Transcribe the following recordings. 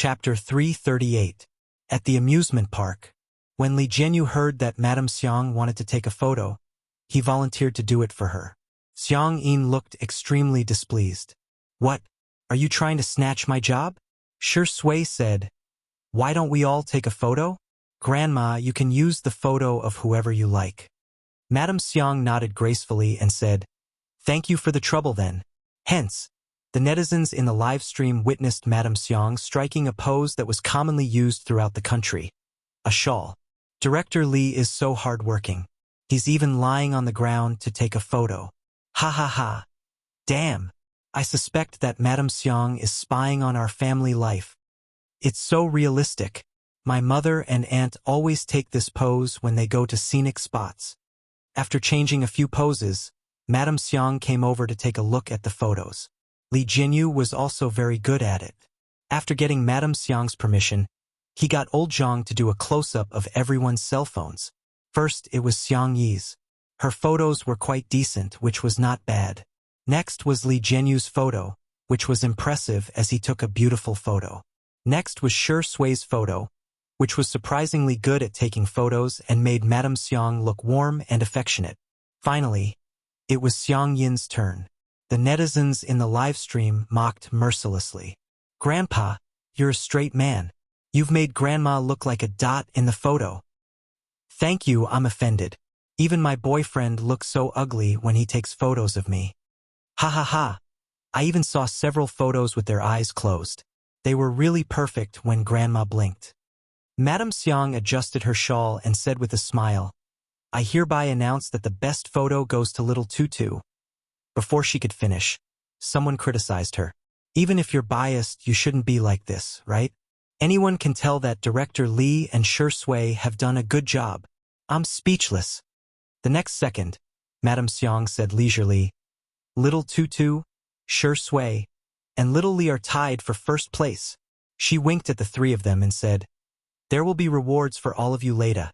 Chapter 338. At the amusement park. When Li Jianyu heard that Madame Xiang wanted to take a photo, he volunteered to do it for her. Xiang Yin looked extremely displeased. "What? Are you trying to snatch my job?" Shi Sui said. "Why don't we all take a photo? Grandma, you can use the photo of whoever you like." Madame Xiang nodded gracefully and said, "Thank you for the trouble then." Hence, the netizens in the live stream witnessed Madame Xiang striking a pose that was commonly used throughout the country. A shawl. Director Li is so hardworking. He's even lying on the ground to take a photo. Ha ha ha. Damn. I suspect that Madame Xiang is spying on our family life. It's so realistic. My mother and aunt always take this pose when they go to scenic spots. After changing a few poses, Madame Xiang came over to take a look at the photos. Li Jianyu was also very good at it. After getting Madame Xiang's permission, he got old Zhang to do a close-up of everyone's cell phones. First, it was Xiang Yi's. Her photos were quite decent, which was not bad. Next was Li Jianyu's photo, which was impressive as he took a beautiful photo. Next was Shi Sui's photo, which was surprisingly good at taking photos and made Madame Xiang look warm and affectionate. Finally, it was Xiang Yin's turn. The netizens in the live stream mocked mercilessly. "Grandpa, you're a straight man. You've made Grandma look like a dot in the photo." "Thank you, I'm offended. Even my boyfriend looks so ugly when he takes photos of me." Ha ha ha. I even saw several photos with their eyes closed. They were really perfect when Grandma blinked. Madame Xiang adjusted her shawl and said with a smile, "I hereby announce that the best photo goes to little Tutu." Before she could finish, someone criticized her. "Even if you're biased, you shouldn't be like this, right? Anyone can tell that Director Li and Shi Sui have done a good job. I'm speechless." The next second, Madame Xiang said leisurely, "Little Tutu, Shi Sui, and Little Li are tied for first place." She winked at the three of them and said, "There will be rewards for all of you later."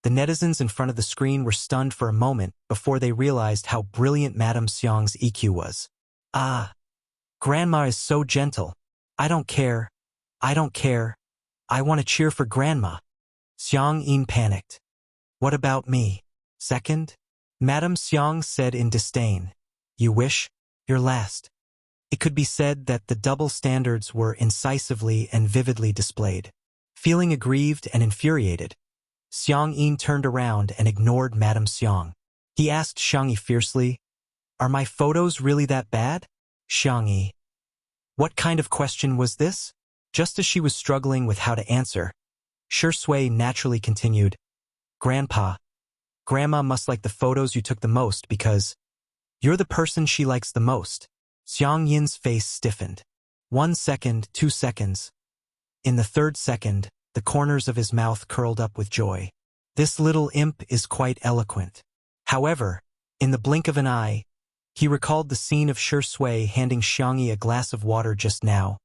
The netizens in front of the screen were stunned for a moment before they realized how brilliant Madame Xiang's EQ was. "Ah, Grandma is so gentle. I don't care. I don't care. I want to cheer for Grandma." Xiang Yin panicked. "What about me? Second?" Madame Xiang said in disdain. "You wish? You're last." It could be said that the double standards were incisively and vividly displayed. Feeling aggrieved and infuriated, Xiang Yin turned around and ignored Madame Xiang. He asked Xiang Yi fiercely, "Are my photos really that bad?" Xiang Yi. What kind of question was this? Just as she was struggling with how to answer, Shi Sui naturally continued, "Grandpa, Grandma must like the photos you took the most because you're the person she likes the most." Xiang Yin's face stiffened. 1 second, 2 seconds. In the third second, the corners of his mouth curled up with joy. This little imp is quite eloquent. However, in the blink of an eye, he recalled the scene of Shi Sui handing Xiang Yi a glass of water just now,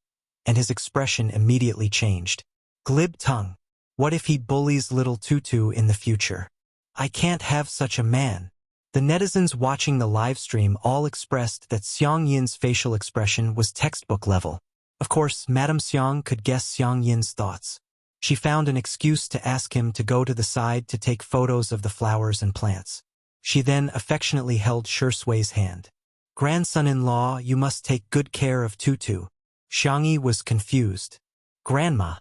and his expression immediately changed. Glib tongue. What if he bullies little Tutu in the future? I can't have such a man. The netizens watching the live stream all expressed that Xiang Yin's facial expression was textbook level. Of course, Madame Xiang could guess Xiang Yin's thoughts. She found an excuse to ask him to go to the side to take photos of the flowers and plants. She then affectionately held Shi Sui's hand. "Grandson-in-law, you must take good care of Tutu." Xiang Yi was confused. "Grandma,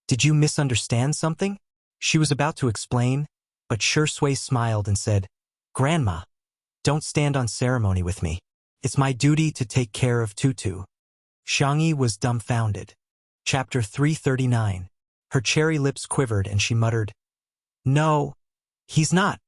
did you misunderstand something?" She was about to explain, but Shi Sui smiled and said, "Grandma, don't stand on ceremony with me. It's my duty to take care of Tutu." Xiang Yi was dumbfounded. Chapter 339. Her cherry lips quivered and she muttered, "No, he's not."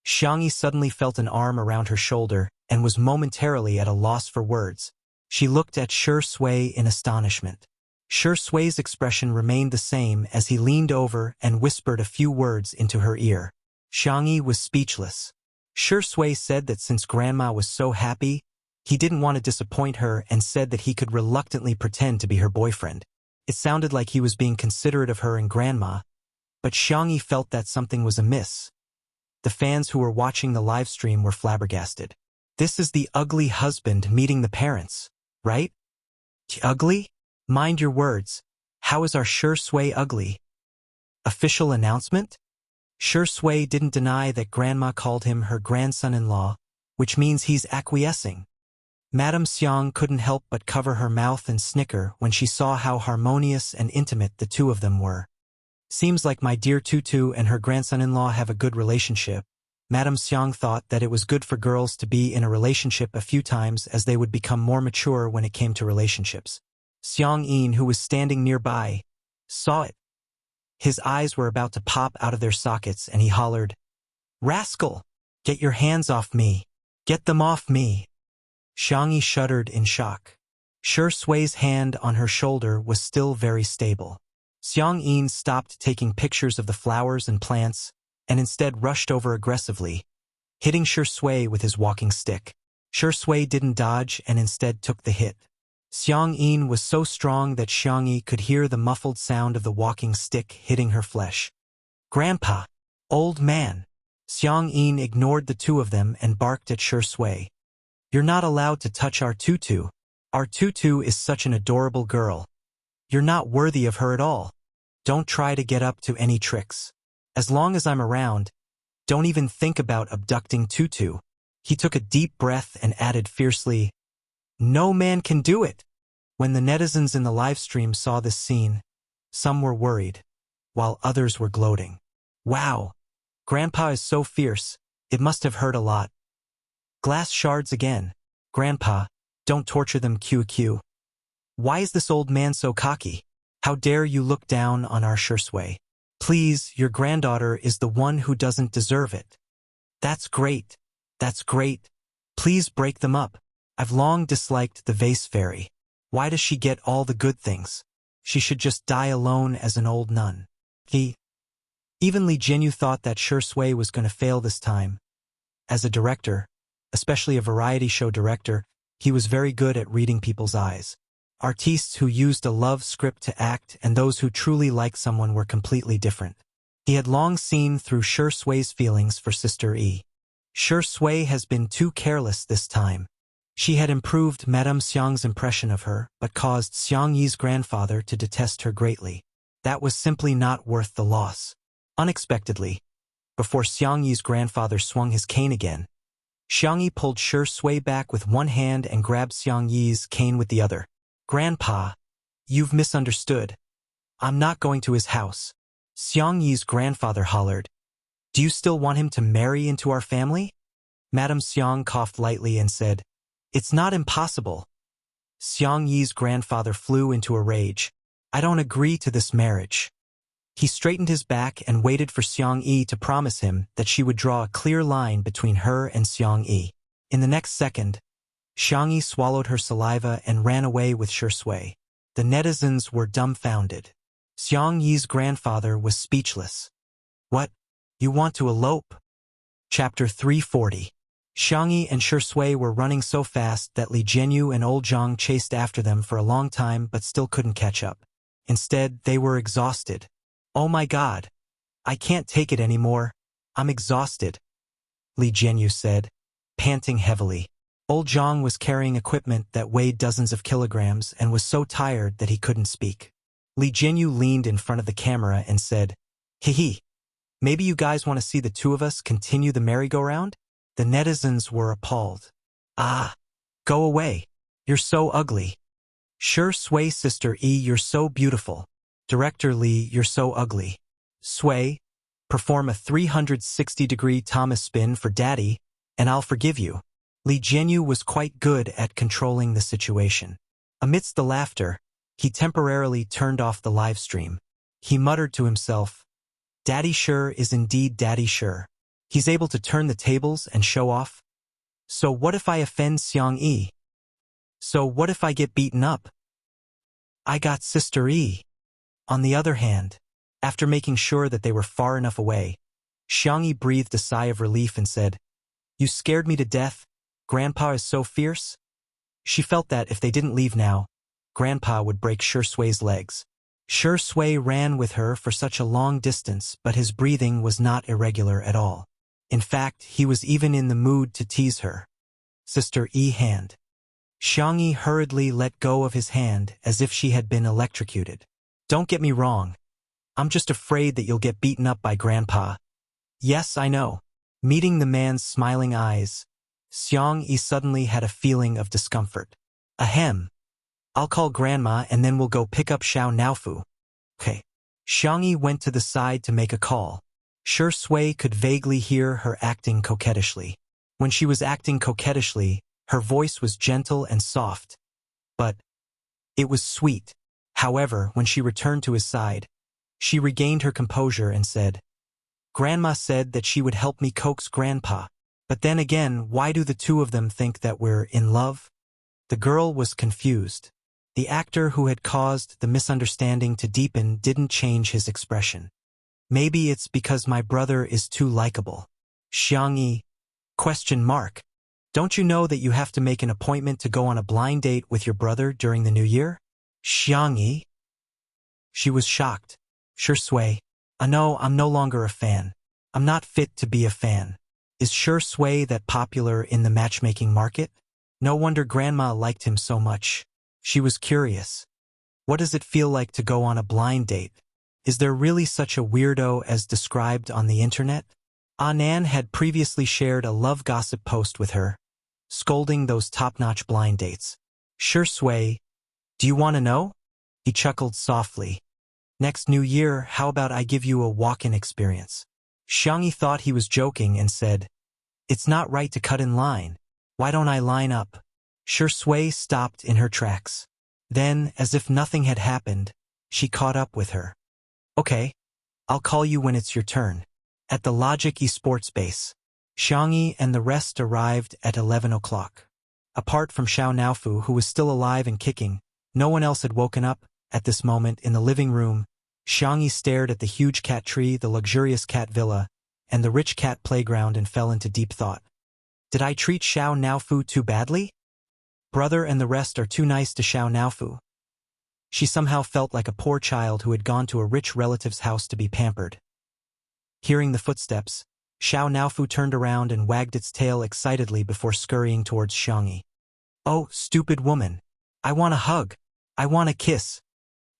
Xiang Yi suddenly felt an arm around her shoulder and was momentarily at a loss for words. She looked at Shi Sui in astonishment. Shi Sui's expression remained the same as he leaned over and whispered a few words into her ear. Xiang Yi was speechless. Shi Sui said that since Grandma was so happy, he didn't want to disappoint her and said that he could reluctantly pretend to be her boyfriend. It sounded like he was being considerate of her and Grandma, but Xiang Yi felt that something was amiss. The fans who were watching the live stream were flabbergasted. This is the ugly husband meeting the parents, right? Ugly? Mind your words. How is our Sure Sui ugly? Official announcement? Sure Sui didn't deny that Grandma called him her grandson-in-law, which means he's acquiescing. Madame Xiang couldn't help but cover her mouth and snicker when she saw how harmonious and intimate the two of them were. Seems like my dear Tutu and her grandson-in-law have a good relationship. Madame Xiang thought that it was good for girls to be in a relationship a few times as they would become more mature when it came to relationships. Xiang Yin, who was standing nearby, saw it. His eyes were about to pop out of their sockets and he hollered, "Rascal! Get your hands off me! Get them off me!" Xiang Yi shuddered in shock. Sure Sui's hand on her shoulder was still very stable. Xiang Yin stopped taking pictures of the flowers and plants and instead rushed over aggressively, hitting Sure Sui with his walking stick. Sure Sui didn't dodge and instead took the hit. Xiang Yin was so strong that Xiang Yi could hear the muffled sound of the walking stick hitting her flesh. "Grandpa! Old man!" Xiang Yin ignored the two of them and barked at Sure Sui. "You're not allowed to touch our Tutu. Our Tutu is such an adorable girl. You're not worthy of her at all. Don't try to get up to any tricks. As long as I'm around, don't even think about abducting Tutu." He took a deep breath and added fiercely, "No man can do it." When the netizens in the livestream saw this scene, some were worried, while others were gloating. "Wow, Grandpa is so fierce, it must have hurt a lot." "Glass shards again. Grandpa, don't torture them QQ. Why is this old man so cocky? How dare you look down on our Sure Sui? Please, your granddaughter is the one who doesn't deserve it." "That's great. That's great. Please break them up. I've long disliked the vase fairy. Why does she get all the good things? She should just die alone as an old nun." Even Li Jinyu thought that Sure Sui was going to fail this time. As a director, especially a variety show director, he was very good at reading people's eyes. Artistes who used a love script to act and those who truly liked someone were completely different. He had long seen through Sure Sui's feelings for Sister Yi. Sure Sui has been too careless this time. She had improved Madame Xiang's impression of her, but caused Xiang Yi's grandfather to detest her greatly. That was simply not worth the loss. Unexpectedly, before Xiang Yi's grandfather swung his cane again, Xiang Yi pulled Sure Sui back with one hand and grabbed Xiang Yi's cane with the other. "Grandpa, you've misunderstood. I'm not going to his house." Xiang Yi's grandfather hollered, "Do you still want him to marry into our family?" Madame Xiang coughed lightly and said, "It's not impossible." Xiang Yi's grandfather flew into a rage. "I don't agree to this marriage." He straightened his back and waited for Xiang Yi to promise him that she would draw a clear line between her and Xiang Yi. In the next second, Xiang Yi swallowed her saliva and ran away with Sure Sui. The netizens were dumbfounded. Xiang Yi's grandfather was speechless. "What? You want to elope?" Chapter 340. Xiang Yi and Sure Sui were running so fast that Li Jinyu and Old Zhang chased after them for a long time but still couldn't catch up. Instead, they were exhausted. "Oh my God! I can't take it anymore. I'm exhausted," Li Jinyu said, panting heavily. Old Zhang was carrying equipment that weighed dozens of kilograms and was so tired that he couldn't speak. Li Jinyu leaned in front of the camera and said, "Hee, maybe you guys want to see the two of us continue the merry-go-round?" The netizens were appalled. "Ah, go away. You're so ugly." "Sure Sui, Sister E, you're so beautiful." "Director Li, you're so ugly." "Sui, perform a 360-degree Thomas spin for Daddy, and I'll forgive you." Li Jinyu was quite good at controlling the situation. Amidst the laughter, he temporarily turned off the live stream. He muttered to himself, "Daddy Sure is indeed Daddy Sure. He's able to turn the tables and show off. So what if I offend Xiang Yi? So what if I get beaten up? I got Sister E." On the other hand, after making sure that they were far enough away, Xiang Yi breathed a sigh of relief and said, "You scared me to death. Grandpa is so fierce." She felt that if they didn't leave now, Grandpa would break Sure Sui's legs. Sure Sui ran with her for such a long distance, but his breathing was not irregular at all. In fact, he was even in the mood to tease her. "Sister E hand." Xiang Yi hurriedly let go of his hand as if she had been electrocuted. Don't get me wrong. I'm just afraid that you'll get beaten up by Grandpa. Yes, I know. Meeting the man's smiling eyes, Xiang-yi suddenly had a feeling of discomfort. Ahem. I'll call Grandma and then we'll go pick up Xiao Naofu. Okay. Xiang-yi went to the side to make a call. Shi Sui could vaguely hear her acting coquettishly. When she was acting coquettishly, her voice was gentle and soft. But it was sweet. However, when she returned to his side, she regained her composure and said, Grandma said that she would help me coax Grandpa. But then again, why do the two of them think that we're in love? The girl was confused. The actor who had caused the misunderstanding to deepen didn't change his expression. Maybe it's because my brother is too likable. Xiang-yi? ? Don't you know that you have to make an appointment to go on a blind date with your brother during the new year? Xiang-yi? She was shocked. Shi Sui. No, I'm no longer a fan. I'm not fit to be a fan. Is Shi Sui that popular in the matchmaking market? No wonder Grandma liked him so much. She was curious. What does it feel like to go on a blind date? Is there really such a weirdo as described on the internet? Anan had previously shared a love gossip post with her, scolding those top-notch blind dates. Shi Sui, do you want to know? He chuckled softly. Next New Year, how about I give you a walk-in experience? Xiang-yi thought he was joking and said, It's not right to cut in line. Why don't I line up? Shi Sui stopped in her tracks. Then, as if nothing had happened, she caught up with her. Okay, I'll call you when it's your turn. At the Logic Esports base, Xiang-yi and the rest arrived at 11 o'clock. Apart from Xiao Naofu, who was still alive and kicking, no one else had woken up. At this moment, in the living room, Xiang-yi stared at the huge cat tree, the luxurious cat villa, and the rich cat playground and fell into deep thought. Did I treat Xiao Naofu too badly? Brother and the rest are too nice to Xiao Naofu. She somehow felt like a poor child who had gone to a rich relative's house to be pampered. Hearing the footsteps, Xiao Naofu turned around and wagged its tail excitedly before scurrying towards Xiang-yi. Oh, stupid woman. I want a hug. I want a kiss.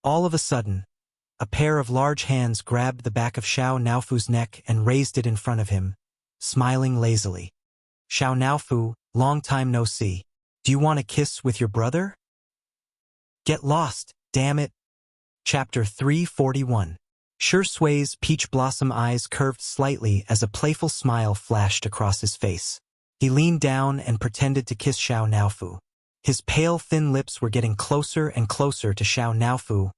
All of a sudden, a pair of large hands grabbed the back of Xiao Naofu's neck and raised it in front of him, smiling lazily. Xiao Naofu, long time no see. Do you want a kiss with your brother? Get lost, damn it. Chapter 341. Shi Sui's peach blossom eyes curved slightly as a playful smile flashed across his face. He leaned down and pretended to kiss Xiao Naofu. His pale, thin lips were getting closer and closer to Xiao Naofu.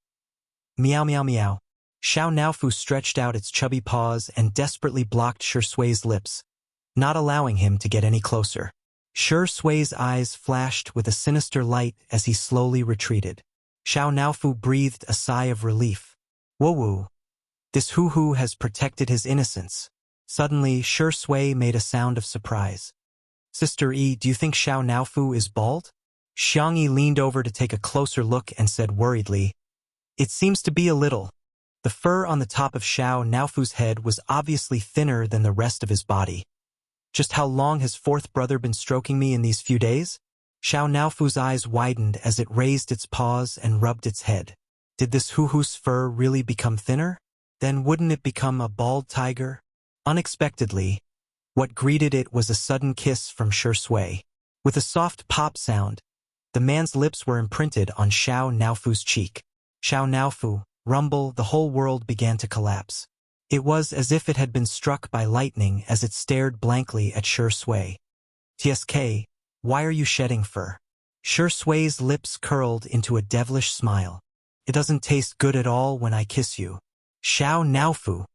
Meow meow meow. Xiao Naofu stretched out its chubby paws and desperately blocked Shi Sui's lips, not allowing him to get any closer. Shi Sui's eyes flashed with a sinister light as he slowly retreated. Xiao Naofu breathed a sigh of relief. Woo-woo. This hoo-hoo has protected his innocence. Suddenly, Shi Sui made a sound of surprise. Sister E, do you think Xiao Naofu is bald? Xiang-yi leaned over to take a closer look and said worriedly, It seems to be a little. The fur on the top of Xiao Naofu's head was obviously thinner than the rest of his body. Just how long has fourth brother been stroking me in these few days? Xiao Naofu's eyes widened as it raised its paws and rubbed its head. Did this hoo-hoo's fur really become thinner? Then wouldn't it become a bald tiger? Unexpectedly, what greeted it was a sudden kiss from Shi Sui. With a soft pop sound, the man's lips were imprinted on Xiao Naofu's cheek. Xiao Naofu, rumble, the whole world began to collapse. It was as if it had been struck by lightning as it stared blankly at Shi Sui. TSK, why are you shedding fur? Shi Sui's lips curled into a devilish smile. It doesn't taste good at all when I kiss you. Xiao Naofu.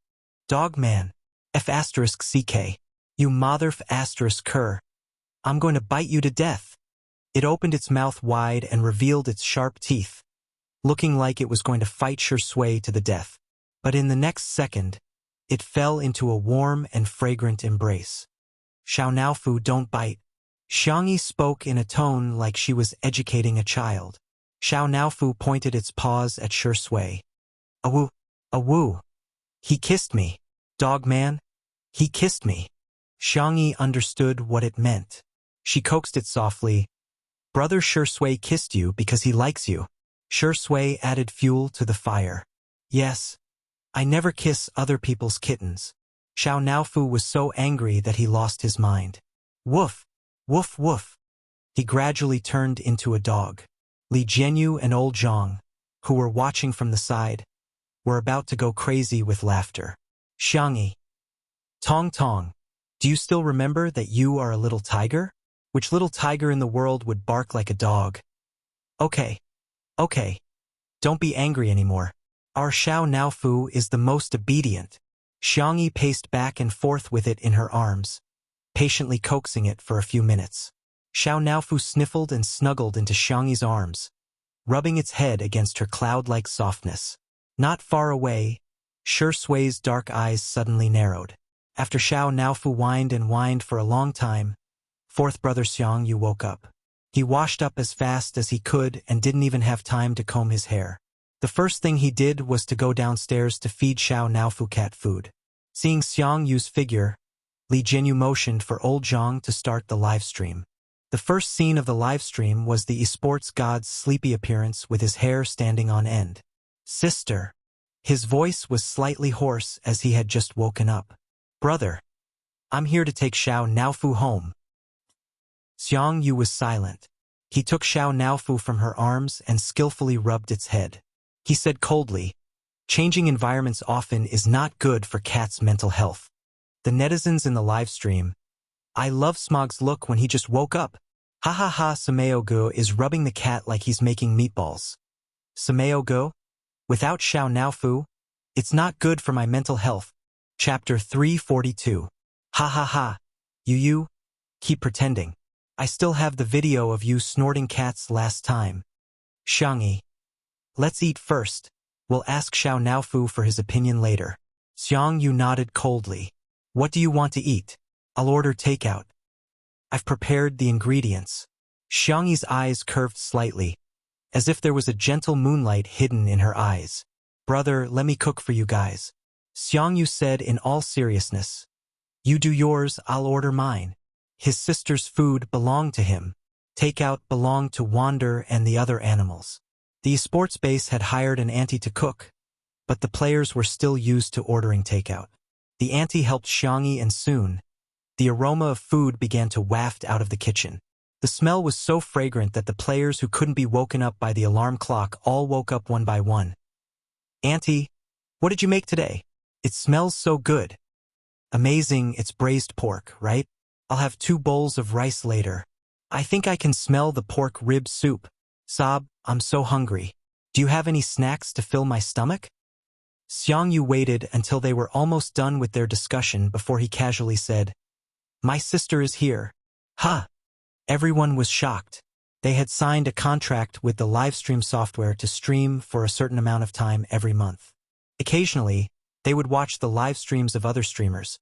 Dogman. F***CK. You mother***cur. I'm going to bite you to death. It opened its mouth wide and revealed its sharp teeth, looking like it was going to fight Shi Sui to the death. But in the next second, it fell into a warm and fragrant embrace. Xiao Naofu, don't bite. Xiang-yi spoke in a tone like she was educating a child. Xiao Naofu pointed its paws at Shi Sui. Awoo, awoo. He kissed me. Dog man. He kissed me. Xiang-yi understood what it meant. She coaxed it softly. Brother Shi Sui kissed you because he likes you. Shui added fuel to the fire. Yes, I never kiss other people's kittens. Xiao Naofu was so angry that he lost his mind. Woof, woof, woof. He gradually turned into a dog. Li Jianyu and old Zhang, who were watching from the side, were about to go crazy with laughter. Xiangyi. Tong Tong, do you still remember that you are a little tiger? Which little tiger in the world would bark like a dog? Okay. Okay. Don't be angry anymore. Our Xiao Naofu is the most obedient. Xiangyi paced back and forth with it in her arms, patiently coaxing it for a few minutes. Xiao Naofu sniffled and snuggled into Xiangyi's arms, rubbing its head against her cloud-like softness. Not far away, Shui's dark eyes suddenly narrowed. After Xiao Naofu whined and whined for a long time, fourth brother Xiangyu woke up. He washed up as fast as he could and didn't even have time to comb his hair. The first thing he did was to go downstairs to feed Xiao Naofu cat food. Seeing Xiangyu's figure, Li Jianyu motioned for old Zhang to start the live stream. The first scene of the live stream was the esports god's sleepy appearance with his hair standing on end. Sister. His voice was slightly hoarse as he had just woken up. Brother. I'm here to take Xiao Naofu home. Xiangyu was silent. He took Xiao Naofu from her arms and skillfully rubbed its head. He said coldly, changing environments often is not good for cats' mental health. The netizens in the live stream. I love Smog's look when he just woke up. Ha ha ha, Sameo-go is rubbing the cat like he's making meatballs. Sameo-go? Without Xiao Naofu? It's not good for my mental health. Chapter 342. Ha ha ha. You? Keep pretending. I still have the video of you snorting cats last time. Xiangyi. Let's eat first. We'll ask Xiao Naofu for his opinion later. Xiangyu nodded coldly. What do you want to eat? I'll order takeout. I've prepared the ingredients. Xiangyi's eyes curved slightly, as if there was a gentle moonlight hidden in her eyes. Brother, let me cook for you guys. Xiangyu said in all seriousness. You do yours, I'll order mine. His sister's food belonged to him. Takeout belonged to Wander and the other animals. The esports base had hired an auntie to cook, but the players were still used to ordering takeout. The auntie helped Xiangyi and soon, the aroma of food began to waft out of the kitchen. The smell was so fragrant that the players who couldn't be woken up by the alarm clock all woke up one by one. Auntie, what did you make today? It smells so good. Amazing, it's braised pork, right? I'll have 2 bowls of rice later. I think I can smell the pork rib soup. Sob, I'm so hungry. Do you have any snacks to fill my stomach? Xiangyu waited until they were almost done with their discussion before he casually said, My sister is here. Ha! Everyone was shocked. They had signed a contract with the livestream software to stream for a certain amount of time every month. Occasionally, they would watch the live streams of other streamers.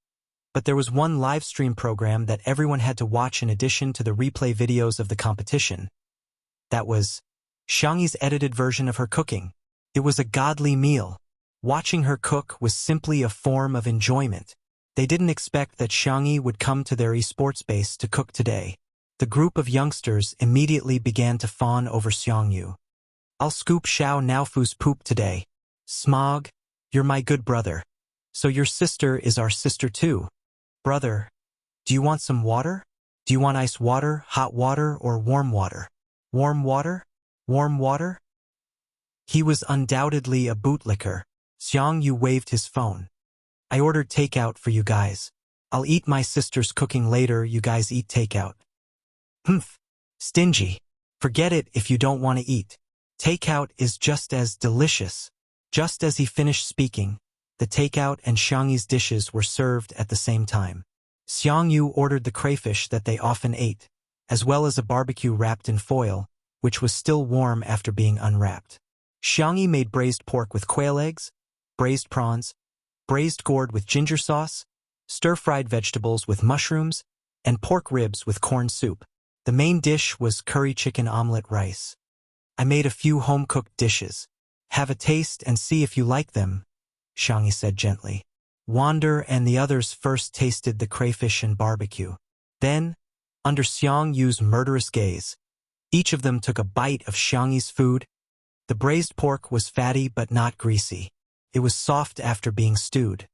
But there was one live stream program that everyone had to watch in addition to the replay videos of the competition. That was Xiangyi's edited version of her cooking. It was a godly meal. Watching her cook was simply a form of enjoyment. They didn't expect that Xiangyi would come to their esports base to cook today. The group of youngsters immediately began to fawn over Xiangyu. I'll scoop Xiao Naofu's poop today. Smog, you're my good brother. So your sister is our sister too. Brother, do you want some water? Do you want ice water, hot water, or warm water? Warm water? Warm water? He was undoubtedly a bootlicker. Xiangyu waved his phone. I ordered takeout for you guys. I'll eat my sister's cooking later, you guys eat takeout. Humph. Stingy. Forget it if you don't want to eat. Takeout is just as delicious. Just as he finished speaking, the takeout and Xiangyi's dishes were served at the same time. Xiangyu ordered the crayfish that they often ate, as well as a barbecue wrapped in foil, which was still warm after being unwrapped. Xiangyi made braised pork with quail eggs, braised prawns, braised gourd with ginger sauce, stir-fried vegetables with mushrooms, and pork ribs with corn soup. The main dish was curry chicken omelet rice. I made a few home-cooked dishes. Have a taste and see if you like them, Xiangyi said gently. Wander and the others first tasted the crayfish and barbecue. Then, under Xiangyu's murderous gaze, each of them took a bite of Xiangyi's food. The braised pork was fatty but not greasy. It was soft after being stewed.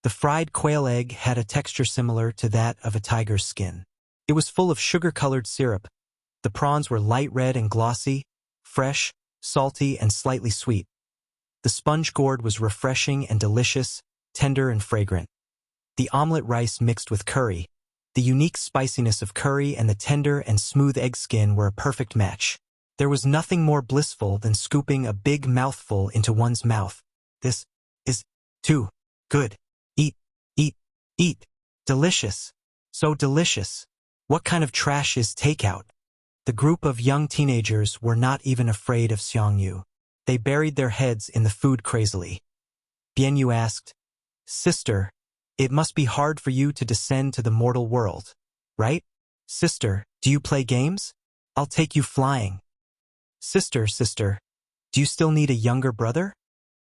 The fried quail egg had a texture similar to that of a tiger's skin. It was full of sugar-colored syrup. The prawns were light red and glossy, fresh, salty, and slightly sweet. The sponge gourd was refreshing and delicious, tender and fragrant. The omelet rice mixed with curry. The unique spiciness of curry and the tender and smooth egg skin were a perfect match. There was nothing more blissful than scooping a big mouthful into one's mouth. This is too good. Eat, eat, eat. Delicious. So delicious. What kind of trash is takeout? The group of young teenagers were not even afraid of Xiangyu. They buried their heads in the food crazily. Bianyu asked, "Sister, it must be hard for you to descend to the mortal world, right? Sister, do you play games? I'll take you flying. Sister, do you still need a younger brother?"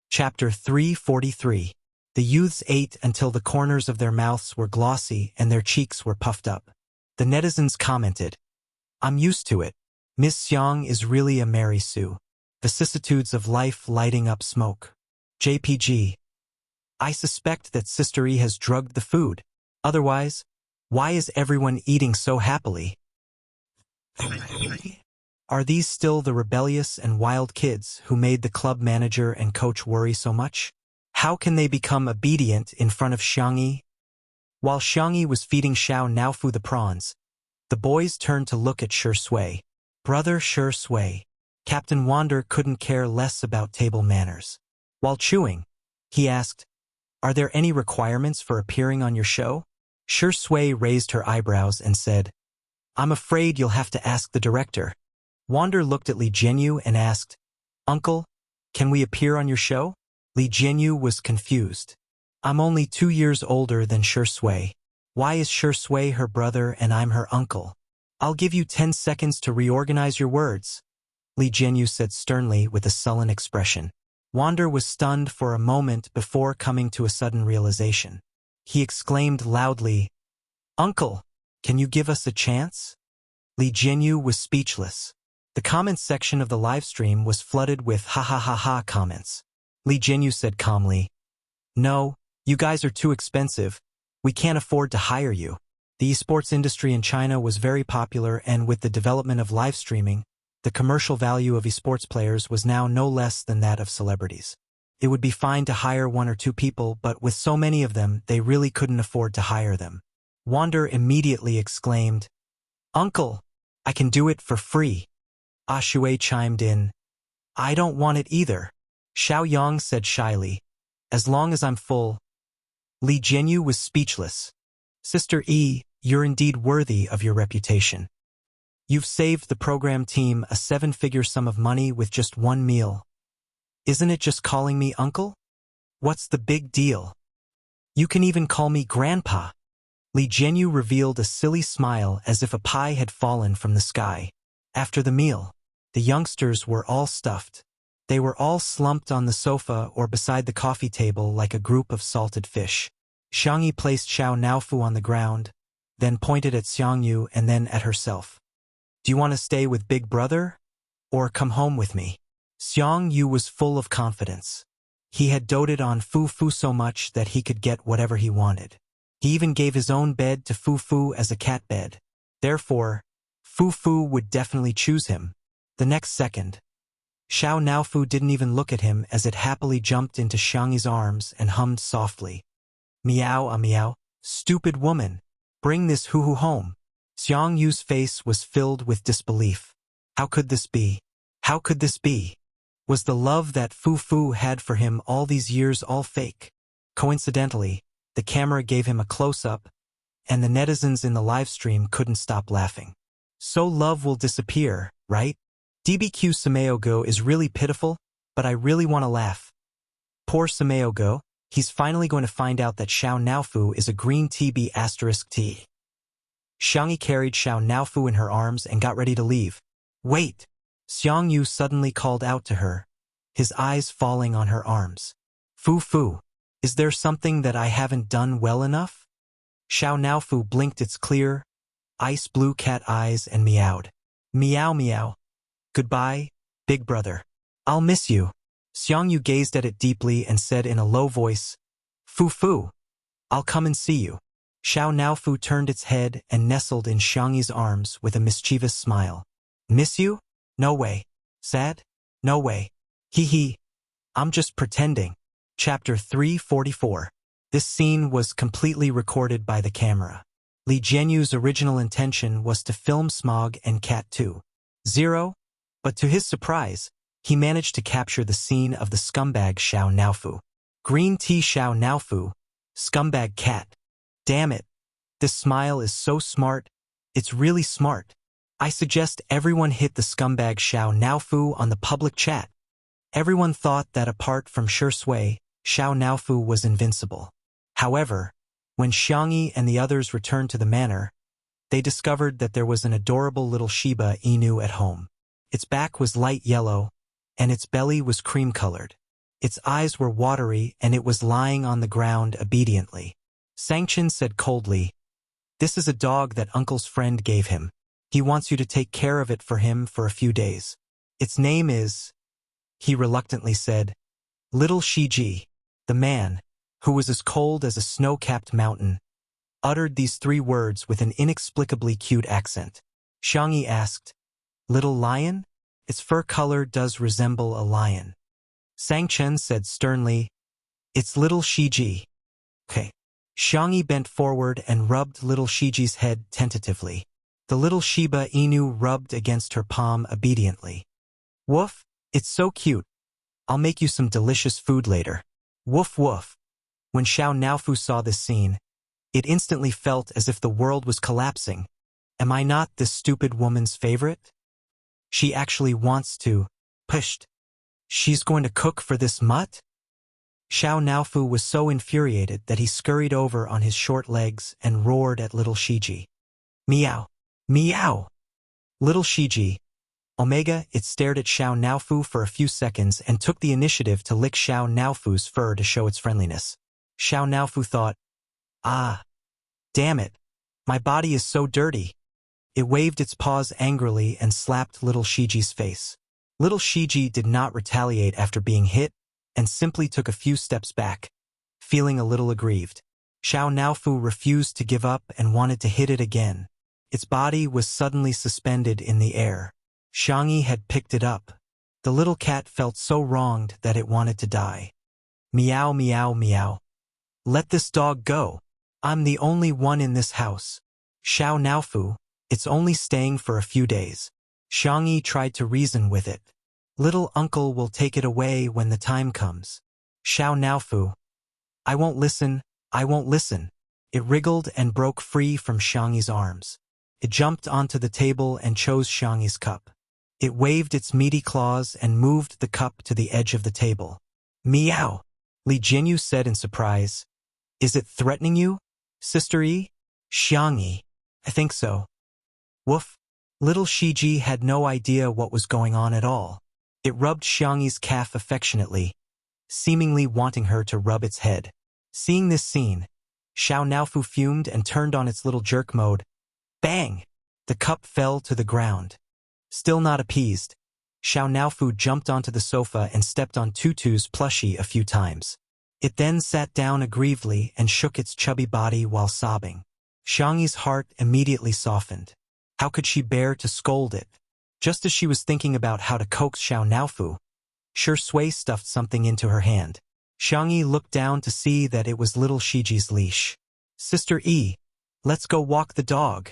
Chapter 343. The youths ate until the corners of their mouths were glossy and their cheeks were puffed up. The netizens commented, "I'm used to it. Miss Xiang is really a Mary Sue. Vicissitudes of life lighting up smoke." JPG. I suspect that Sister E has drugged the food. Otherwise, why is everyone eating so happily? Are these still the rebellious and wild kids who made the club manager and coach worry so much? How can they become obedient in front of Xiangyi? While Xiangyi was feeding Xiao Naofu the prawns, the boys turned to look at Shi Sui. Brother Shi Sui. Captain Wander couldn't care less about table manners. While chewing, he asked, "Are there any requirements for appearing on your show?" Shi Sui raised her eyebrows and said, "I'm afraid you'll have to ask the director." Wander looked at Li Jianyu and asked, "Uncle, can we appear on your show?" Li Jianyu was confused. "I'm only 2 years older than Shi Sui. Why is Shi Sui her brother and I'm her uncle? I'll give you 10 seconds to reorganize your words," Li Jianyu said sternly with a sullen expression. Wander was stunned for a moment before coming to a sudden realization. He exclaimed loudly, "Uncle, can you give us a chance?" Li Jianyu was speechless. The comments section of the livestream was flooded with ha ha ha ha comments. Li Jianyu said calmly, "No, you guys are too expensive. We can't afford to hire you." The esports industry in China was very popular, and with the development of live streaming, the commercial value of esports players was now no less than that of celebrities. It would be fine to hire 1 or 2 people, but with so many of them, they really couldn't afford to hire them. Wander immediately exclaimed, "Uncle, I can do it for free." Shui chimed in, "I don't want it either." Xiao Yang said shyly, "As long as I'm full." Li Jianyu was speechless. "Sister E, you're indeed worthy of your reputation. You've saved the program team a 7-figure sum of money with just 1 meal. Isn't it just calling me uncle? What's the big deal? You can even call me grandpa." Li Jianyu revealed a silly smile as if a pie had fallen from the sky. After the meal, the youngsters were all stuffed. They were all slumped on the sofa or beside the coffee table like a group of salted fish. Xiangyi placed Xiao Naofu on the ground, then pointed at Xiangyu and then at herself. "Do you want to stay with Big Brother? Or come home with me?" Xiangyu was full of confidence. He had doted on Fu Fu so much that he could get whatever he wanted. He even gave his own bed to Fu Fu as a cat bed. Therefore, Fu Fu would definitely choose him. The next second, Xiao Naofu didn't even look at him as it happily jumped into Xiangyi's arms and hummed softly. "Meow a meow, stupid woman. Bring this hoo-hoo home." Xiangyu's face was filled with disbelief. How could this be? How could this be? Was the love that Fu Fu had for him all these years all fake? Coincidentally, the camera gave him a close-up, and the netizens in the livestream couldn't stop laughing. So love will disappear, right? DBQ Sameogo is really pitiful, but I really want to laugh. Poor Sameogo, he's finally going to find out that Xiao Naofu is a green TB *T. Xiangyi carried Xiao Naofu in her arms and got ready to leave. "Wait!" Xiangyu suddenly called out to her, his eyes falling on her arms. "Fu Fu, is there something that I haven't done well enough?" Xiao Naofu blinked its clear, ice blue cat eyes and meowed. "Meow meow. Goodbye, Big Brother." I'll miss you. Xiang Yu gazed at it deeply and said in a low voice, Fu Fu, I'll come and see you. Xiao Naofu turned its head and nestled in Xiang Yi's arms with a mischievous smile. Miss you? No way. Sad? No way. Hee hee. I'm just pretending. Chapter 344. This scene was completely recorded by the camera. Li Jianyu's original intention was to film Smog and Cat 2.0, but to his surprise, he managed to capture the scene of the scumbag Xiao Naofu. Green tea Xiao Naofu, scumbag cat. Damn it. This smile is so smart. It's really smart. I suggest everyone hit the scumbag Xiao Naofu on the public chat. Everyone thought that apart from Shui, Xiao Naofu was invincible. However, when Xiangyi and the others returned to the manor, they discovered that there was an adorable little Shiba Inu at home. Its back was light yellow, and its belly was cream-colored. Its eyes were watery, and it was lying on the ground obediently. Sangchen said coldly, This is a dog that Uncle's friend gave him. He wants you to take care of it for him for a few days. Its name is, he reluctantly said, Little Shiji. The man, who was as cold as a snow-capped mountain, uttered these 3 words with an inexplicably cute accent. Xiangyi asked, Little lion? Its fur color does resemble a lion. Sangchen said sternly, It's little Shiji. Okay. Xiangyi bent forward and rubbed little Shiji's head tentatively. The little Shiba Inu rubbed against her palm obediently. Woof, it's so cute. I'll make you some delicious food later. Woof woof. When Xiao Naofu saw this scene, it instantly felt as if the world was collapsing. Am I not this stupid woman's favorite? She actually wants to. Pushed. She's going to cook for this mutt? Xiao Naofu was so infuriated that he scurried over on his short legs and roared at little Shiji. Meow. Meow. Little Shiji. Omega, it stared at Xiao Naofu for a few seconds and took the initiative to lick Xiao Naofu's fur to show its friendliness. Xiao Naofu thought, Ah. Damn it. My body is so dirty. It waved its paws angrily and slapped little Shiji's face. Little Shiji did not retaliate after being hit and simply took a few steps back, feeling a little aggrieved. Xiao Naofu refused to give up and wanted to hit it again. Its body was suddenly suspended in the air. Xiangyi had picked it up. The little cat felt so wronged that it wanted to die. Meow meow meow. Let this dog go. I'm the only one in this house. Xiao Naofu, it's only staying for a few days. Xiangyi tried to reason with it. Little uncle will take it away when the time comes. Xiao Naofu. I won't listen, I won't listen. It wriggled and broke free from Xiangyi's arms. It jumped onto the table and chose Xiangyi's cup. It waved its meaty claws and moved the cup to the edge of the table. Meow, Li Jianyu said in surprise. Is it threatening you, Sister Yi? Xiangyi. I think so. Woof. Little Shiji had no idea what was going on at all. It rubbed Xiangyi's calf affectionately, seemingly wanting her to rub its head. Seeing this scene, Xiao Naofu fumed and turned on its little jerk mode. Bang! The cup fell to the ground. Still not appeased, Xiao Naofu jumped onto the sofa and stepped on Tutu's plushie a few times. It then sat down aggrievedly and shook its chubby body while sobbing. Xiangyi's heart immediately softened. How could she bear to scold it? Just as she was thinking about how to coax Xiao Naofu, Shui stuffed something into her hand. Xiangyi looked down to see that it was little Shiji's leash. Sister Yi, let's go walk the dog,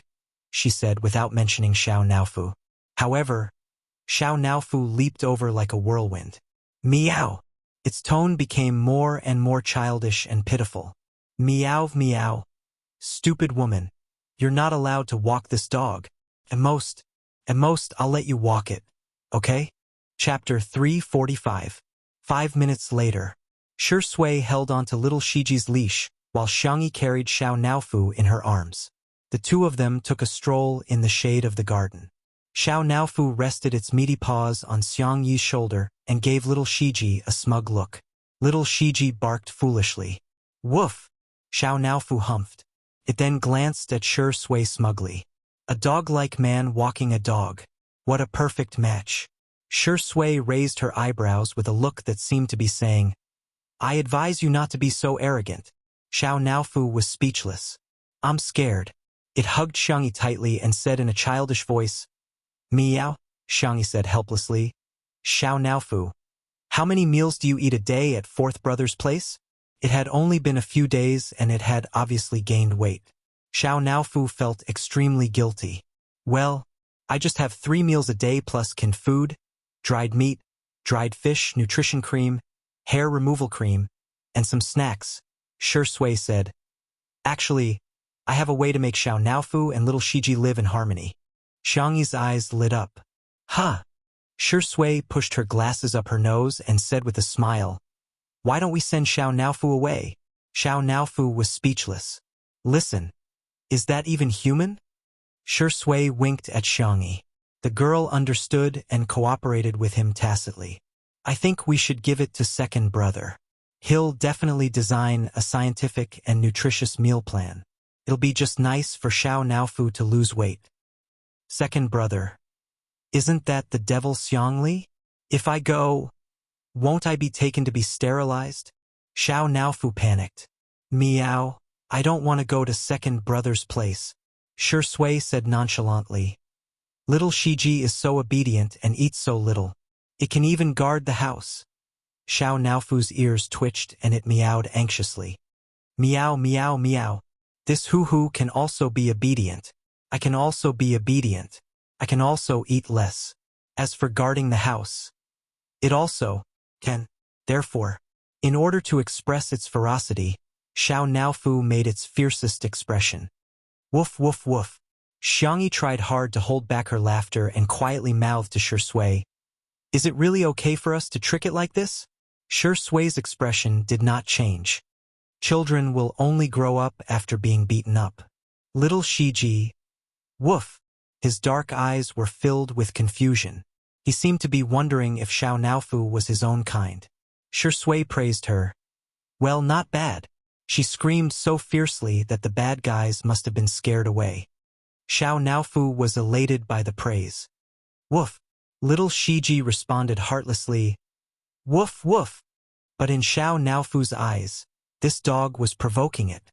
she said without mentioning Xiao Naofu. However, Xiao Naofu leaped over like a whirlwind. Meow! Its tone became more and more childish and pitiful. Meow meow. Stupid woman. You're not allowed to walk this dog. At most, I'll let you walk it. Okay? Chapter 345. 5 minutes later. Shui held onto little Shiji's leash, while Xiangyi carried Xiao Naofu in her arms. The two of them took a stroll in the shade of the garden. Xiao Naofu rested its meaty paws on Xiangyi's shoulder and gave little Shiji a smug look. Little Shiji barked foolishly. Woof! Xiao Naofu humphed. It then glanced at Shui smugly. A dog-like man walking a dog. What a perfect match. Shui raised her eyebrows with a look that seemed to be saying, I advise you not to be so arrogant. Xiao Naofu was speechless. I'm scared. It hugged Xiangyi tightly and said in a childish voice, Meow, Xiangyi said helplessly. Xiao Naofu, how many meals do you eat a day at Fourth Brother's place? It had only been a few days and it had obviously gained weight. Xiao Naofu felt extremely guilty. Well, I just have 3 meals a day plus canned food, dried meat, dried fish, nutrition cream, hair removal cream, and some snacks, Shui said. Actually, I have a way to make Xiao Naofu and little Shiji live in harmony. Xiangyi's eyes lit up. Huh. Shui pushed her glasses up her nose and said with a smile, Why don't we send Xiao Naofu away? Xiao Naofu was speechless. Listen, is that even human? Shui winked at Xiangyi. The girl understood and cooperated with him tacitly. I think we should give it to second brother. He'll definitely design a scientific and nutritious meal plan. It'll be just nice for Xiao Naofu to lose weight. Second brother. Isn't that the devil Xiangli? If I go, won't I be taken to be sterilized? Xiao Naofu panicked. Meow, I don't want to go to second brother's place. Shui said nonchalantly. Little Shiji is so obedient and eats so little. It can even guard the house. Xiao Naofu's ears twitched and it meowed anxiously. Meow, meow, meow. This hoo-hoo can also be obedient. I can also be obedient. I can also eat less. As for guarding the house, it also can. Therefore, in order to express its ferocity, Xiao Naofu made its fiercest expression. Woof, woof, woof. Xiangyi tried hard to hold back her laughter and quietly mouthed to Shui, Is it really okay for us to trick it like this? Shui's expression did not change. Children will only grow up after being beaten up. Little Shiji, woof. His dark eyes were filled with confusion. He seemed to be wondering if Xiao Naofu was his own kind. Shui praised her. Well, not bad. She screamed so fiercely that the bad guys must have been scared away. Xiao Naofu was elated by the praise. Woof. Little Shiji responded heartlessly. Woof, woof. But in Xiao Naofu's eyes, this dog was provoking it.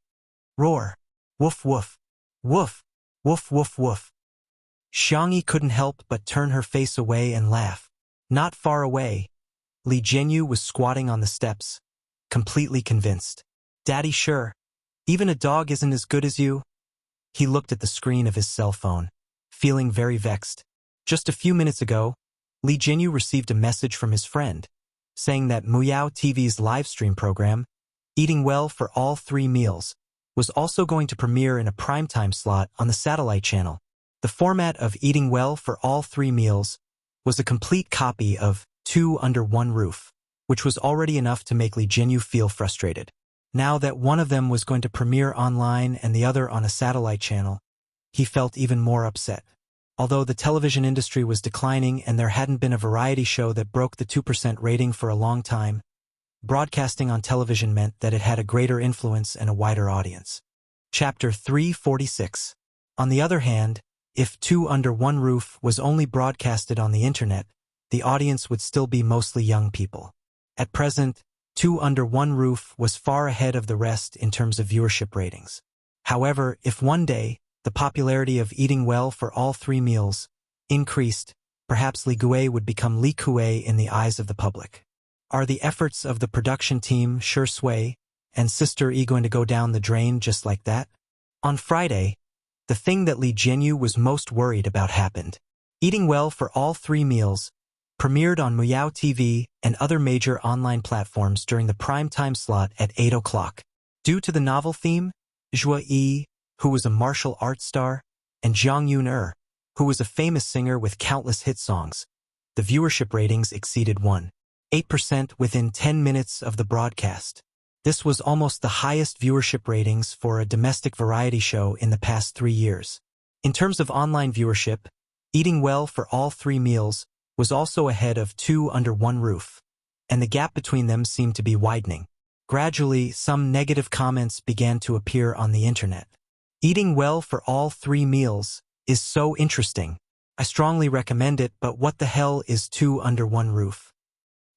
Roar. Woof, woof. Woof. Woof, woof, woof. Xiangyi couldn't help but turn her face away and laugh. Not far away, Li Jianyu was squatting on the steps, completely convinced. Daddy, sure. Even a dog isn't as good as you. He looked at the screen of his cell phone, feeling very vexed. Just a few minutes ago, Li Jianyu received a message from his friend, saying that Muyao TV's livestream program, Eating Well for All 3 Meals, was also going to premiere in a primetime slot on the satellite channel. The format of Eating Well for All 3 Meals was a complete copy of 2 Under One Roof, which was already enough to make Li Jianyu feel frustrated. Now that one of them was going to premiere online and the other on a satellite channel, he felt even more upset. Although the television industry was declining and there hadn't been a variety show that broke the 2% rating for a long time, broadcasting on television meant that it had a greater influence and a wider audience. Chapter 346. On the other hand, if 2 Under One Roof was only broadcasted on the internet, the audience would still be mostly young people. At present, 2 Under One Roof was far ahead of the rest in terms of viewership ratings. However, if one day, the popularity of Eating Well for All 3 Meals increased, perhaps Li Gui would become Li Kui in the eyes of the public. Are the efforts of the production team, Shui and Sister Yi, going to go down the drain just like that? On Friday, the thing that Li Jianyu was most worried about happened. Eating Well for All 3 Meals premiered on Muyao TV and other major online platforms during the primetime slot at 8 o'clock. Due to the novel theme, Zhua Yi, who was a martial arts star, and Zhang Yun-er, who was a famous singer with countless hit songs, the viewership ratings exceeded 1.8% within 10 minutes of the broadcast. This was almost the highest viewership ratings for a domestic variety show in the past 3 years. In terms of online viewership, Eating Well for All 3 Meals was also ahead of 2 Under One Roof, and the gap between them seemed to be widening. Gradually, some negative comments began to appear on the internet. Eating Well for All 3 Meals is so interesting. I strongly recommend it, but what the hell is two under one roof?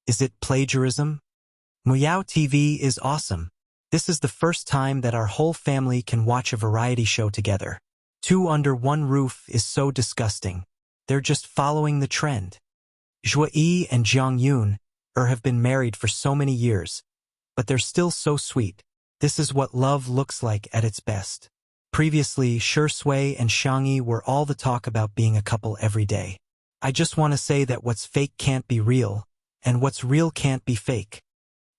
Is it plagiarism? Muyao TV is awesome. This is the first time that our whole family can watch a variety show together. Two under one roof is so disgusting. They're just following the trend. Zhua Yi and Jiang Yun have been married for so many years, but they're still so sweet. This is what love looks like at its best. Previously, Shi Sui and Xiang Yi were all the talk about being a couple every day. I just want to say that what's fake can't be real, and what's real can't be fake.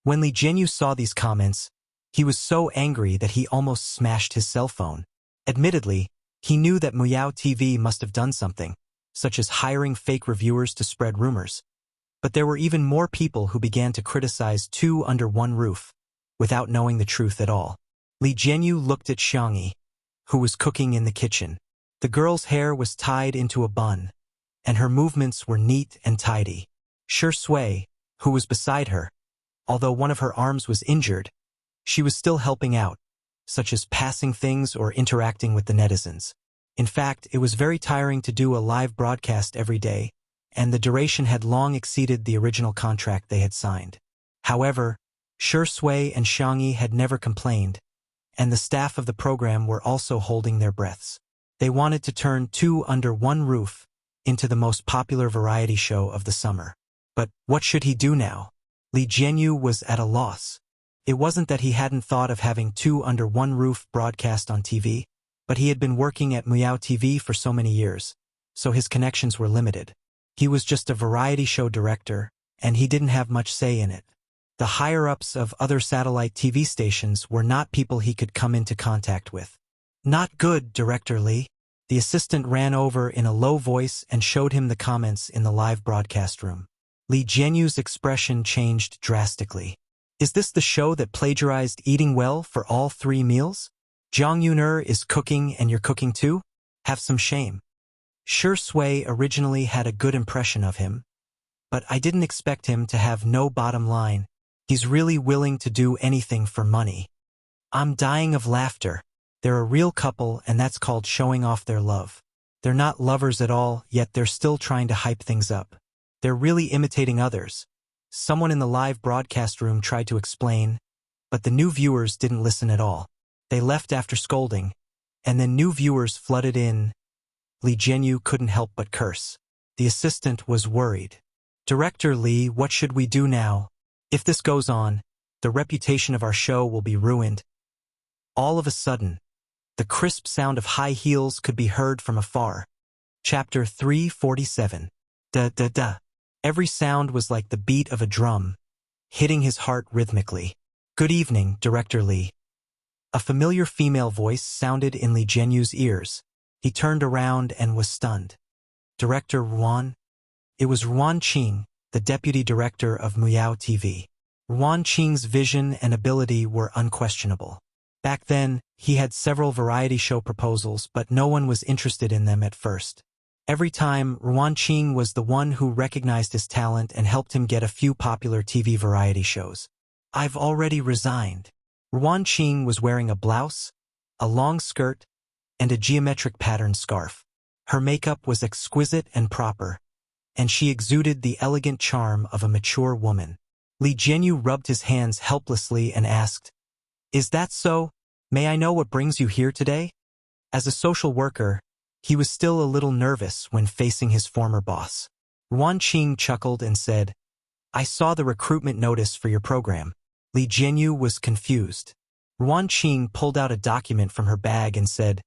When Li Jianyu saw these comments, he was so angry that he almost smashed his cell phone. Admittedly, he knew that Muyao TV must have done something, such as hiring fake reviewers to spread rumors. But there were even more people who began to criticize two under one roof, without knowing the truth at all. Li Jianyu looked at Xiang Yi, who was cooking in the kitchen. The girl's hair was tied into a bun, and her movements were neat and tidy. Shi Sui, who was beside her, although one of her arms was injured, she was still helping out, such as passing things or interacting with the netizens. In fact, it was very tiring to do a live broadcast every day, and the duration had long exceeded the original contract they had signed. However, Shi Sui and Xiang Yi had never complained, and the staff of the program were also holding their breaths. They wanted to turn two under one roof into the most popular variety show of the summer. But what should he do now? Li Jianyu was at a loss. It wasn't that he hadn't thought of having two under one roof broadcast on TV, but he had been working at Muyao TV for so many years, so his connections were limited. He was just a variety show director, and he didn't have much say in it. The higher-ups of other satellite TV stations were not people he could come into contact with. Not good, Director Li. The assistant ran over in a low voice and showed him the comments in the live broadcast room. Li Jianyu's expression changed drastically. Is this the show that plagiarized eating well for all 3 meals? Jiang Yuner is cooking and you're cooking too? Have some shame. Shi Sui originally had a good impression of him, but I didn't expect him to have no bottom line. He's really willing to do anything for money. I'm dying of laughter. They're a real couple, and that's called showing off their love. They're not lovers at all, yet they're still trying to hype things up. They're really imitating others. Someone in the live broadcast room tried to explain, but the new viewers didn't listen at all. They left after scolding, and then new viewers flooded in. Li Jianyu couldn't help but curse. The assistant was worried. Director Li, what should we do now? If this goes on, the reputation of our show will be ruined. All of a sudden, the crisp sound of high heels could be heard from afar. Chapter 347. Da-da-da. Every sound was like the beat of a drum, hitting his heart rhythmically. Good evening, Director Li. A familiar female voice sounded in Li Jianyu's ears. He turned around and was stunned. Director Ruan? It was Ruan Qing, the deputy director of Muyao TV. Ruan Qing's vision and ability were unquestionable. Back then, he had several variety show proposals, but no one was interested in them at first. Every time, Ruan Qing was the one who recognized his talent and helped him get a few popular TV variety shows. I've already resigned. Ruan Qing was wearing a blouse, a long skirt, and a geometric patterned scarf. Her makeup was exquisite and proper, and she exuded the elegant charm of a mature woman. Li Jianyu rubbed his hands helplessly and asked, "Is that so? May I know what brings you here today?" As a social worker, he was still a little nervous when facing his former boss. Ruan Qing chuckled and said, "I saw the recruitment notice for your program." Li Jianyu was confused. Ruan Qing pulled out a document from her bag and said,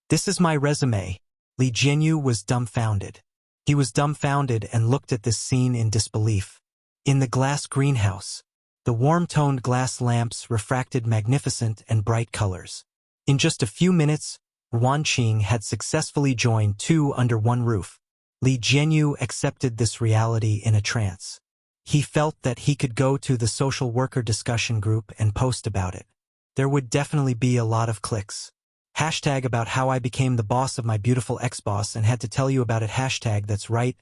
"This is my resume." Li Jianyu was dumbfounded. He was dumbfounded and looked at this scene in disbelief. In the glass greenhouse, the warm-toned glass lamps refracted magnificent and bright colors. In just a few minutes, Ruan Qing had successfully joined two under one roof. Li Jianyu accepted this reality in a trance. He felt that he could go to the social worker discussion group and post about it. There would definitely be a lot of clicks. Hashtag about how I became the boss of my beautiful ex-boss and had to tell you about it. Hashtag that's right.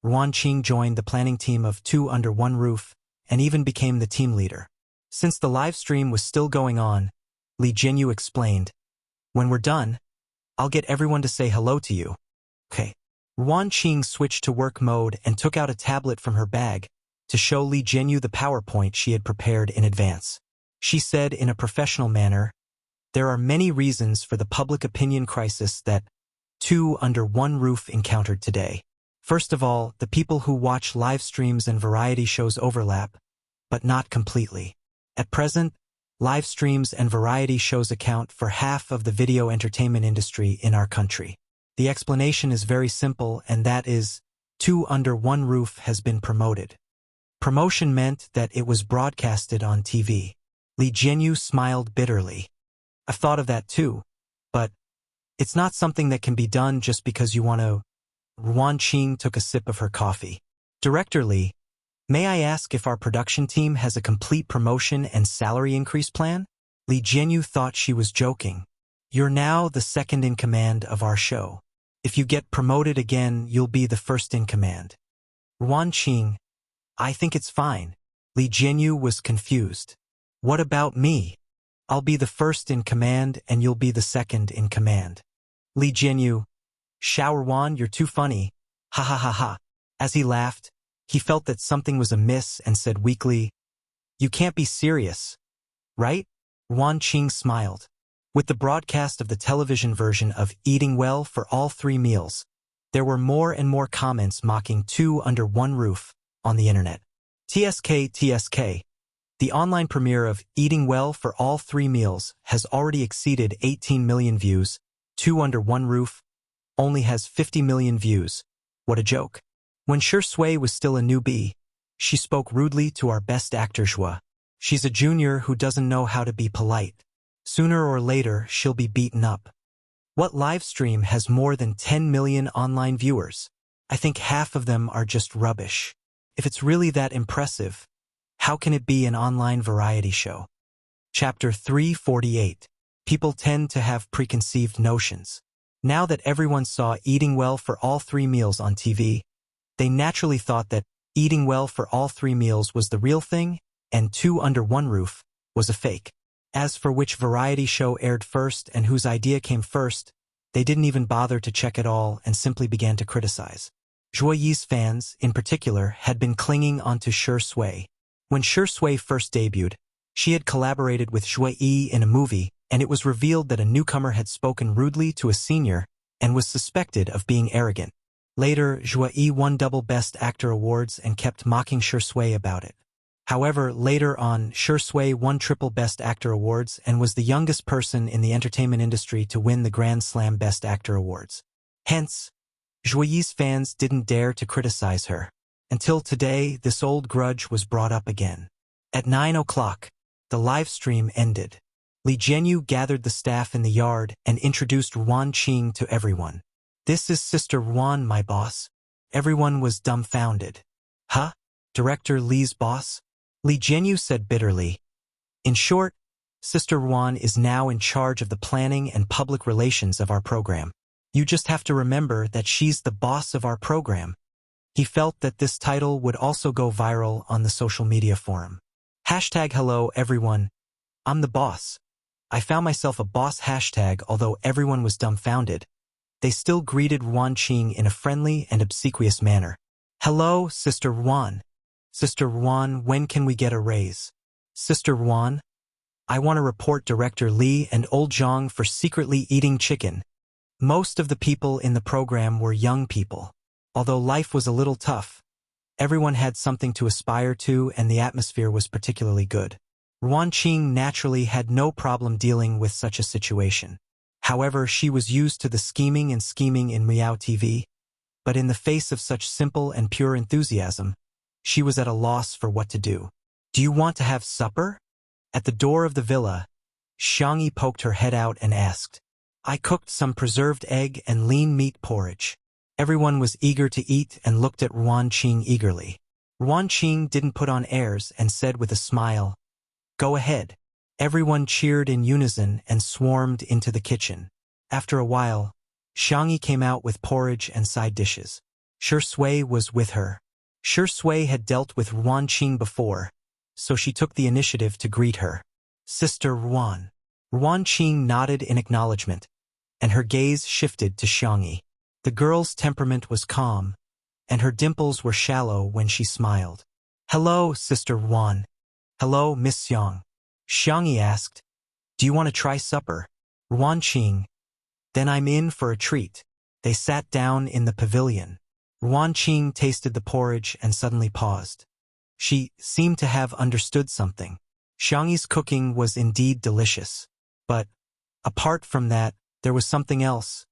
Ruan Qing joined the planning team of two under one roof and even became the team leader. Since the live stream was still going on, Li Jianyu explained, "When we're done, I'll get everyone to say hello to you." "Okay." Ruan Qing switched to work mode and took out a tablet from her bag to show Li Jianyu the PowerPoint she had prepared in advance. She said in a professional manner, "There are many reasons for the public opinion crisis that two under one roof encountered today. First of all, the people who watch live streams and variety shows overlap, but not completely. At present, live streams and variety shows account for half of the video entertainment industry in our country. The explanation is very simple, and that is, two under one roof has been promoted. Promotion meant that it was broadcasted on TV." Li Jianyu smiled bitterly. "I've thought of that too, but it's not something that can be done just because you want to." Ruan Qing took a sip of her coffee. "Director Li, may I ask if our production team has a complete promotion and salary increase plan?" Li Jianyu thought she was joking. "You're now the second in command of our show. If you get promoted again, you'll be the first in command." Ruan Qing, "I think it's fine." Li Jianyu was confused. "What about me? I'll be the first in command and you'll be the second in command." Li Jianyu, "Xiao Ruan, you're too funny. Ha ha ha ha." As he laughed, he felt that something was amiss and said weakly, "You can't be serious, right?" Ruan Qing smiled. With the broadcast of the television version of Eating Well for All 3 Meals, there were more and more comments mocking two under one roof on the internet. TSK. The online premiere of Eating Well for All 3 Meals has already exceeded 18 million views. Two under one roof only has 50 million views. What a joke. When Shi Sui was still a newbie, she spoke rudely to our best actor Zhua. "She's a junior who doesn't know how to be polite. Sooner or later, she'll be beaten up." What live stream has more than 10 million online viewers? I think half of them are just rubbish. If it's really that impressive, how can it be an online variety show? Chapter 348. People tend to have preconceived notions. Now that everyone saw Eating Well for All 3 Meals on TV, they naturally thought that Eating Well for All 3 Meals was the real thing, and Two Under One Roof was a fake. As for which variety show aired first and whose idea came first, they didn't even bother to check at all and simply began to criticize. Zhuo Yi's fans, in particular, had been clinging onto Shi Sui. When Shi Sui first debuted, she had collaborated with Zhuo Yi in a movie, and it was revealed that a newcomer had spoken rudely to a senior and was suspected of being arrogant. Later, Zhuo Yi won double Best Actor awards and kept mocking Shi Sui about it. However, later on, Shi Sui won triple Best Actor awards and was the youngest person in the entertainment industry to win the Grand Slam Best Actor awards. Hence, Zhuo Yi's fans didn't dare to criticize her. Until today, this old grudge was brought up again. At 9 o'clock, the live stream ended. Li Jianyu gathered the staff in the yard and introduced Ruan Qing to everyone. "This is Sister Ruan, my boss." Everyone was dumbfounded. "Huh? Director Li's boss?" Li Jianyu said bitterly. "In short, Sister Ruan is now in charge of the planning and public relations of our program. You just have to remember that she's the boss of our program." He felt that this title would also go viral on the social media forum. #Hello everyone, I'm the boss. I found myself a boss hashtag. Although everyone was dumbfounded, they still greeted Ruan Qing in a friendly and obsequious manner. "Hello, Sister Ruan. Sister Ruan, when can we get a raise? Sister Ruan, I want to report Director Li and Old Zhang for secretly eating chicken." Most of the people in the program were young people. Although life was a little tough, everyone had something to aspire to and the atmosphere was particularly good. Ruan Qing naturally had no problem dealing with such a situation. However, she was used to the scheming in Miao TV, but in the face of such simple and pure enthusiasm, she was at a loss for what to do. "Do you want to have supper?" At the door of the villa, Xiangyi poked her head out and asked. "I cooked some preserved egg and lean meat porridge." Everyone was eager to eat and looked at Ruan Qing eagerly. Ruan Qing didn't put on airs and said with a smile, "Go ahead." Everyone cheered in unison and swarmed into the kitchen. After a while, Xiangyi came out with porridge and side dishes. Shi Sui was with her. Shi Sui had dealt with Ruan Qing before, so she took the initiative to greet her. "Sister Ruan." Ruan Qing nodded in acknowledgement, and her gaze shifted to Xiangyi. The girl's temperament was calm, and her dimples were shallow when she smiled. "Hello, Sister Wan." "Hello, Miss Xiang." Xiangyi asked, "Do you want to try supper?" Ruan Qing. "Then I'm in for a treat." They sat down in the pavilion. Ruan Qing tasted the porridge and suddenly paused. She seemed to have understood something. Xiangyi's cooking was indeed delicious. But, apart from that, there was something else.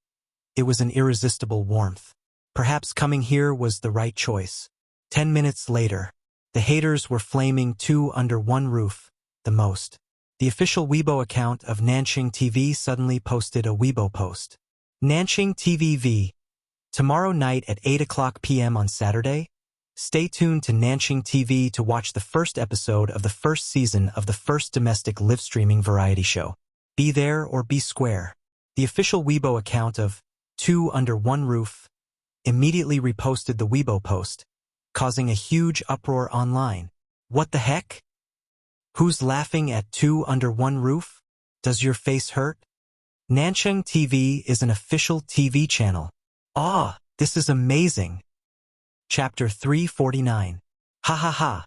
It was an irresistible warmth. Perhaps coming here was the right choice. 10 minutes later, the haters were flaming two under one roof, the most. The official Weibo account of Nanxing TV suddenly posted a Weibo post. Nanxing TV. Tomorrow night at 8 p.m. on Saturday, stay tuned to Nanxing TV to watch the first episode of the first season of the first domestic live-streaming variety show. Be there or be square. The official Weibo account of Two Under One Roof immediately reposted the Weibo post, causing a huge uproar online. What the heck? Who's laughing at Two Under One Roof? Does your face hurt? Nanxing TV is an official TV channel. Ah, this is amazing. Chapter 349. Ha ha ha.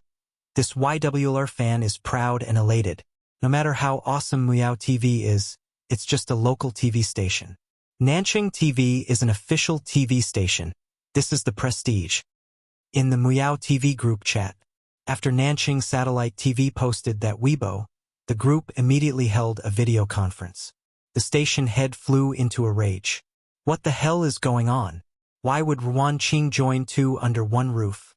This YWLR fan is proud and elated. No matter how awesome Muyao TV is, it's just a local TV station. Nanxing TV is an official TV station. This is the prestige. In the Muyao TV group chat, after Nanxing Satellite TV posted that Weibo, the group immediately held a video conference. The station head flew into a rage. What the hell is going on? Why would Ruan Qing join Two Under One Roof?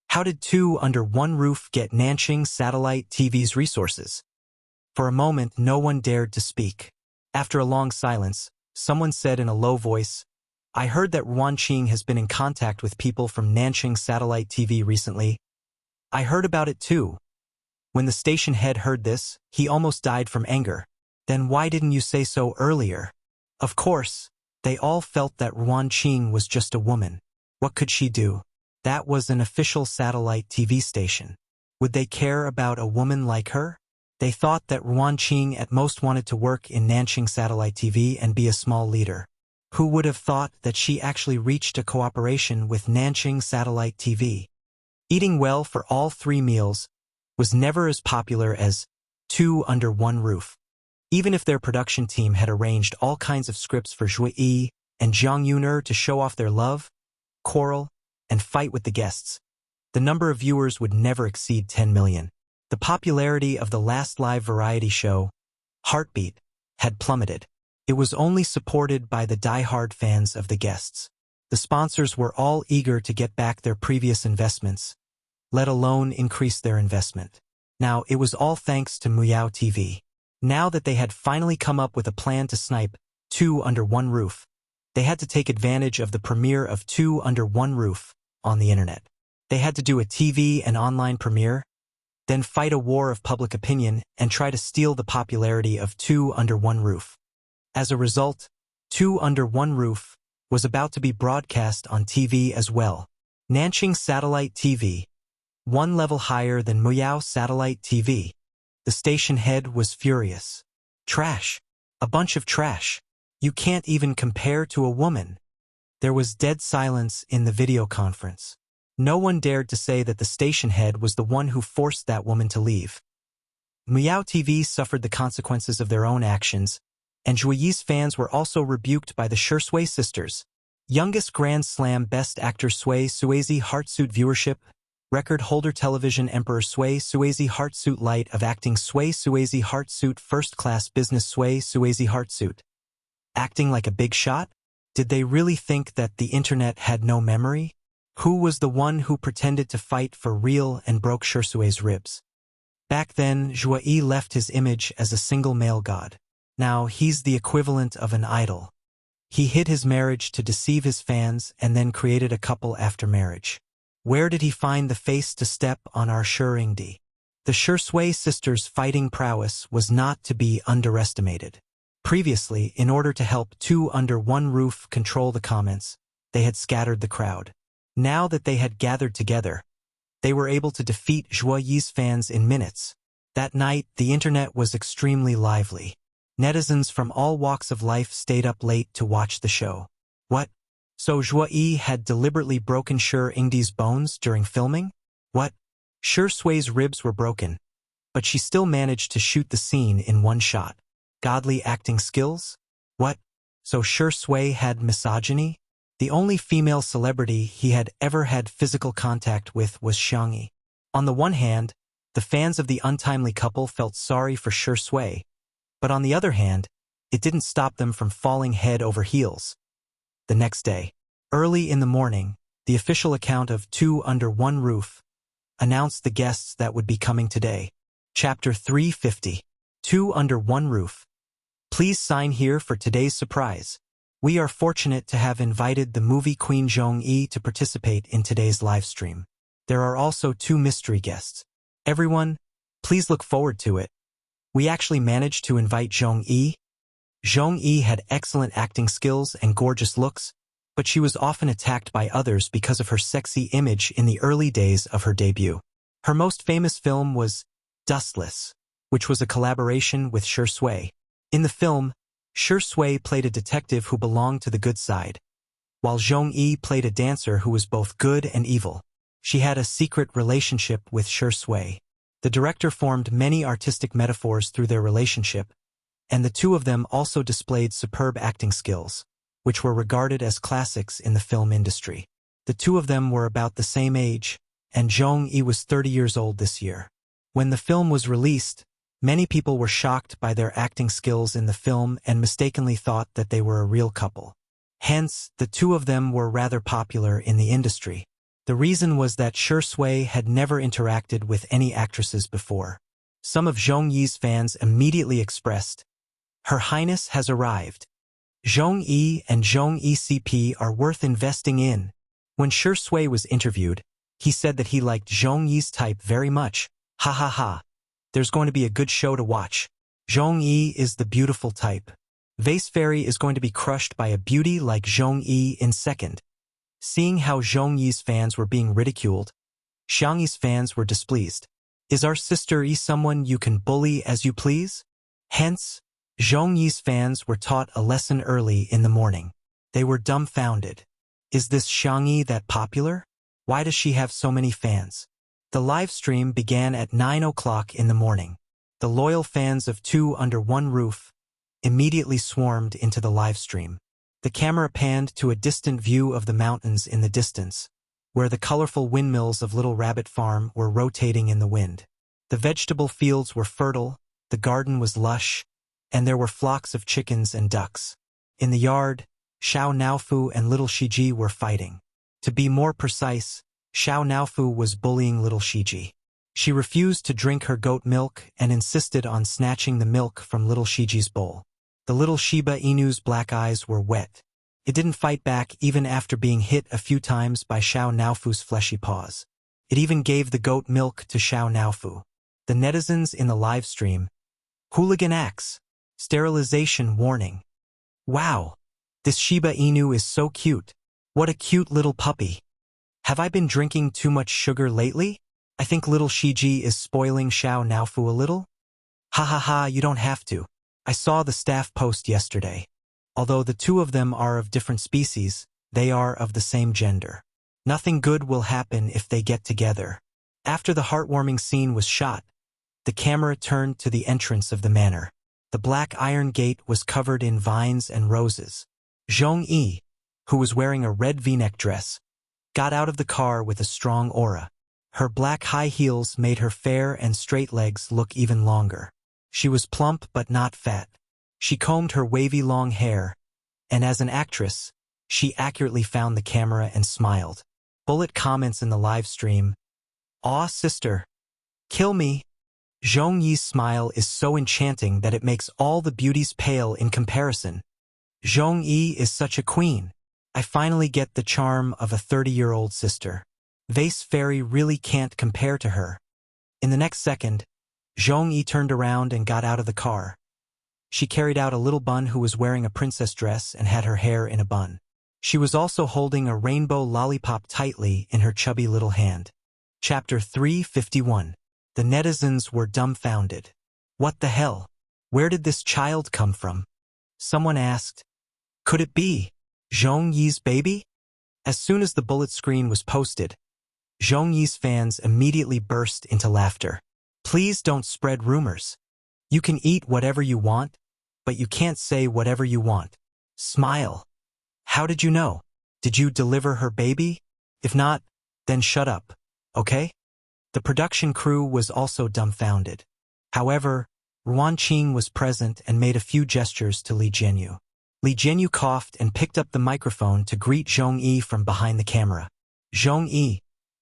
How did Two Under One Roof get Nanxing Satellite TV's resources? For a moment, no one dared to speak. After a long silence, someone said in a low voice, "I heard that Ruan Qing has been in contact with people from Nanxing Satellite TV recently." "I heard about it too." When the station head heard this, he almost died from anger. "Then why didn't you say so earlier?" Of course, they all felt that Ruan Qing was just a woman. What could she do? That was an official satellite TV station. Would they care about a woman like her? They thought that Ruan Qing at most wanted to work in Nanxing Satellite TV and be a small leader. Who would have thought that she actually reached a cooperation with Nanxing Satellite TV? Eating well for all 3 meals was never as popular as Two Under One Roof. Even if their production team had arranged all kinds of scripts for Zhuo Yi and Zhang Yuner to show off their love, quarrel, and fight with the guests, the number of viewers would never exceed 10 million. The popularity of the last live variety show, Heartbeat, had plummeted. It was only supported by the die-hard fans of the guests. The sponsors were all eager to get back their previous investments, let alone increase their investment. Now, it was all thanks to Muyao TV. Now that they had finally come up with a plan to snipe Two Under One Roof, they had to take advantage of the premiere of Two Under One Roof on the internet. They had to do a TV and online premiere, then fight a war of public opinion and try to steal the popularity of Two Under One Roof. As a result, Two Under One Roof was about to be broadcast on TV as well. Nanxing Satellite TV, one level higher than Muyao Satellite TV. The station head was furious. Trash. A bunch of trash. You can't even compare to a woman. There was dead silence in the video conference. No one dared to say that the station head was the one who forced that woman to leave. Muyao TV suffered the consequences of their own actions, and Zhuo Yi's fans were also rebuked by the Shui sisters. Youngest Grand Slam Best Actor Sui Suizi Heartsuit Viewership, Record Holder Television Emperor Sui Suizi Heartsuit Light of Acting Sui Suizi Heartsuit First Class Business Sui Suizi Heartsuit. Acting like a big shot? Did they really think that the internet had no memory? Who was the one who pretended to fight for real and broke Shursui's ribs? Back then, Zhuo Yi left his image as a single male god. Now he's the equivalent of an idol. He hid his marriage to deceive his fans and then created a couple after marriage. Where did he find the face to step on our Shuringdi? The Shui sisters' fighting prowess was not to be underestimated. Previously, in order to help Two Under One Roof control the comments, they had scattered the crowd. Now that they had gathered together, they were able to defeat Zhuo Yi's fans in minutes. That night, the internet was extremely lively. Netizens from all walks of life stayed up late to watch the show. What? So Zhuo Yi had deliberately broken Shi Yingdi's bones during filming? What? Shi Sui's ribs were broken, but she still managed to shoot the scene in one shot. Godly acting skills? What? So Shi Sui had misogyny? The only female celebrity he had ever had physical contact with was Xiang Yi. On the one hand, the fans of the untimely couple felt sorry for Shi Sui, but on the other hand, it didn't stop them from falling head over heels. The next day, early in the morning, the official account of Two Under One Roof announced the guests that would be coming today. Chapter 350. Two Under One Roof. Please sign here for today's surprise. We are fortunate to have invited the movie queen Zhong Yi to participate in today's live stream. There are also two mystery guests. Everyone, please look forward to it. We actually managed to invite Zhong Yi. Zhong Yi had excellent acting skills and gorgeous looks, but she was often attacked by others because of her sexy image in the early days of her debut. Her most famous film was Dustless, which was a collaboration with Shi Sui. In the film, Shi Sui played a detective who belonged to the good side, while Zhong Yi played a dancer who was both good and evil. She had a secret relationship with Shi Sui. The director formed many artistic metaphors through their relationship, and the two of them also displayed superb acting skills, which were regarded as classics in the film industry. The two of them were about the same age, and Zhong Yi was 30 years old this year. When the film was released, many people were shocked by their acting skills in the film and mistakenly thought that they were a real couple. Hence, the two of them were rather popular in the industry. The reason was that Shi Sui had never interacted with any actresses before. Some of Zhong Yi's fans immediately expressed, "Her Highness has arrived. Zhong Yi and Zhong Yi CP are worth investing in." When Shi Sui was interviewed, he said that he liked Zhong Yi's type very much. Ha ha ha. There's going to be a good show to watch. Zhong Yi is the beautiful type. Vase Fairy is going to be crushed by a beauty like Zhong Yi in second. Seeing how Zhong Yi's fans were being ridiculed, Xiang Yi's fans were displeased. Is our sister Yi someone you can bully as you please? Hence, Zhong Yi's fans were taught a lesson early in the morning. They were dumbfounded. Is this Xiang Yi that popular? Why does she have so many fans? The live stream began at 9 o'clock in the morning. The loyal fans of Two Under One Roof immediately swarmed into the live stream. The camera panned to a distant view of the mountains in the distance, where the colorful windmills of Little Rabbit Farm were rotating in the wind. The vegetable fields were fertile, the garden was lush, and there were flocks of chickens and ducks. In the yard, Xiao Naofu and Little Shiji were fighting. To be more precise, Xiao Naofu was bullying Little Shiji. She refused to drink her goat milk and insisted on snatching the milk from Little Shiji's bowl. The little Shiba Inu's black eyes were wet. It didn't fight back even after being hit a few times by Xiao Naofu's fleshy paws. It even gave the goat milk to Xiao Naofu. The netizens in the live stream, "Hooligan acts. Sterilization warning. Wow. This Shiba Inu is so cute. What a cute little puppy. Have I been drinking too much sugar lately? I think Little Shiji is spoiling Xiao Naofu a little. Ha ha ha, you don't have to. I saw the staff post yesterday. Although the two of them are of different species, they are of the same gender. Nothing good will happen if they get together." After the heartwarming scene was shot, the camera turned to the entrance of the manor. The black iron gate was covered in vines and roses. Zhong Yi, who was wearing a red V-neck dress, got out of the car with a strong aura. Her black high heels made her fair and straight legs look even longer. She was plump but not fat. She combed her wavy long hair, and as an actress, she accurately found the camera and smiled. Bullet comments in the live stream, "Aw, sister. Kill me." Zhong Yi's smile is so enchanting that it makes all the beauties pale in comparison. Zhong Yi is such a queen. I finally get the charm of a 30-year-old sister. Vase Fairy really can't compare to her. In the next second, Zhong Yi turned around and got out of the car. She carried out a little bun who was wearing a princess dress and had her hair in a bun. She was also holding a rainbow lollipop tightly in her chubby little hand. Chapter 351. The netizens were dumbfounded. What the hell? Where did this child come from? Someone asked. Could it be? Zhong Yi's baby? As soon as the bullet screen was posted, Zhong Yi's fans immediately burst into laughter. Please don't spread rumors. You can eat whatever you want, but you can't say whatever you want. Smile. How did you know? Did you deliver her baby? If not, then shut up, okay? The production crew was also dumbfounded. However, Ruan Qing was present and made a few gestures to Li Jianyu. Li Jianyu coughed and picked up the microphone to greet Zhong Yi from behind the camera. Zhong Yi,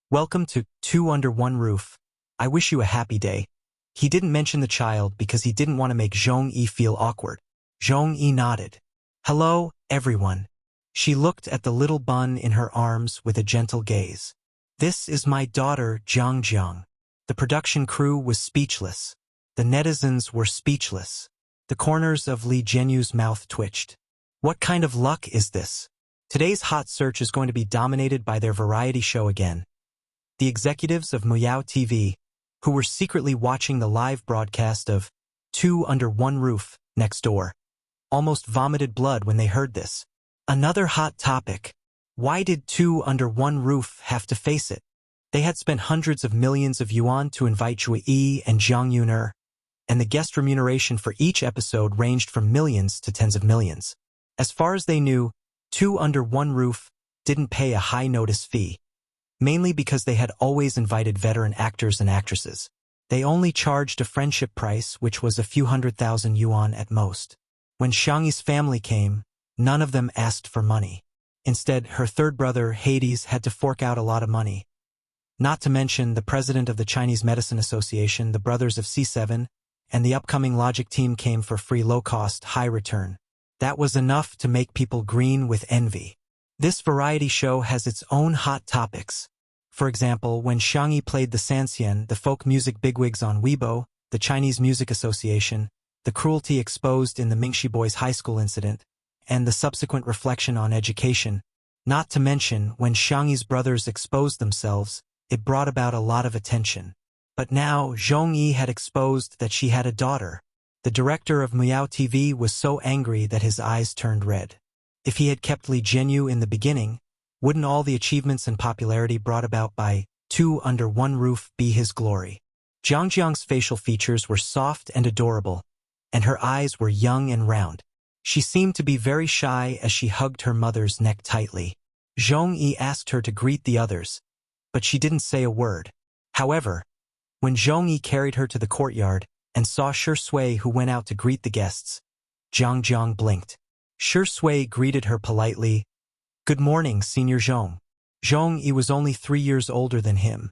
welcome to Two Under One Roof. I wish you a happy day. He didn't mention the child because he didn't want to make Zhong Yi feel awkward. Zhong Yi nodded. Hello, everyone. She looked at the little bun in her arms with a gentle gaze. This is my daughter, Jiang Jiang. The production crew was speechless. The netizens were speechless. The corners of Li Jianyu's mouth twitched. What kind of luck is this? Today's hot search is going to be dominated by their variety show again. The executives of Muyao TV, who were secretly watching the live broadcast of Two Under One Roof next door, almost vomited blood when they heard this. Another hot topic. Why did Two Under One Roof have to face it? They had spent hundreds of millions of yuan to invite Zhui Yi and Zhang Yuner, and the guest remuneration for each episode ranged from millions to tens of millions. As far as they knew, Two Under One Roof didn't pay a high notice fee, mainly because they had always invited veteran actors and actresses. They only charged a friendship price, which was a few 100,000 yuan at most. When Xiang Yi's family came, none of them asked for money. Instead, her third brother, Hades, had to fork out a lot of money. Not to mention the president of the Chinese Medicine Association, the brothers of C7, and the upcoming Logic team came for free low-cost, high-return. That was enough to make people green with envy. This variety show has its own hot topics. For example, when Xiang Yi played the Sanxian, the folk music bigwigs on Weibo, the Chinese Music Association, the cruelty exposed in the Mingxi Boys High School incident, and the subsequent reflection on education. Not to mention, when Xiang Yi's brothers exposed themselves, it brought about a lot of attention. But now, Zhong Yi had exposed that she had a daughter. The director of Muyao TV was so angry that his eyes turned red. If he had kept Li Jianyu in the beginning, wouldn't all the achievements and popularity brought about by Two Under One Roof be his glory? Jiang Jiang's facial features were soft and adorable, and her eyes were young and round. She seemed to be very shy as she hugged her mother's neck tightly. Zhong Yi asked her to greet the others, but she didn't say a word. However, when Zhong Yi carried her to the courtyard and saw Shi Sui, who went out to greet the guests, Jiang Jiang blinked. Shi Sui greeted her politely. Good morning, Senior Zhong. Zhong Yi was only 3 years older than him,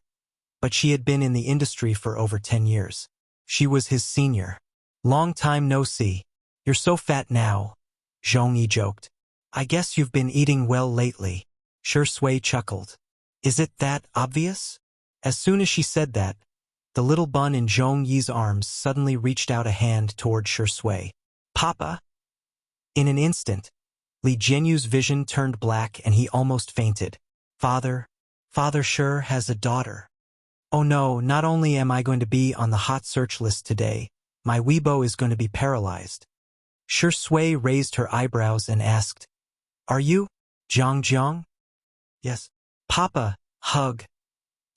but she had been in the industry for over 10 years. She was his senior. Long time no see. You're so fat now, Zhong Yi joked. I guess you've been eating well lately. Shi Sui chuckled. Is it that obvious? As soon as she said that, the little bun in Zhong Yi's arms suddenly reached out a hand toward Shi Sui. Papa? In an instant, Li Jianyu's vision turned black and he almost fainted. Father Shi has a daughter. Oh no, not only am I going to be on the hot search list today, my Weibo is going to be paralyzed. Shi Sui raised her eyebrows and asked, Are you Jiang Jiang? Yes. Papa, hug.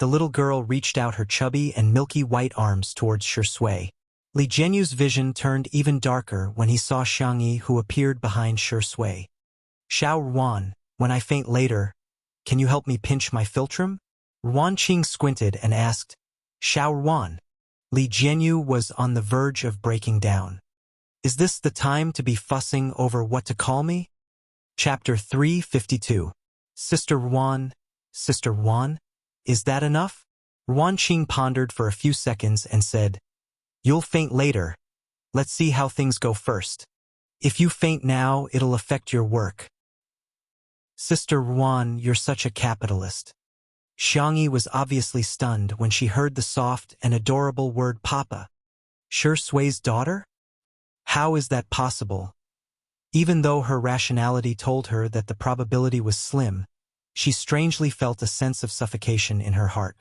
The little girl reached out her chubby and milky white arms towards Shi Sui. Li Jianyu's vision turned even darker when he saw Xiang Yi, who appeared behind Shi Sui. Xiao Ruan, when I faint later, can you help me pinch my philtrum? Ruan Qing squinted and asked, Xiao Ruan. Li Jianyu was on the verge of breaking down. Is this the time to be fussing over what to call me? Chapter 352. Sister Ruan, is that enough? Ruan Qing pondered for a few seconds and said, You'll faint later. Let's see how things go first. If you faint now, it'll affect your work. Sister Ruan, you're such a capitalist. Xiang Yi was obviously stunned when she heard the soft and adorable word Papa. Shi Sui's daughter? How is that possible? Even though her rationality told her that the probability was slim, she strangely felt a sense of suffocation in her heart.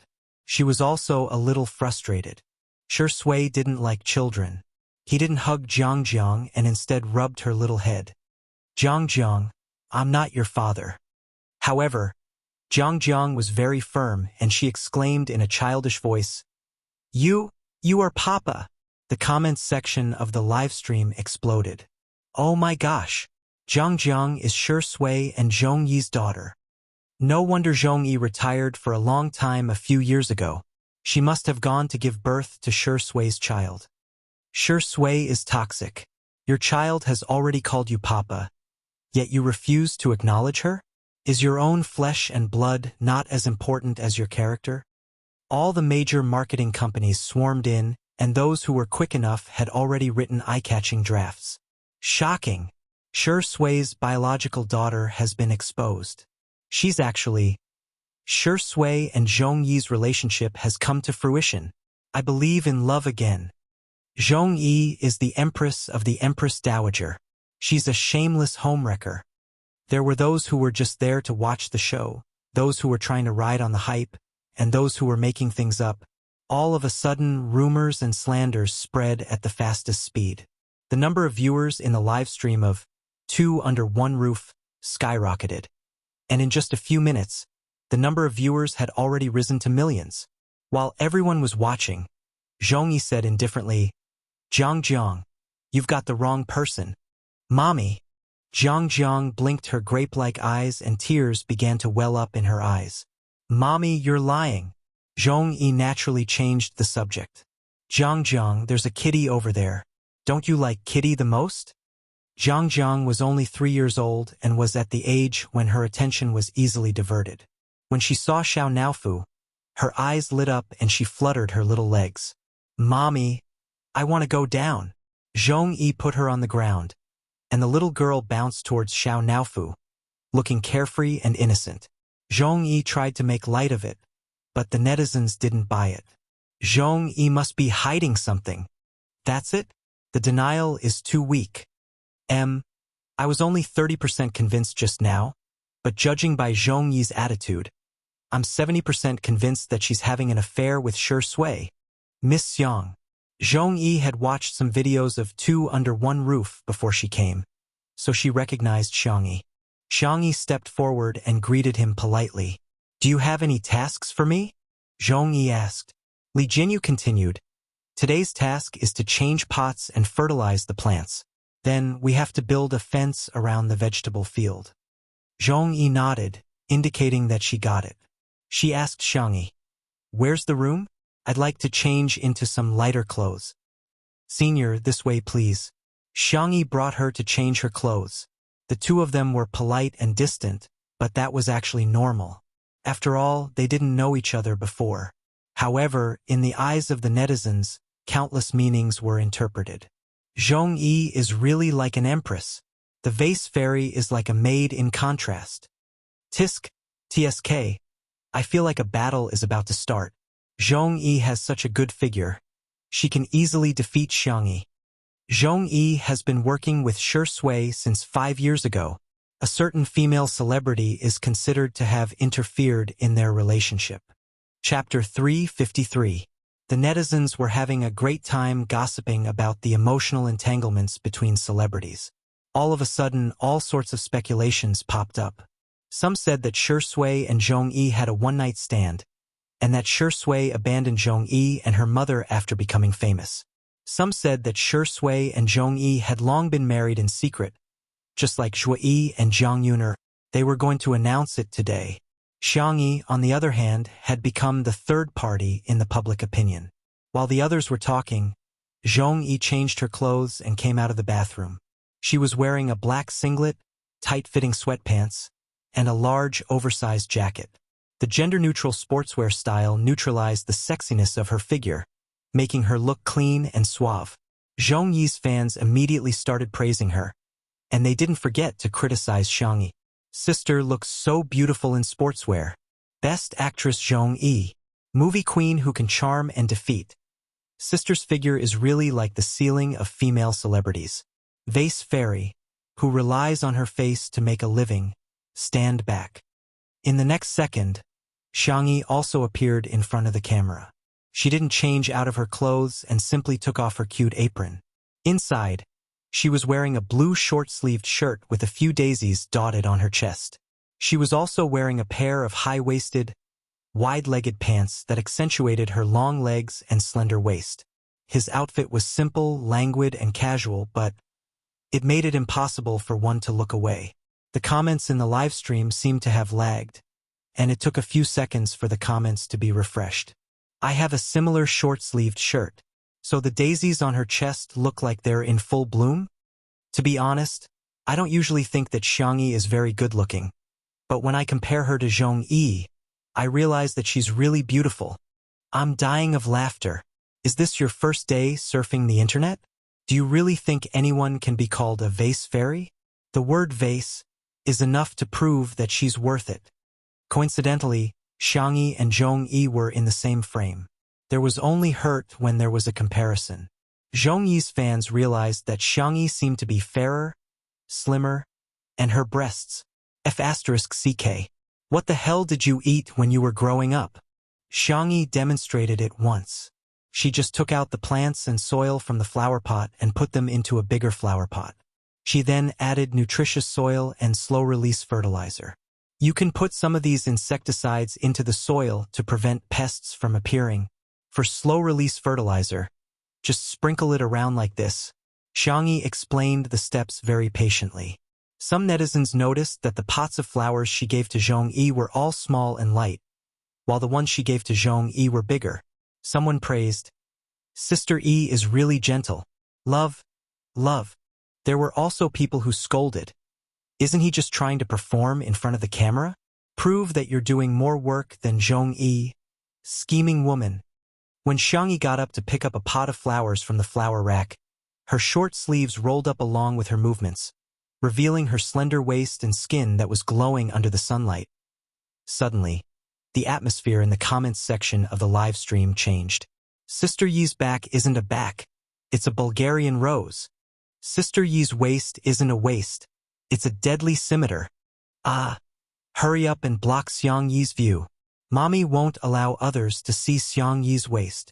She was also a little frustrated. Shi Sui didn't like children. He didn't hug Jiang Jiang and instead rubbed her little head. Jiang Jiang, I'm not your father. However, Jiang was very firm and she exclaimed in a childish voice, You are Papa. The comments section of the live stream exploded. Oh my gosh. Jiang is Shi Sui and Zhong Yi's daughter. No wonder Zhong Yi retired for a long time a few years ago. She must have gone to give birth to Shi Sui's child. Shi Sui is toxic. Your child has already called you Papa, yet you refuse to acknowledge her? Is your own flesh and blood not as important as your character? All the major marketing companies swarmed in, and those who were quick enough had already written eye-catching drafts. Shocking! Shi Sui's biological daughter has been exposed. She's actually... Shi Sui and Zhong Yi's relationship has come to fruition. I believe in love again. Zhong Yi is the Empress of the Empress Dowager. She's a shameless homewrecker. There were those who were just there to watch the show, those who were trying to ride on the hype, and those who were making things up. All of a sudden, rumors and slanders spread at the fastest speed. The number of viewers in the live stream of Two Under One Roof skyrocketed. And in just a few minutes, the number of viewers had already risen to millions. While everyone was watching, Zhong Yi said indifferently, Jiang, you've got the wrong person. Mommy. Jiang blinked her grape-like eyes and tears began to well up in her eyes. Mommy, you're lying. Zhong Yi naturally changed the subject. Jiang, there's a kitty over there. Don't you like kitty the most? Jiang was only 3 years old and was at the age when her attention was easily diverted. When she saw Xiao Naofu, her eyes lit up and she fluttered her little legs. Mommy, I want to go down. Zhong Yi put her on the ground, and the little girl bounced towards Xiao Naofu, looking carefree and innocent. Zhong Yi tried to make light of it, but the netizens didn't buy it. Zhong Yi must be hiding something. That's it? The denial is too weak. I was only 30% convinced just now, but judging by Zhong Yi's attitude, I'm 70% convinced that she's having an affair with Shi Sui. Miss Xiang. Zhong Yi had watched some videos of Two Under One Roof before she came, so she recognized Xiang Yi. Xiang Yi stepped forward and greeted him politely. Do you have any tasks for me? Zhong Yi asked. Li Jinyu continued. Today's task is to change pots and fertilize the plants. Then we have to build a fence around the vegetable field. Zhong Yi nodded, indicating that she got it. She asked Xiang Yi, Where's the room? I'd like to change into some lighter clothes. Senior, this way please. Xiang Yi brought her to change her clothes. The two of them were polite and distant, but that was actually normal. After all, they didn't know each other before. However, in the eyes of the netizens, countless meanings were interpreted. Zhong Yi is really like an empress. The vase fairy is like a maid in contrast. TSK. I feel like a battle is about to start. Zhong Yi has such a good figure. She can easily defeat Xiang Yi. Zhong Yi has been working with Shi Sui since 5 years ago. A certain female celebrity is considered to have interfered in their relationship. Chapter 353. The netizens were having a great time gossiping about the emotional entanglements between celebrities. All of a sudden, all sorts of speculations popped up. Some said that Shi Sui and Zhong Yi had a one-night stand, and that Shi Sui abandoned Zhong Yi and her mother after becoming famous. Some said that Shi Sui and Zhong Yi had long been married in secret, just like Zhuo Yi and Zhang Yuner. They were going to announce it today. Xiang Yi, on the other hand, had become the third party in the public opinion. While the others were talking, Zhong Yi changed her clothes and came out of the bathroom. She was wearing a black singlet, tight-fitting sweatpants, and a large, oversized jacket. The gender-neutral sportswear style neutralized the sexiness of her figure, making her look clean and suave. Zhong Yi's fans immediately started praising her, and they didn't forget to criticize Xiang Yi. Sister looks so beautiful in sportswear. Best actress Zhong Yi. Movie queen who can charm and defeat. Sister's figure is really like the ceiling of female celebrities. Vase fairy, who relies on her face to make a living, stand back. In the next second, Xiang Yi also appeared in front of the camera. She didn't change out of her clothes and simply took off her cute apron. Inside, She was wearing a blue short-sleeved shirt with a few daisies dotted on her chest. She was also wearing a pair of high-waisted, wide-legged pants that accentuated her long legs and slender waist. His outfit was simple, languid, and casual, but it made it impossible for one to look away. The comments in the live stream seemed to have lagged, and it took a few seconds for the comments to be refreshed. I have a similar short-sleeved shirt, so the daisies on her chest look like they're in full bloom? To be honest, I don't usually think that Xiangyi is very good-looking, but when I compare her to Zhongyi, I realize that she's really beautiful. I'm dying of laughter. Is this your first day surfing the internet? Do you really think anyone can be called a vase fairy? The word vase is enough to prove that she's worth it. Coincidentally, Xiangyi and Zhongyi were in the same frame. There was only hurt when there was a comparison. Zhongyi's fans realized that Xiangyi seemed to be fairer, slimmer, and her breasts. F***CK. What the hell did you eat when you were growing up? Xiangyi demonstrated it once. She just took out the plants and soil from the flower pot and put them into a bigger flower pot. She then added nutritious soil and slow-release fertilizer. You can put some of these insecticides into the soil to prevent pests from appearing. For slow-release fertilizer, just sprinkle it around like this. Xiangyi explained the steps very patiently. Some netizens noticed that the pots of flowers she gave to Zhongyi were all small and light, while the ones she gave to Zhongyi were bigger. Someone praised, "Sister E is really gentle. Love, love." There were also people who scolded. Isn't he just trying to perform in front of the camera? Prove that you're doing more work than Zhongyi. Scheming woman. When Xiangyi got up to pick up a pot of flowers from the flower rack, her short sleeves rolled up along with her movements, revealing her slender waist and skin that was glowing under the sunlight. Suddenly, the atmosphere in the comments section of the live stream changed. Sister Yi's back isn't a back, it's a Bulgarian rose. Sister Yi's waist isn't a waist, it's a deadly scimitar. Ah, hurry up and block Xiangyi's view. Mommy won't allow others to see Xiangyi's waist.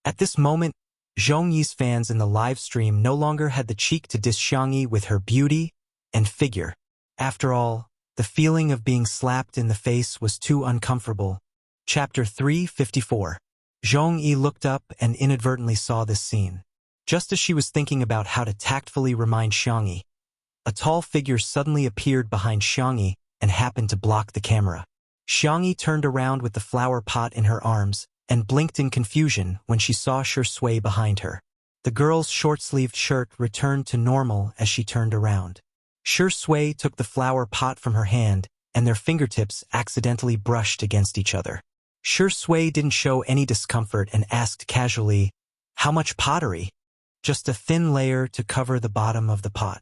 At this moment, Zhongyi's fans in the live stream no longer had the cheek to diss Xiangyi with her beauty and figure. After all, the feeling of being slapped in the face was too uncomfortable. Chapter 354. Zhongyi looked up and inadvertently saw this scene. Just as she was thinking about how to tactfully remind Xiangyi, a tall figure suddenly appeared behind Xiangyi and happened to block the camera. Xiangyi turned around with the flower pot in her arms and blinked in confusion when she saw Shui behind her. The girl's short-sleeved shirt returned to normal as she turned around. Shui took the flower pot from her hand, and their fingertips accidentally brushed against each other. Shui didn't show any discomfort and asked casually, "How much pottery?" "Just a thin layer to cover the bottom of the pot."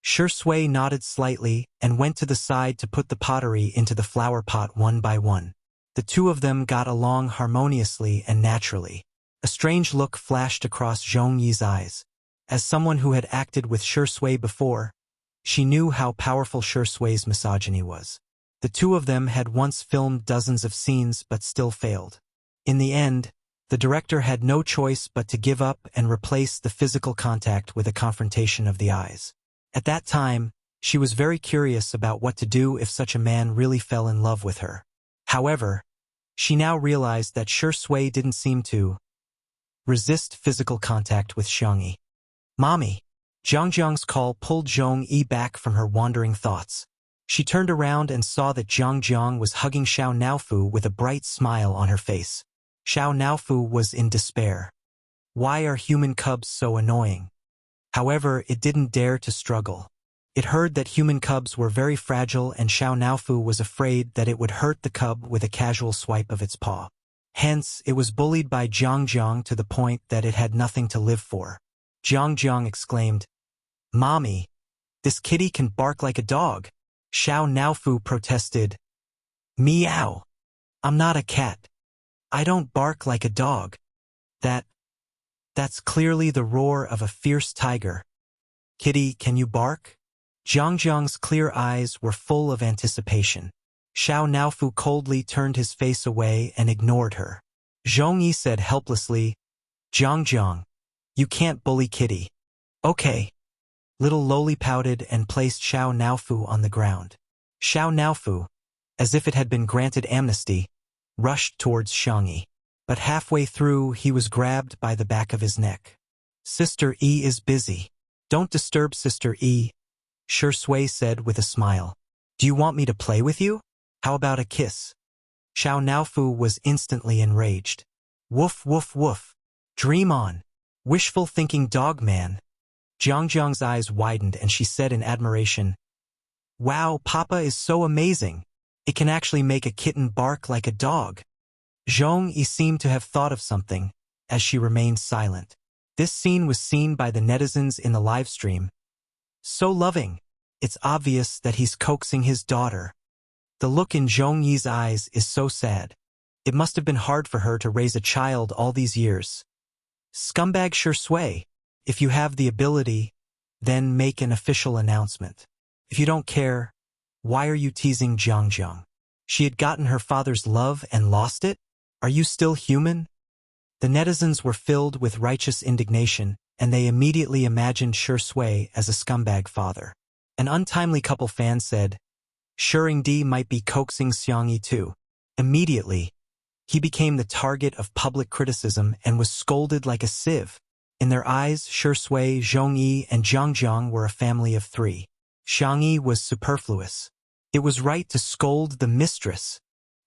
Shui nodded slightly and went to the side to put the pottery into the flower pot one by one. The two of them got along harmoniously and naturally. A strange look flashed across Zhongyi's eyes. As someone who had acted with Shui before, she knew how powerful Shui's misogyny was. The two of them had once filmed dozens of scenes but still failed. In the end, the director had no choice but to give up and replace the physical contact with a confrontation of the eyes. At that time, she was very curious about what to do if such a man really fell in love with her. However, she now realized that Shui didn't seem to resist physical contact with Xiangyi. "Mommy!" Zhangjiang's call pulled Zhongyi back from her wandering thoughts. She turned around and saw that Zhangjiang was hugging Xiao Naofu with a bright smile on her face. Xiao Naofu was in despair. Why are human cubs so annoying? However, it didn't dare to struggle. It heard that human cubs were very fragile and Xiao Naofu was afraid that it would hurt the cub with a casual swipe of its paw. Hence, it was bullied by Zhangjiang to the point that it had nothing to live for. Zhangjiang exclaimed, "Mommy, this kitty can bark like a dog." Xiao Naofu protested, "Meow. I'm not a cat. I don't bark like a dog. That's clearly the roar of a fierce tiger. Kitty, can you bark?" Zhangjiang's clear eyes were full of anticipation. Xiao Naofu coldly turned his face away and ignored her. Zhongyi said helplessly, "Zhangjiang, you can't bully Kitty." "Okay. Little Loli pouted and placed Xiao Naofu on the ground. Xiao Naofu, as if it had been granted amnesty, rushed towards Xiangyi. But halfway through he was grabbed by the back of his neck. Sister E is busy. Don't disturb Sister E, Shi Sui said with a smile. Do you want me to play with you? How about a kiss? Xiao Naofu was instantly enraged. Woof woof woof. Dream on. Wishful thinking dog man. Jiangjiang's eyes widened and she said in admiration, Wow, Papa is so amazing. It can actually make a kitten bark like a dog. Zhong Yi seemed to have thought of something, as she remained silent. This scene was seen by the netizens in the live stream. So loving. It's obvious that he's coaxing his daughter. The look in Zhong Yi's eyes is so sad. It must have been hard for her to raise a child all these years. Scumbag Shi Sui, if you have the ability, then make an official announcement. If you don't care, why are you teasing Jiangjiang? She had gotten her father's love and lost it? Are you still human? The netizens were filled with righteous indignation, and they immediately imagined Shi Sui as a scumbag father. An untimely couple fan said, Shuringdi might be coaxing Xiangyi too. Immediately, he became the target of public criticism and was scolded like a sieve. In their eyes, Shi Sui, Zhongyi, and Jiangjiang were a family of three. Xiangyi was superfluous. It was right to scold the mistress.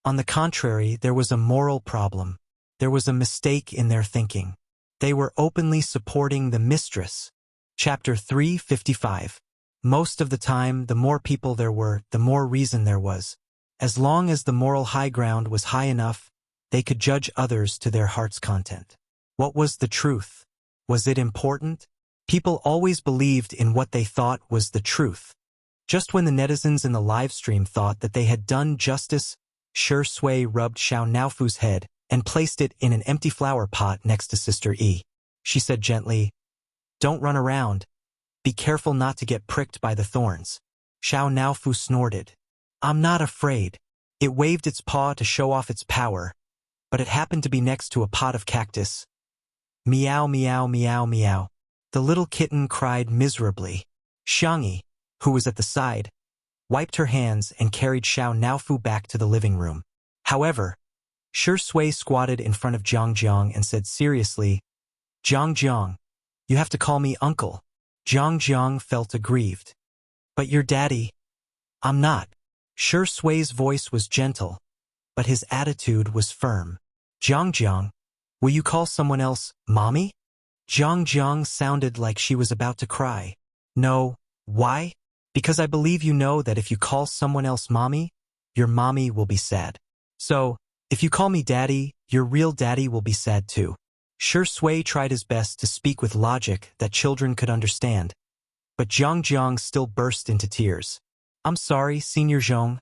On the contrary, there was a moral problem. There was a mistake in their thinking. They were openly supporting the mistress. Chapter 355. Most of the time, the more people there were, the more reason there was. As long as the moral high ground was high enough, they could judge others to their heart's content. What was the truth? Was it important? People always believed in what they thought was the truth. Just when the netizens in the live stream thought that they had done justice, Shi Sui rubbed Xiao Naofu's head and placed it in an empty flower pot next to Sister E. She said gently, Don't run around. Be careful not to get pricked by the thorns. Xiao Naofu snorted. I'm not afraid. It waved its paw to show off its power, but it happened to be next to a pot of cactus. Meow meow meow meow. The little kitten cried miserably. Xiangyi, who was at the side, wiped her hands and carried Xiao Naofu back to the living room. However, Shi Sui squatted in front of Jiangjiang and said seriously, Jiangjiang, you have to call me uncle. Jiangjiang felt aggrieved. But your daddy. I'm not. Shi Sui's voice was gentle, but his attitude was firm. Jiangjiang, will you call someone else mommy? Jiangjiang sounded like she was about to cry. No, why? Because I believe you know that if you call someone else mommy, your mommy will be sad. So, if you call me daddy, your real daddy will be sad too. Shi Sui tried his best to speak with logic that children could understand, but Jiangjiang still burst into tears. I'm sorry, Senior Zhong.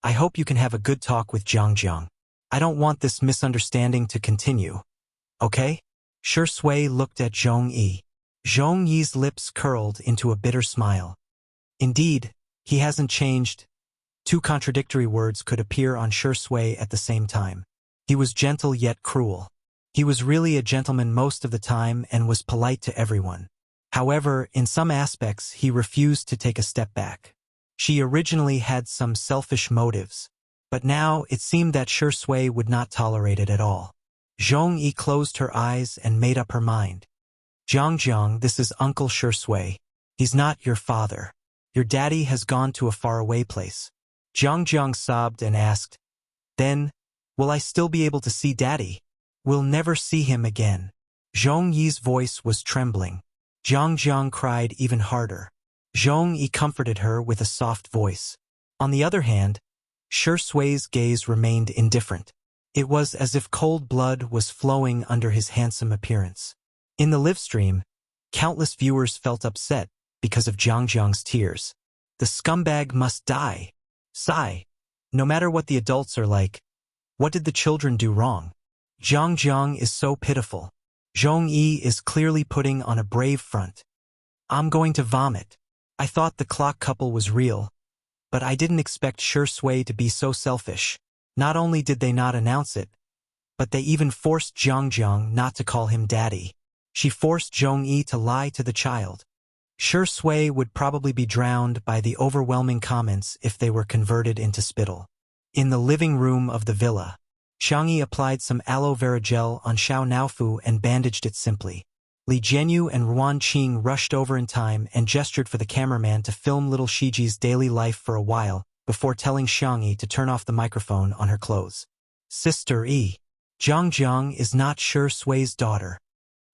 I hope you can have a good talk with Jiangjiang. I don't want this misunderstanding to continue. Okay? Shi Sui looked at Zhong Yi. Zhong Yi's lips curled into a bitter smile. Indeed, he hasn't changed. Two contradictory words could appear on Shi Sui at the same time. He was gentle yet cruel. He was really a gentleman most of the time and was polite to everyone. However, in some aspects, he refused to take a step back. She originally had some selfish motives, but now it seemed that Shi Sui would not tolerate it at all. Zhong Yi closed her eyes and made up her mind. Jiangjiang, this is Uncle Shi Sui. He's not your father. Your daddy has gone to a faraway place. Jiangjiang sobbed and asked, Then, will I still be able to see daddy? We'll never see him again. Zhong Yi's voice was trembling. Jiangjiang cried even harder. Zhong Yi comforted her with a soft voice. On the other hand, Shi Sui's gaze remained indifferent. It was as if cold blood was flowing under his handsome appearance. In the live stream, countless viewers felt upset because of Jiangjiang's tears. The scumbag must die. Sigh. No matter what the adults are like, what did the children do wrong? Jiangjiang is so pitiful. Zhong Yi is clearly putting on a brave front. I'm going to vomit. I thought the clock couple was real, but I didn't expect Shi Sui to be so selfish. Not only did they not announce it, but they even forced Jiangjiang not to call him daddy. She forced Zhong Yi to lie to the child. Sure Sui would probably be drowned by the overwhelming comments if they were converted into spittle. In the living room of the villa, Xiangyi applied some aloe vera gel on Xiao Naofu and bandaged it simply. Li Jianyu and Ruan Qing rushed over in time and gestured for the cameraman to film little Shiji's daily life for a while before telling Xiangyi to turn off the microphone on her clothes. Sister Yi, Zhang is not Sure Sui's daughter,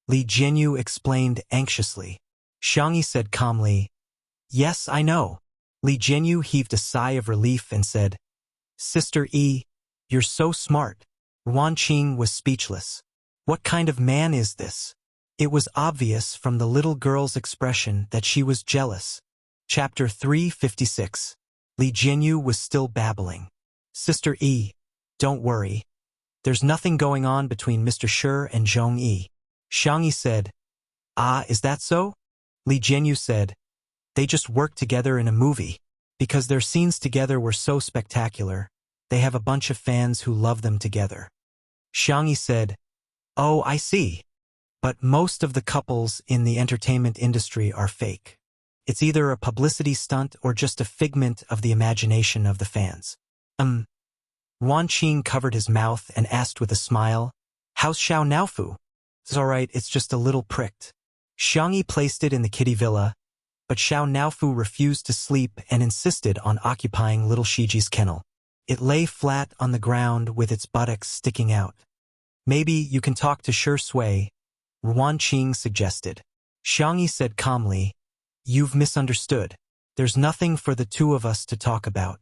Li Jianyu explained anxiously. Xiangyi said calmly, "Yes, I know." Li Jianyu heaved a sigh of relief and said, "Sister Yi, you're so smart." Ruan Qing was speechless. What kind of man is this? It was obvious from the little girl's expression that she was jealous. Chapter 356. Li Jianyu was still babbling. "Sister Yi, don't worry. There's nothing going on between Mr. Shi and Zhong Yi." Xiangyi said, "Ah, is that so?" Li Jianyu said, "They just worked together in a movie. Because their scenes together were so spectacular, they have a bunch of fans who love them together." Xiangyi said, "Oh, I see. But most of the couples in the entertainment industry are fake. It's either a publicity stunt or just a figment of the imagination of the fans." Ruan Qing covered his mouth and asked with a smile, "How's Xiao Naofu?" "It's all right, it's just a little pricked." Xiangyi placed it in the kitty villa, but Xiao Naofu refused to sleep and insisted on occupying little Shiji's kennel. It lay flat on the ground with its buttocks sticking out. "Maybe you can talk to Sure Sui," Ruan Qing suggested. Xiangyi said calmly, "You've misunderstood. There's nothing for the two of us to talk about.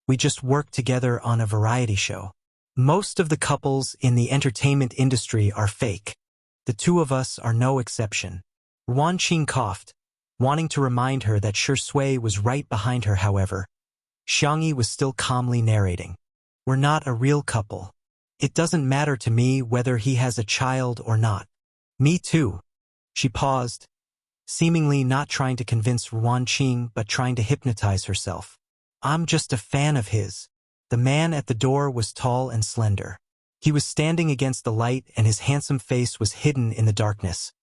We just work together on a variety show. Most of the couples in the entertainment industry are fake. The two of us are no exception." Ruan Qing coughed, wanting to remind her that Sure Sui was right behind her. However, Xiangyi was still calmly narrating. "We're not a real couple. It doesn't matter to me whether he has a child or not." "Me too." She paused, seemingly not trying to convince Ruan Qing but trying to hypnotize herself. "I'm just a fan of his." The man at the door was tall and slender. He was standing against the light and his handsome face was hidden in the darkness,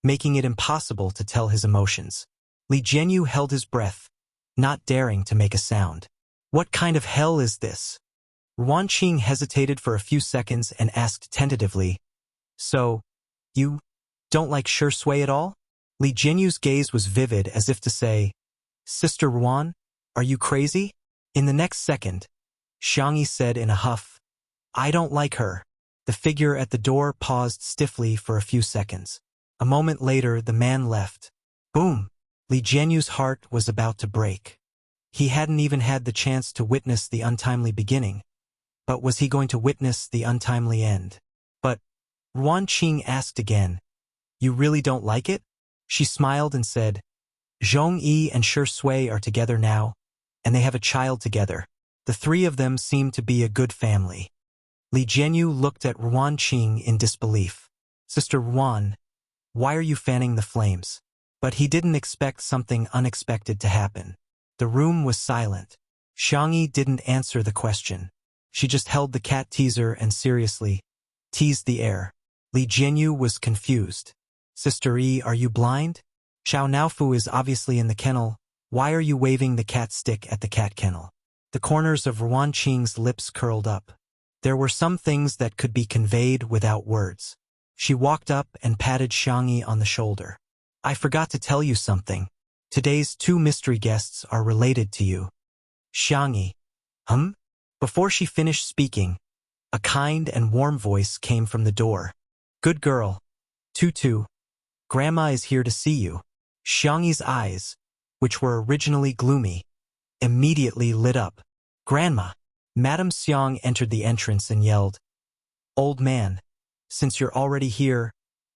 making it impossible to tell his emotions. Li Jianyu held his breath, not daring to make a sound. "What kind of hell is this?" Ruan Qing hesitated for a few seconds and asked tentatively, "So, you don't like Sure Sui at all?" Li Jianyu's gaze was vivid as if to say, "Sister Ruan, are you crazy?" In the next second, Xiangyi said in a huff, "I don't like her." The figure at the door paused stiffly for a few seconds. A moment later, the man left. Boom! Li Jianyu's heart was about to break. He hadn't even had the chance to witness the untimely beginning. But was he going to witness the untimely end? But Ruan Qing asked again, "You really don't like it?" She smiled and said, "Zhong Yi and Sure Sui are together now, and they have a child together. The three of them seem to be a good family." Li Jianyu looked at Ruan Qing in disbelief. "Sister Ruan, why are you fanning the flames?" But he didn't expect something unexpected to happen. The room was silent. Xiangyi didn't answer the question. She just held the cat teaser and seriously teased the air. Li Jianyu was confused. "Sister Yi, are you blind? Xiao Naofu is obviously in the kennel. Why are you waving the cat stick at the cat kennel?" The corners of Ruan Qing's lips curled up. There were some things that could be conveyed without words. She walked up and patted Xiangyi on the shoulder. "I forgot to tell you something. Today's two mystery guests are related to you." Xiangyi. Before she finished speaking, a kind and warm voice came from the door. "Good girl. Tutu. Grandma is here to see you." Xiangyi's eyes, which were originally gloomy, immediately lit up. "Grandma." Madame Xiang entered the entrance and yelled, "Old man, since you're already here,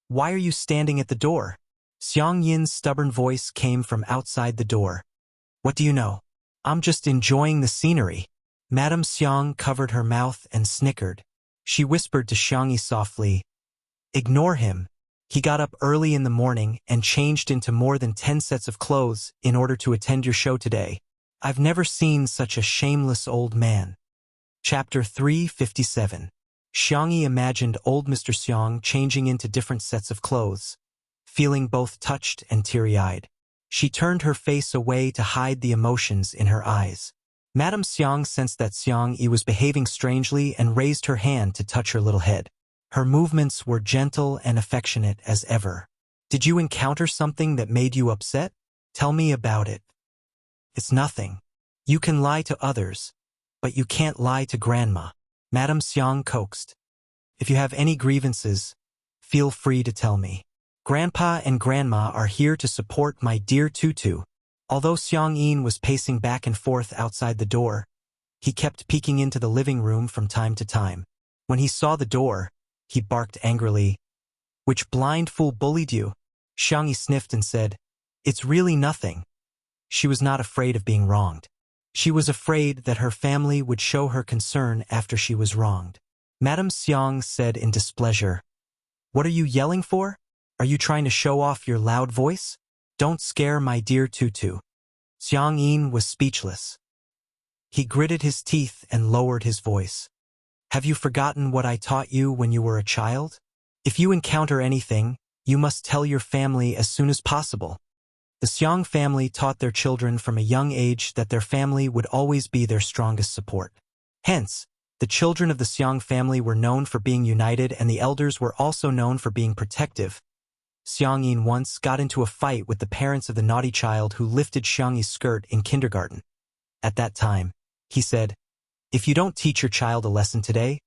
why are you standing at the door?" Xiang Yin's stubborn voice came from outside the door. "What do you know? I'm just enjoying the scenery." Madame Xiang covered her mouth and snickered. She whispered to Xiangyi softly, "Ignore him. He got up early in the morning and changed into more than 10 sets of clothes in order to attend your show today. I've never seen such a shameless old man." Chapter 357. Xiangyi imagined old Mr. Xiang changing into different sets of clothes, feeling both touched and teary-eyed. She turned her face away to hide the emotions in her eyes. Madame Xiang sensed that Xiang Yi was behaving strangely and raised her hand to touch her little head. Her movements were gentle and affectionate as ever. Did you encounter something that made you upset? Tell me about it. It's nothing. You can lie to others, but you can't lie to Grandma, Madame Xiang coaxed. If you have any grievances, feel free to tell me. Grandpa and Grandma are here to support my dear Tutu. Although Xiang Yin was pacing back and forth outside the door, he kept peeking into the living room from time to time. When he saw the door, he barked angrily. Which blind fool bullied you? Xiang Yi sniffed and said, It's really nothing. She was not afraid of being wronged. She was afraid that her family would show her concern after she was wronged. Madame Xiang said in displeasure, What are you yelling for? Are you trying to show off your loud voice? Don't scare my dear Tutu. Xiang Yin was speechless. He gritted his teeth and lowered his voice. Have you forgotten what I taught you when you were a child? If you encounter anything, you must tell your family as soon as possible. The Xiang family taught their children from a young age that their family would always be their strongest support. Hence, the children of the Xiang family were known for being united and the elders were also known for being protective. Xiang Yin once got into a fight with the parents of the naughty child who lifted Xiang Yi's skirt in kindergarten. At that time, he said, If you don't teach your child a lesson today,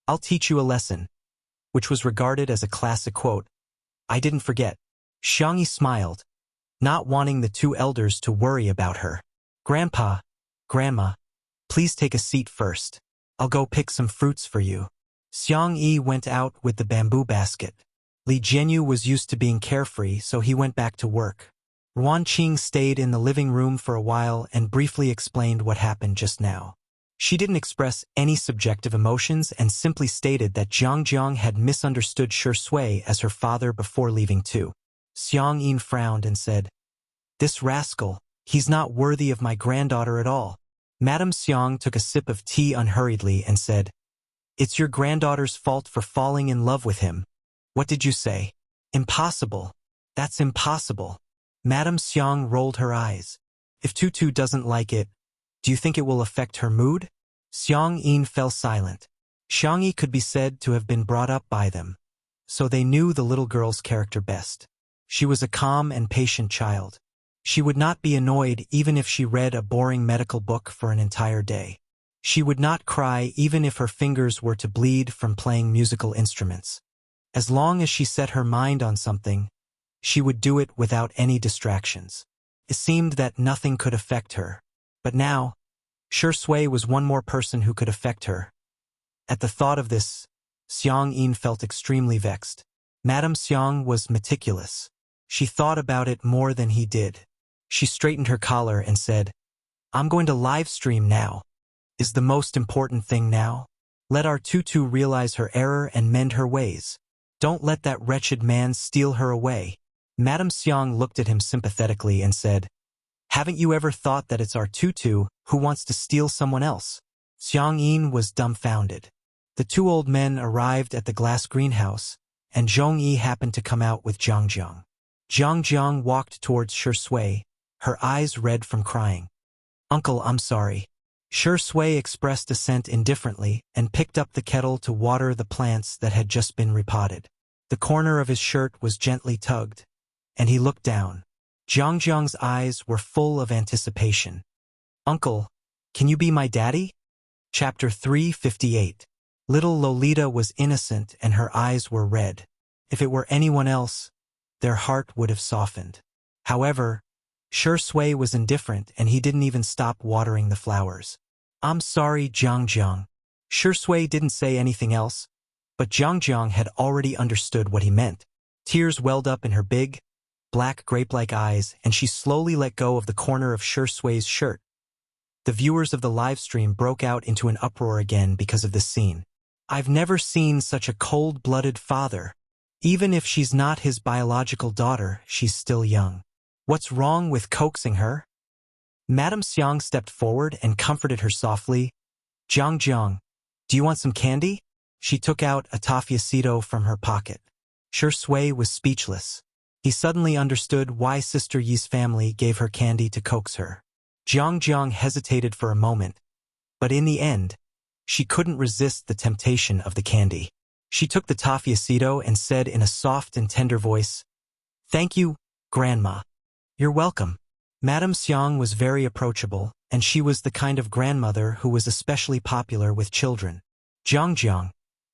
I'll teach you a lesson, which was regarded as a classic quote. I didn't forget. Xiang Yi smiled, not wanting the two elders to worry about her. Grandpa, Grandma, please take a seat first. I'll go pick some fruits for you. Xiang Yi went out with the bamboo basket. Li Jianyu was used to being carefree, so he went back to work. Ruan Qing stayed in the living room for a while and briefly explained what happened just now. She didn't express any subjective emotions and simply stated that Jiang Jiang had misunderstood Shi Sui as her father before leaving too. Xiang Yin frowned and said, This rascal, he's not worthy of my granddaughter at all. Madame Xiang took a sip of tea unhurriedly and said, It's your granddaughter's fault for falling in love with him. What did you say? Impossible. That's impossible. Madame Xiang rolled her eyes. If Tutu doesn't like it, do you think it will affect her mood? Xiang Yin fell silent. Xiang Yi could be said to have been brought up by them, so they knew the little girl's character best. She was a calm and patient child. She would not be annoyed even if she read a boring medical book for an entire day. She would not cry even if her fingers were to bleed from playing musical instruments. As long as she set her mind on something, she would do it without any distractions. It seemed that nothing could affect her. But now, Shi Sui was one more person who could affect her. At the thought of this, Xiang Yin felt extremely vexed. Madame Xiang was meticulous. She thought about it more than he did. She straightened her collar and said, I'm going to live stream now. Is the most important thing now. Let our Tutu realize her error and mend her ways. Don't let that wretched man steal her away. Madame Xiang looked at him sympathetically and said, Haven't you ever thought that it's our Tutu who wants to steal someone else? Xiang Yin was dumbfounded. The two old men arrived at the glass greenhouse, and Zhong Yi happened to come out with Jiang Jiang. Jiang Jiang walked towards Shi Sui, her eyes red from crying. Uncle, I'm sorry. Shi Sui expressed assent indifferently and picked up the kettle to water the plants that had just been repotted. The corner of his shirt was gently tugged, and he looked down. Jiang Jiang's eyes were full of anticipation. Uncle, can you be my daddy? Chapter 358. Little Lolita was innocent and her eyes were red. If it were anyone else, their heart would have softened. However, Shi Sui was indifferent and he didn't even stop watering the flowers. I'm sorry, Jiang Jiang. Shi Sui didn't say anything else, but Jiang Jiang had already understood what he meant. Tears welled up in her big, black grape-like eyes, and she slowly let go of the corner of Shi Sui's shirt. The viewers of the live stream broke out into an uproar again because of this scene. I've never seen such a cold-blooded father. Even if she's not his biological daughter, she's still young. What's wrong with coaxing her? Madame Xiang stepped forward and comforted her softly. Jiang Jiang, do you want some candy? She took out a toffeecito from her pocket. Shi Sui was speechless. He suddenly understood why Sister Yi's family gave her candy to coax her. Jiang hesitated for a moment, but in the end, she couldn't resist the temptation of the candy. She took the toffeecito and said in a soft and tender voice, "Thank you, Grandma. You're welcome." Madame Xiang was very approachable, and she was the kind of grandmother who was especially popular with children. Jiang,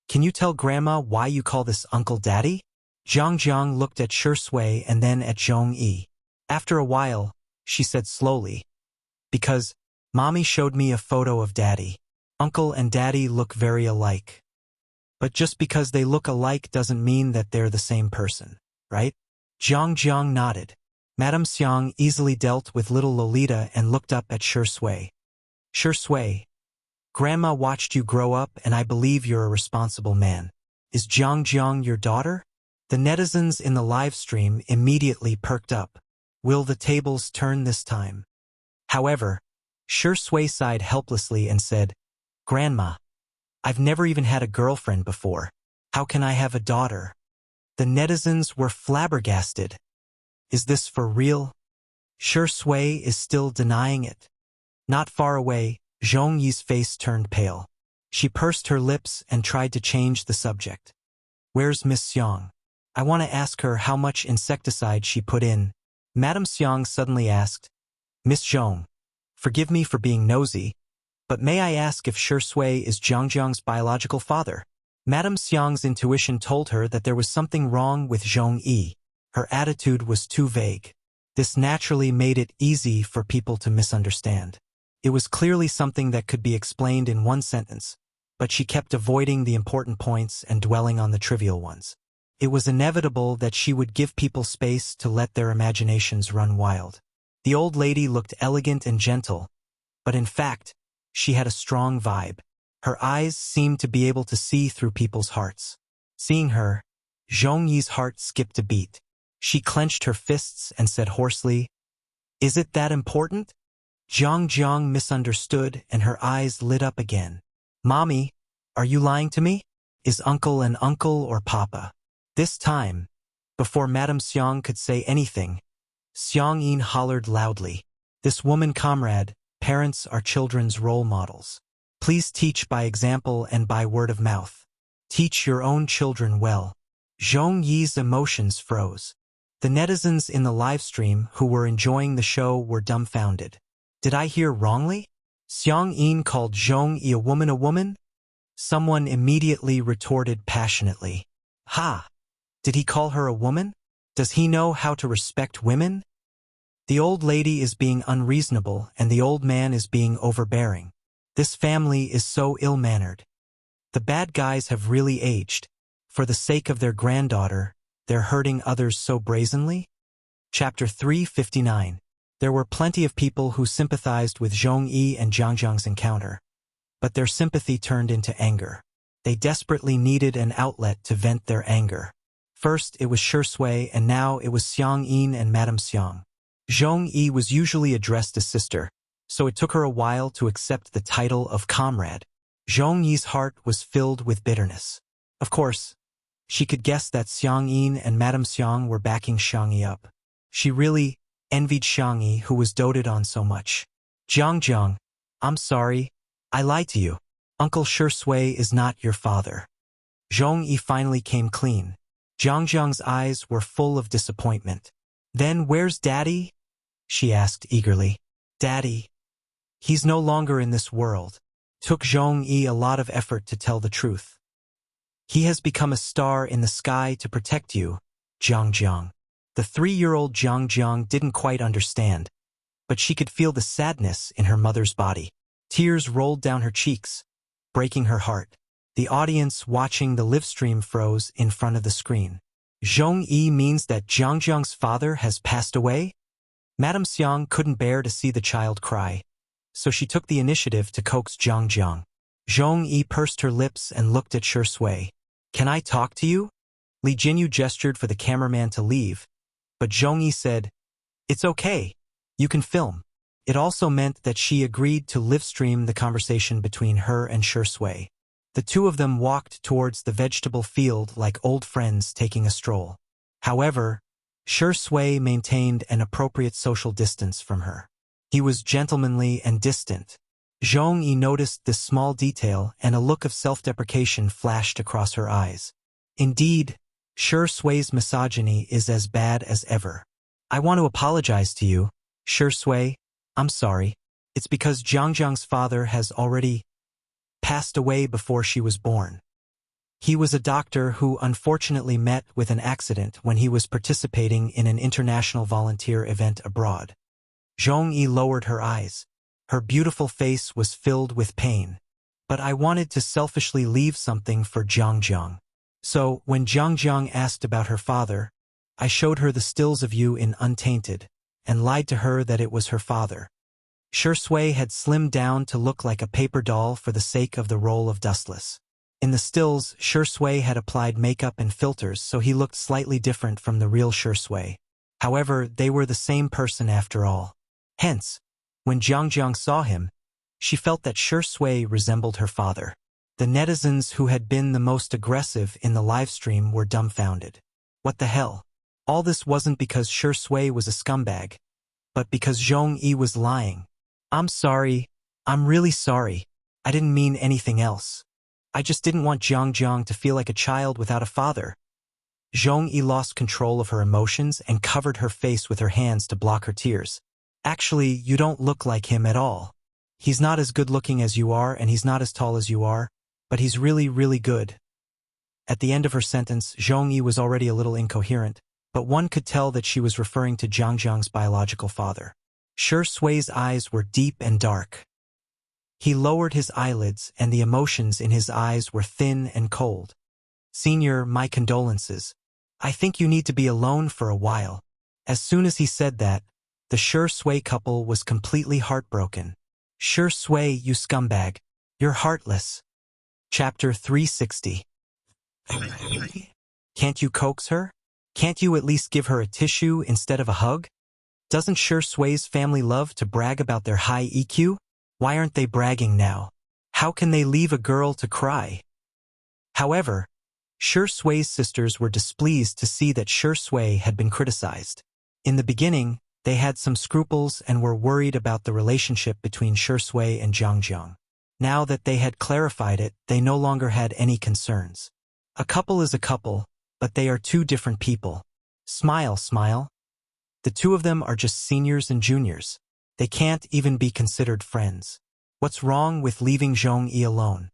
can you tell Grandma why you call this Uncle Daddy?" Jiang looked at Shi Sui and then at Zhong Yi. After a while, she said slowly, "Because Mommy showed me a photo of Daddy. Uncle and Daddy look very alike. But just because they look alike doesn't mean that they're the same person, right?" Jiang nodded. Madame Xiang easily dealt with little Lolita and looked up at Shi Sui. "Shi Sui, Grandma watched you grow up and I believe you're a responsible man. Is Jiang your daughter?" The netizens in the live stream immediately perked up. Will the tables turn this time? However, Shi Sui sighed helplessly and said, "Grandma, I've never even had a girlfriend before. How can I have a daughter?" The netizens were flabbergasted. Is this for real? Shi Sui is still denying it. Not far away, Zhong Yi's face turned pale. She pursed her lips and tried to change the subject. "Where's Miss Xiang? I want to ask her how much insecticide she put in." Madame Xiang suddenly asked, "Miss Zhong, forgive me for being nosy, but may I ask if Shi Sui is Jiang's biological father?" Madame Xiang's intuition told her that there was something wrong with Zhong Yi. Her attitude was too vague. This naturally made it easy for people to misunderstand. It was clearly something that could be explained in one sentence, but she kept avoiding the important points and dwelling on the trivial ones. It was inevitable that she would give people space to let their imaginations run wild. The old lady looked elegant and gentle, but in fact, she had a strong vibe. Her eyes seemed to be able to see through people's hearts. Seeing her, Zhong Yi's heart skipped a beat. She clenched her fists and said hoarsely, "Is it that important?" Jiang misunderstood and her eyes lit up again. "Mommy, are you lying to me? Is Uncle an uncle or Papa?" This time, before Madame Xiang could say anything, Xiang Yin hollered loudly, "This woman comrade, parents are children's role models. Please teach by example and by word of mouth. Teach your own children well." Zhong Yi's emotions froze. The netizens in the live stream who were enjoying the show were dumbfounded. Did I hear wrongly? Xiang Yin called Zhong Yi a woman? Someone immediately retorted passionately. "Ha! Did he call her a woman? Does he know how to respect women?" The old lady is being unreasonable and the old man is being overbearing. This family is so ill-mannered. The bad guys have really aged. For the sake of their granddaughter, they're hurting others so brazenly? Chapter 359. There were plenty of people who sympathized with Zhong Yi and Jiang's encounter, but their sympathy turned into anger. They desperately needed an outlet to vent their anger. First it was Shi Sui and now it was Xiang Yin and Madame Xiang. Zhong Yi was usually addressed as sister, so it took her a while to accept the title of comrade. Zhong Yi's heart was filled with bitterness. Of course, she could guess that Xiang Yin and Madame Xiang were backing Xiang Yi up. She really envied Xiang Yi, who was doted on so much. Jiang, I'm sorry, I lied to you. Uncle Shi Sui is not your father." Zhong Yi finally came clean. Jiang's eyes were full of disappointment. "Then where's Daddy?" she asked eagerly. "Daddy? He's no longer in this world." Took Zhong Yi a lot of effort to tell the truth. "He has become a star in the sky to protect you, Jiang." The 3-year-old Jiang didn't quite understand, but she could feel the sadness in her mother's body. Tears rolled down her cheeks, breaking her heart. The audience watching the live stream froze in front of the screen. Zhong Yi means that Jiang's father has passed away? Madame Xiang couldn't bear to see the child cry, so she took the initiative to coax Jiang. Zhong Yi pursed her lips and looked at Shi Sui. "Can I talk to you?" Li Jinyu gestured for the cameraman to leave, but Zhong Yi said, "It's okay. You can film." It also meant that she agreed to live stream the conversation between her and Shi Sui. The two of them walked towards the vegetable field like old friends taking a stroll. However, Shi Sui maintained an appropriate social distance from her. He was gentlemanly and distant. Zhong Yi noticed this small detail, and a look of self-deprecation flashed across her eyes. Indeed, Shi Sui's misogyny is as bad as ever. I want to apologize to you, Shi Sui. I'm sorry. It's because Jiangjiang's father has already passed away before she was born. He was a doctor who unfortunately met with an accident when he was participating in an international volunteer event abroad. Zhong Yi lowered her eyes. Her beautiful face was filled with pain. But I wanted to selfishly leave something for Jiangjiang. So, when Jiangjiang asked about her father, I showed her the stills of you in Untainted, and lied to her that it was her father. Shi Sui had slimmed down to look like a paper doll for the sake of the role of Dustless. In the stills, Shi Sui had applied makeup and filters, so he looked slightly different from the real Shi Sui. However, they were the same person after all. Hence, when Jiangjiang saw him, she felt that Shi Sui resembled her father. The netizens who had been the most aggressive in the livestream were dumbfounded. What the hell? All this wasn't because Shi Sui was a scumbag, but because Zhong Yi was lying. I'm sorry. I'm really sorry. I didn't mean anything else. I just didn't want Jiangjiang to feel like a child without a father. Zhong Yi lost control of her emotions and covered her face with her hands to block her tears. Actually, you don't look like him at all. He's not as good-looking as you are, and he's not as tall as you are, but he's really, really good. At the end of her sentence, Zhong Yi was already a little incoherent, but one could tell that she was referring to Jiangjiang's biological father. Shi Sui's eyes were deep and dark. He lowered his eyelids, and the emotions in his eyes were thin and cold. Senior, my condolences. I think you need to be alone for a while. As soon as he said that, the Shi Sui couple was completely heartbroken. Shi Sui, you scumbag. You're heartless. Chapter 360. Can't you coax her? Can't you at least give her a tissue instead of a hug? Doesn't Shi Sui's family love to brag about their high EQ? Why aren't they bragging now? How can they leave a girl to cry? However, Shi Sui's sisters were displeased to see that Shi Sui had been criticized. In the beginning, they had some scruples and were worried about the relationship between Shi Sui and Jiangjiang. Now that they had clarified it, they no longer had any concerns. A couple is a couple, but they are two different people. Smile, smile. The two of them are just seniors and juniors. They can't even be considered friends. What's wrong with leaving Zhong Yi alone?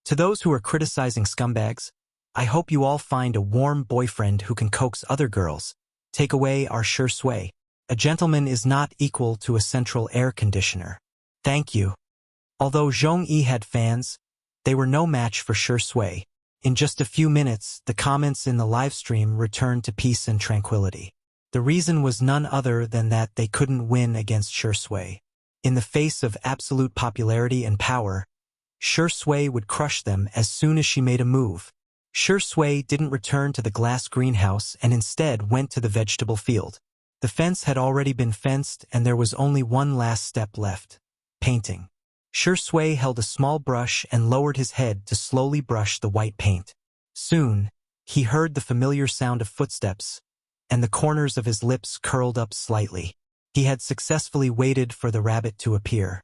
To those who are criticizing scumbags, I hope you all find a warm boyfriend who can coax other girls. Take away our Shi Sui. A gentleman is not equal to a central air conditioner. Thank you. Although Zhong Yi had fans, they were no match for Shi Sui. In just a few minutes, the comments in the livestream returned to peace and tranquility. The reason was none other than that they couldn't win against Shi Sui. In the face of absolute popularity and power, Shi Sui would crush them as soon as she made a move. Shi Sui didn't return to the glass greenhouse and instead went to the vegetable field. The fence had already been fenced and there was only one last step left: painting. Shi Sui held a small brush and lowered his head to slowly brush the white paint. Soon, he heard the familiar sound of footsteps, and the corners of his lips curled up slightly. He had successfully waited for the rabbit to appear.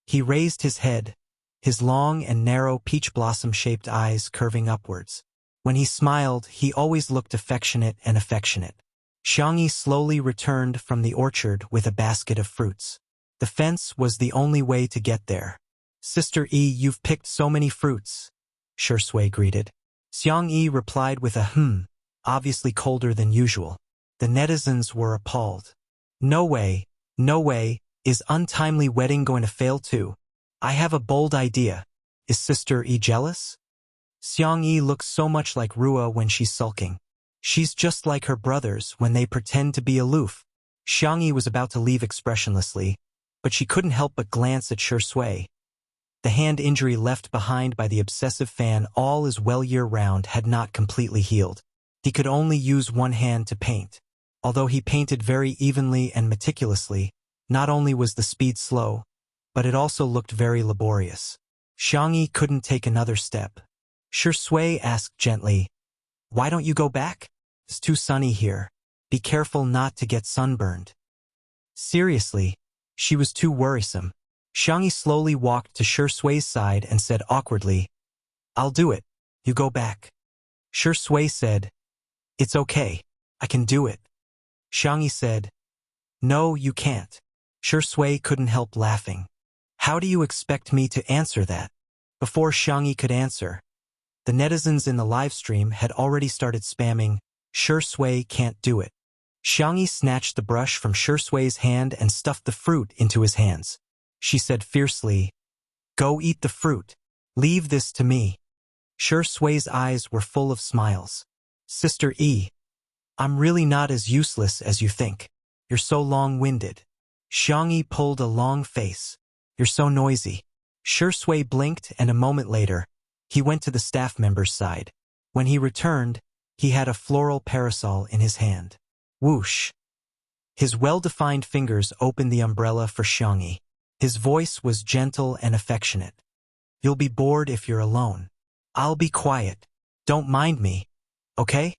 He raised his head, his long and narrow peach blossom-shaped eyes curving upwards. When he smiled, he always looked affectionate and affectionate. Xiangyi slowly returned from the orchard with a basket of fruits. The fence was the only way to get there. Sister Yi, you've picked so many fruits, Shi Sui greeted. Xiangyi replied with a obviously colder than usual. The netizens were appalled. No way, is untimely wedding going to fail too? I have a bold idea. Is Sister Yi jealous? Xiangyi looks so much like Rua when she's sulking. She's just like her brothers when they pretend to be aloof. Xiangyi was about to leave expressionlessly, but she couldn't help but glance at Shi Sui. The hand injury left behind by the obsessive fan all as well year-round had not completely healed. He could only use one hand to paint. Although he painted very evenly and meticulously, not only was the speed slow, but it also looked very laborious. Xiangyi couldn't take another step. Shi Sui asked gently, "Why don't you go back? It's too sunny here." Be careful not to get sunburned. Seriously, she was too worrisome. Xiangyi slowly walked to Shi Sui's side and said awkwardly, I'll do it. You go back. Shi Sui said, It's okay. I can do it. Xiangyi said, No, you can't. Shi Sui couldn't help laughing. How do you expect me to answer that? Before Xiangyi could answer, the netizens in the live stream had already started spamming, Shi Sui can't do it. Xiangyi snatched the brush from Shi Sui's hand and stuffed the fruit into his hands. She said fiercely, Go eat the fruit. Leave this to me. Shi Sui's eyes were full of smiles. Sister E, I'm really not as useless as you think. You're so long-winded. Xiangyi pulled a long face. You're so noisy. Shi Sui blinked, and a moment later, he went to the staff member's side. When he returned, he had a floral parasol in his hand. Whoosh! His well-defined fingers opened the umbrella for Xiangyi. His voice was gentle and affectionate. You'll be bored if you're alone. I'll be quiet. Don't mind me. Okay?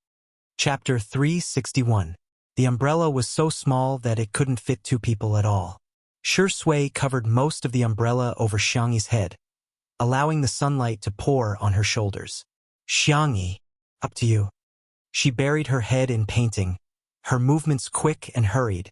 Chapter 361. The umbrella was so small that it couldn't fit two people at all. Shi Sui covered most of the umbrella over Xiangyi's head, allowing the sunlight to pour on her shoulders. Xiangyi, up to you. She buried her head in painting, her movements quick and hurried,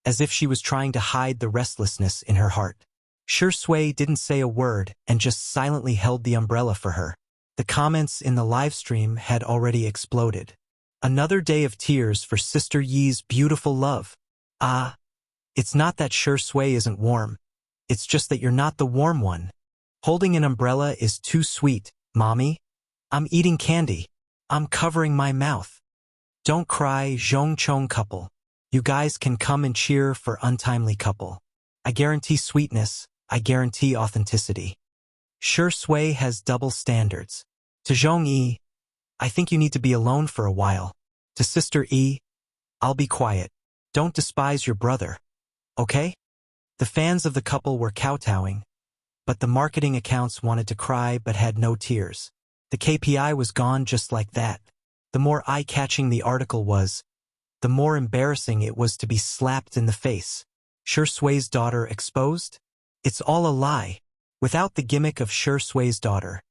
as if she was trying to hide the restlessness in her heart. Shi Sui didn't say a word and just silently held the umbrella for her. The comments in the live stream had already exploded. Another day of tears for Sister Yi's beautiful love. Ah, it's not that Shi Sui isn't warm. It's just that you're not the warm one. Holding an umbrella is too sweet, Mommy. I'm eating candy. I'm covering my mouth. Don't cry, Zhongchong couple. You guys can come and cheer for untimely couple. I guarantee sweetness. I guarantee authenticity. Shi Sui has double standards. To Zhongyi, I think you need to be alone for a while. To Sister E, I'll be quiet. Don't despise your brother. Okay? The fans of the couple were kowtowing, but the marketing accounts wanted to cry but had no tears. The KPI was gone just like that. The more eye-catching the article was, the more embarrassing it was to be slapped in the face. Shi Sui's daughter exposed? It's all a lie. Without the gimmick of Shi Sui's daughter,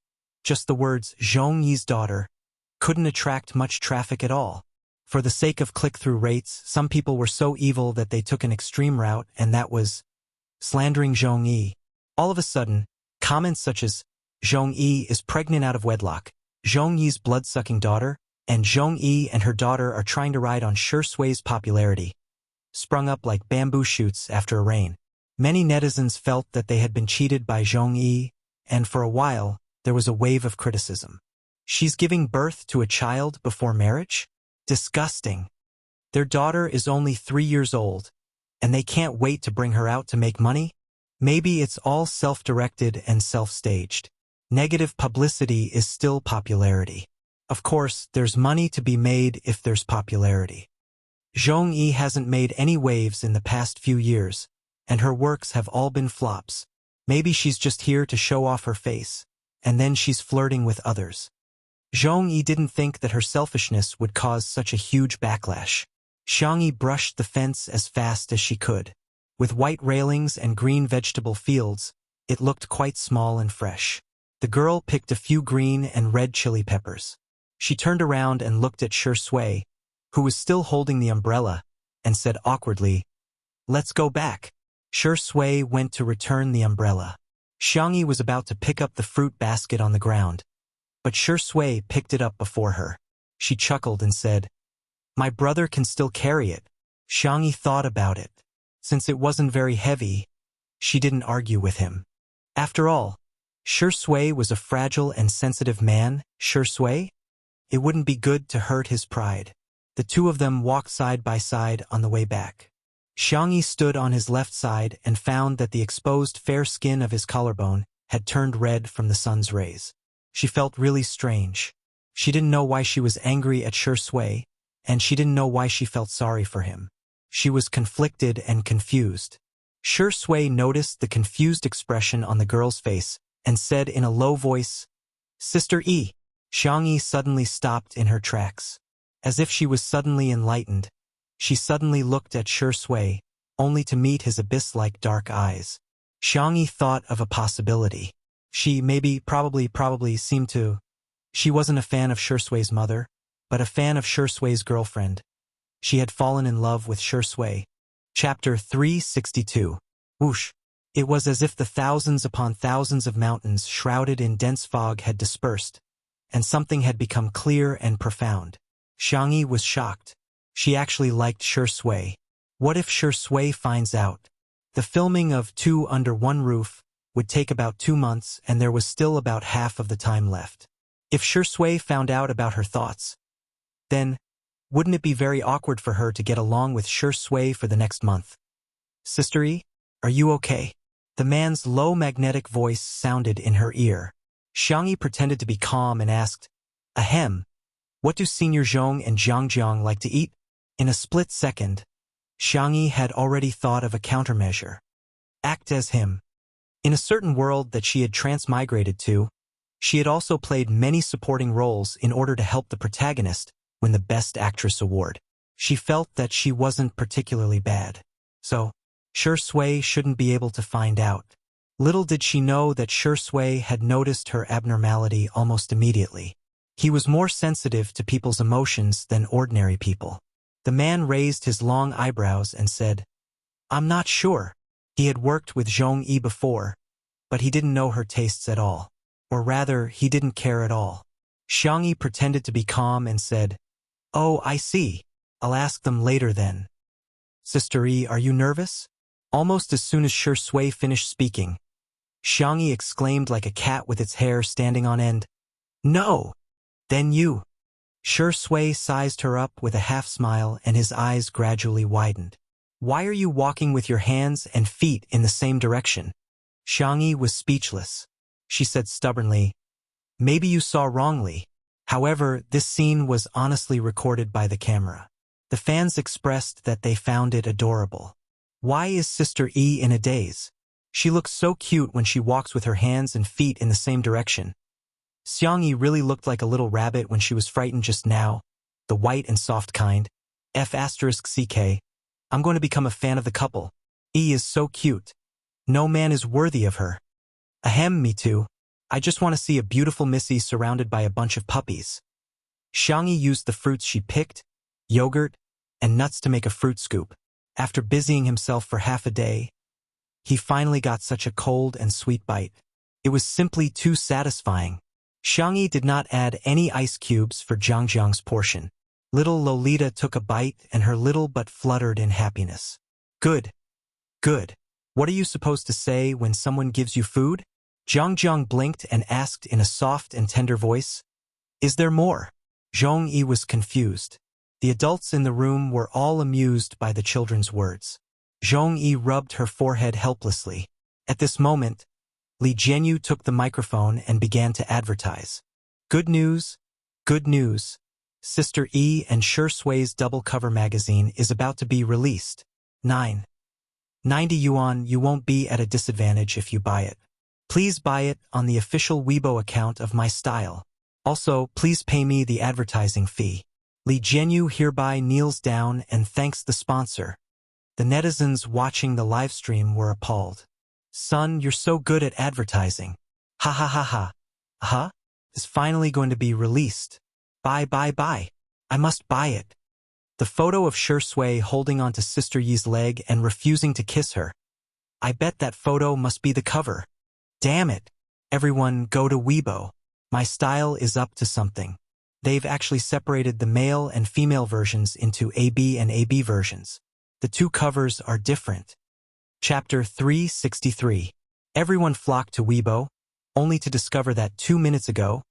just the words Zhongyi's daughter couldn't attract much traffic at all. For the sake of click-through rates, some people were so evil that they took an extreme route, and that was slandering Zhongyi. All of a sudden, comments such as Zhongyi is pregnant out of wedlock, Zhongyi's blood-sucking daughter, and Zhongyi and her daughter are trying to ride on Shi Sui's popularity, sprung up like bamboo shoots after a rain. Many netizens felt that they had been cheated by Zhongyi, and for a while, there was a wave of criticism. She's giving birth to a child before marriage? Disgusting. Their daughter is only 3 years old, and they can't wait to bring her out to make money? Maybe it's all self-directed and self-staged. Negative publicity is still popularity. Of course, there's money to be made if there's popularity. Zhongyi hasn't made any waves in the past few years, and her works have all been flops. Maybe she's just here to show off her face, and then she's flirting with others. Zhongyi didn't think that her selfishness would cause such a huge backlash. Xiangyi brushed the fence as fast as she could. With white railings and green vegetable fields, it looked quite small and fresh. The girl picked a few green and red chili peppers. She turned around and looked at Shi Sui, who was still holding the umbrella, and said awkwardly, Let's go back. Shi Sui went to return the umbrella. Xiangyi was about to pick up the fruit basket on the ground, but Shi Sui picked it up before her. She chuckled and said, My brother can still carry it. Xiangyi thought about it. Since it wasn't very heavy, she didn't argue with him. After all, Shi Sui was a fragile and sensitive man. Shi Sui? It wouldn't be good to hurt his pride. The two of them walked side by side on the way back. Xiangyi stood on his left side and found that the exposed fair skin of his collarbone had turned red from the sun's rays. She felt really strange. She didn't know why she was angry at Shi Sui, and she didn't know why she felt sorry for him. She was conflicted and confused. Shi Sui noticed the confused expression on the girl's face and said in a low voice, Sister E. Xiangyi suddenly stopped in her tracks. As if she was suddenly enlightened, She suddenly looked at Shi Sui, only to meet his abyss-like dark eyes. Xiang Yi thought of a possibility. She probably seemed to. She wasn't a fan of Shi Sui's mother, but a fan of Shi Sui's girlfriend. She had fallen in love with Shi Sui. Chapter 362. Whoosh! It was as if the thousands upon thousands of mountains shrouded in dense fog had dispersed, and something had become clear and profound. Xiang Yi was shocked. She actually liked Shi Sui. What if Shi Sui finds out? The filming of Two Under One Roof would take about 2 months, and there was still about half of the time left. If Shi Sui found out about her thoughts, then wouldn't it be very awkward for her to get along with Shi Sui for the next month? Sister E, are you okay? The man's low magnetic voice sounded in her ear. Xiang Yi pretended to be calm and asked, Ahem, what do Senior Zhong and Jiang like to eat? In a split second, Xiang Yi had already thought of a countermeasure. Act as him. In a certain world that she had transmigrated to, she had also played many supporting roles in order to help the protagonist win the Best Actress award. She felt that she wasn't particularly bad. So, Shi Sui shouldn't be able to find out. Little did she know that Shi Sui had noticed her abnormality almost immediately. He was more sensitive to people's emotions than ordinary people. The man raised his long eyebrows and said, I'm not sure. He had worked with Zhong Yi before, but he didn't know her tastes at all. Or rather, he didn't care at all. Xiang Yi pretended to be calm and said, Oh, I see. I'll ask them later then. Sister E, are you nervous? Almost as soon as Shi Sui finished speaking, Xiang Yi exclaimed like a cat with its hair standing on end, No! Then you. Shi Sui sized her up with a half-smile and his eyes gradually widened. Why are you walking with your hands and feet in the same direction? Xiang Yi was speechless. She said stubbornly, Maybe you saw wrongly. However, this scene was honestly recorded by the camera. The fans expressed that they found it adorable. Why is Sister E in a daze? She looks so cute when she walks with her hands and feet in the same direction. Xiang Yi really looked like a little rabbit when she was frightened just now, the white and soft kind. F***CK. I'm going to become a fan of the couple. E is so cute. No man is worthy of her. Ahem, me too. I just want to see a beautiful missy surrounded by a bunch of puppies. Xiang Yi used the fruits she picked, yogurt, and nuts to make a fruit scoop. After busying himself for half a day, he finally got such a cold and sweet bite. It was simply too satisfying. Xiang Yi did not add any ice cubes for Jiang's portion. Little Lolita took a bite and her little butt fluttered in happiness. Good. Good. What are you supposed to say when someone gives you food? Jiang blinked and asked in a soft and tender voice, Is there more? Zhong Yi was confused. The adults in the room were all amused by the children's words. Zhong Yi rubbed her forehead helplessly. At this moment, Li Jianyu took the microphone and began to advertise. Good news, good news. Sister E and Shi Sui's double-cover magazine is about to be released. 990 yuan. You won't be at a disadvantage if you buy it. Please buy it on the official Weibo account of My Style. Also, please pay me the advertising fee. Li Jianyu hereby kneels down and thanks the sponsor. The netizens watching the livestream were appalled. Son, you're so good at advertising. Ha ha ha ha. Huh? Is finally going to be released. Buy. I must buy it. The photo of Shi Sui holding onto Sister Yi's leg and refusing to kiss her. I bet that photo must be the cover. Damn it. Everyone go to Weibo. My Style is up to something. They've actually separated the male and female versions into AB and AB versions. The two covers are different. Chapter 363. Everyone flocked to Weibo, only to discover that 2 minutes ago,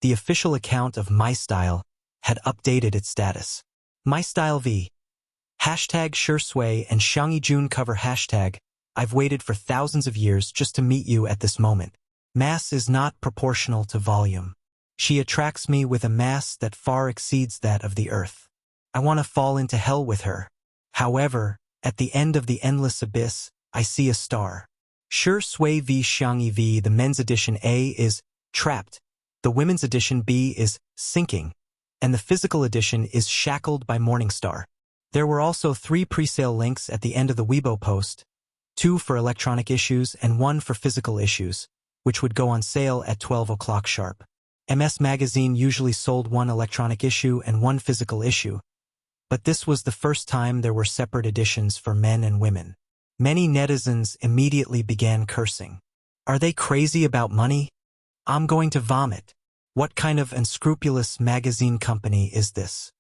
the official account of My Style had updated its status. My Style V. Hashtag Shi Sui and Xiang Yi Jun cover hashtag. I've waited for thousands of years just to meet you at this moment. Mass is not proportional to volume. She attracts me with a mass that far exceeds that of the earth. I want to fall into hell with her. However, at the end of the endless abyss, I see a star. Shi Sui v Xiang Yi v. The men's edition A is trapped, the women's edition B is sinking, and the physical edition is shackled by Morningstar. There were also 3 pre-sale links at the end of the Weibo post, 2 for electronic issues and 1 for physical issues, which would go on sale at 12 o'clock sharp. MS Magazine usually sold 1 electronic issue and 1 physical issue, but this was the first time there were separate editions for men and women. Many netizens immediately began cursing. Are they crazy about money? I'm going to vomit. What kind of unscrupulous magazine company is this?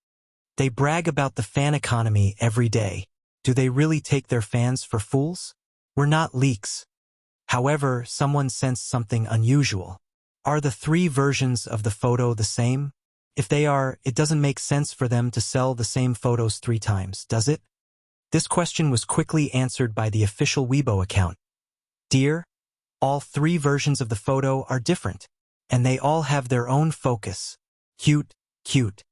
They brag about the fan economy every day. Do they really take their fans for fools? We're not leaks. However, someone sensed something unusual. Are the 3 versions of the photo the same? If they are, it doesn't make sense for them to sell the same photos 3 times, does it? This question was quickly answered by the official Weibo account. Dear, all 3 versions of the photo are different, and they all have their own focus. Cute, cute.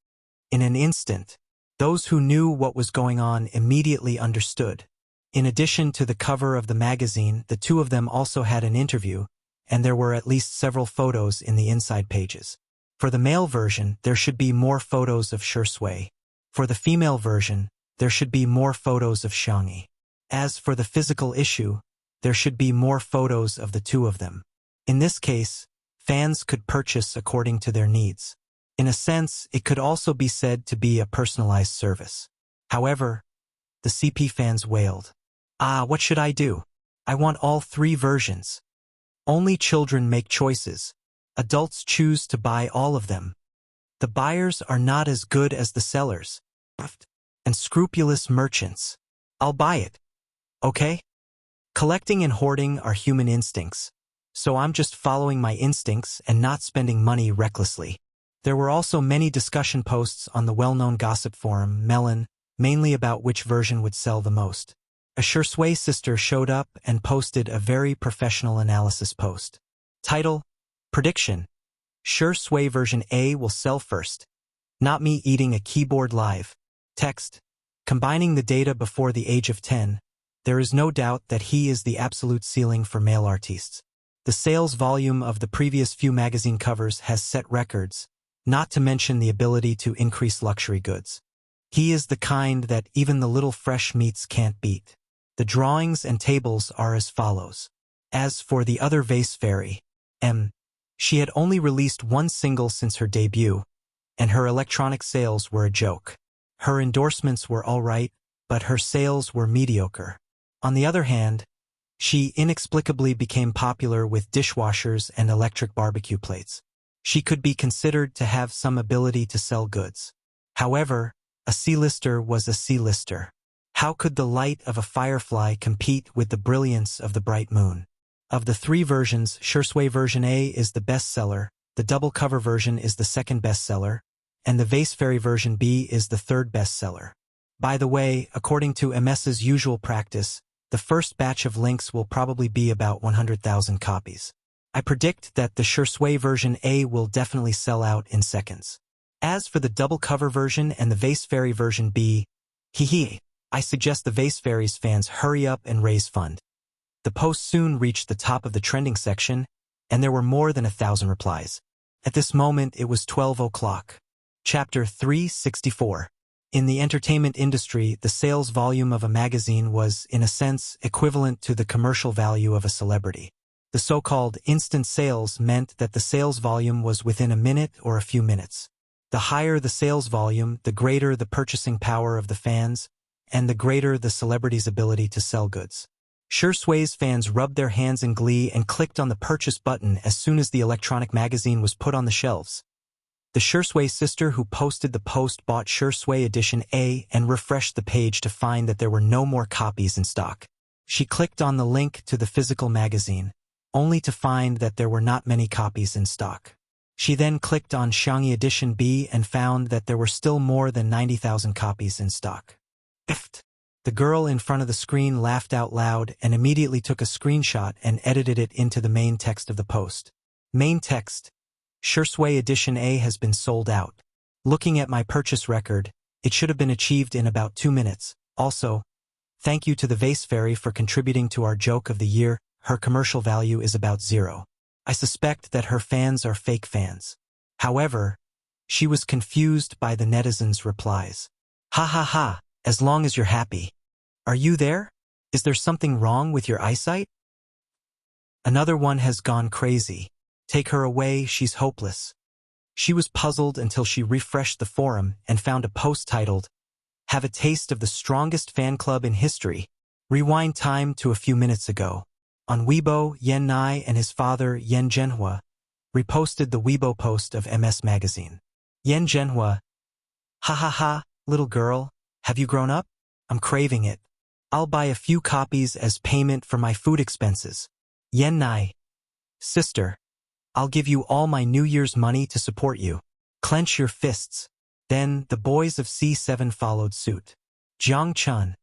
In an instant, those who knew what was going on immediately understood. In addition to the cover of the magazine, the 2 of them also had an interview, and there were at least several photos in the inside pages. For the male version, there should be more photos of Shui. For the female version, there should be more photos of Xiangyi. As for the physical issue, there should be more photos of the 2 of them. In this case, fans could purchase according to their needs. In a sense, it could also be said to be a personalized service. However, the CP fans wailed. What should I do? I want all 3 versions. Only children make choices. Adults choose to buy all of them. The buyers are not as good as the sellers. And scrupulous merchants. I'll buy it. Okay? Collecting and hoarding are human instincts, so I'm just following my instincts and not spending money recklessly. There were also many discussion posts on the well-known gossip forum, Melon, mainly about which version would sell the most. A Shui sister showed up and posted a very professional analysis post. Title: Prediction. Shui version A will sell first. Not me eating a keyboard live. Text: Combining the data before the age of 10, there is no doubt that he is the absolute ceiling for male artists. The sales volume of the previous few magazine covers has set records, not to mention the ability to increase luxury goods. He is the kind that even the little fresh meats can't beat. The drawings and tables are as follows. As for the other vase fairy, she had only released 1 single since her debut, and her electronic sales were a joke. Her endorsements were all right, but her sales were mediocre. On the other hand, she inexplicably became popular with dishwashers and electric barbecue plates. She could be considered to have some ability to sell goods. However, a C-lister was a C-lister. How could the light of a firefly compete with the brilliance of the bright moon? Of the 3 versions, Shui version A is the bestseller, the double cover version is the second bestseller, and the Vase Fairy version B is the 3rd bestseller. By the way, according to MS's usual practice, the first batch of links will probably be about 100,000 copies. I predict that the Shui version A will definitely sell out in seconds. As for the double cover version and the Vase Fairy version B, I suggest the Vase Fairy's fans hurry up and raise fund. The post soon reached the top of the trending section, and there were more than 1,000 replies. At this moment, it was 12 o'clock. Chapter 364. In the entertainment industry, the sales volume of a magazine was, in a sense, equivalent to the commercial value of a celebrity. The so-called instant sales meant that the sales volume was within a minute or a few minutes. The higher the sales volume, the greater the purchasing power of the fans, and the greater the celebrity's ability to sell goods. Shui's fans rubbed their hands in glee and clicked on the purchase button as soon as the electronic magazine was put on the shelves. The Shui sister who posted the post bought Shui edition A and refreshed the page to find that there were no more copies in stock. She clicked on the link to the physical magazine, only to find that there were not many copies in stock. She then clicked on Xiangyi edition B and found that there were still more than 90,000 copies in stock. The girl in front of the screen laughed out loud and immediately took a screenshot and edited it into the main text of the post. Main text: Shui edition A has been sold out. Looking at my purchase record, it should have been achieved in about 2 minutes. Also, thank you to the Vase Fairy for contributing to our joke of the year. Her commercial value is about 0. I suspect that her fans are fake fans. However, she was confused by the netizens' replies. Ha ha ha, As long as you're happy. Are you there? Is there something wrong with your eyesight? Another one has gone crazy. Take her away, she's hopeless. She was puzzled until she refreshed the forum and found a post titled, "Have a taste of the strongest fan club in history." Rewind time to a few minutes ago. On Weibo, Yan Nai and his father, Yan Zhenhua, reposted the Weibo post of MS Magazine. Yan Zhenhua, "Ha ha ha, little girl, have you grown up? I'm craving it. I'll buy a few copies as payment for my food expenses." Yan Nai, "Sister, I'll give you all my New Year's money to support you. Clench your fists." Then the boys of C7 followed suit. Jiang Chun,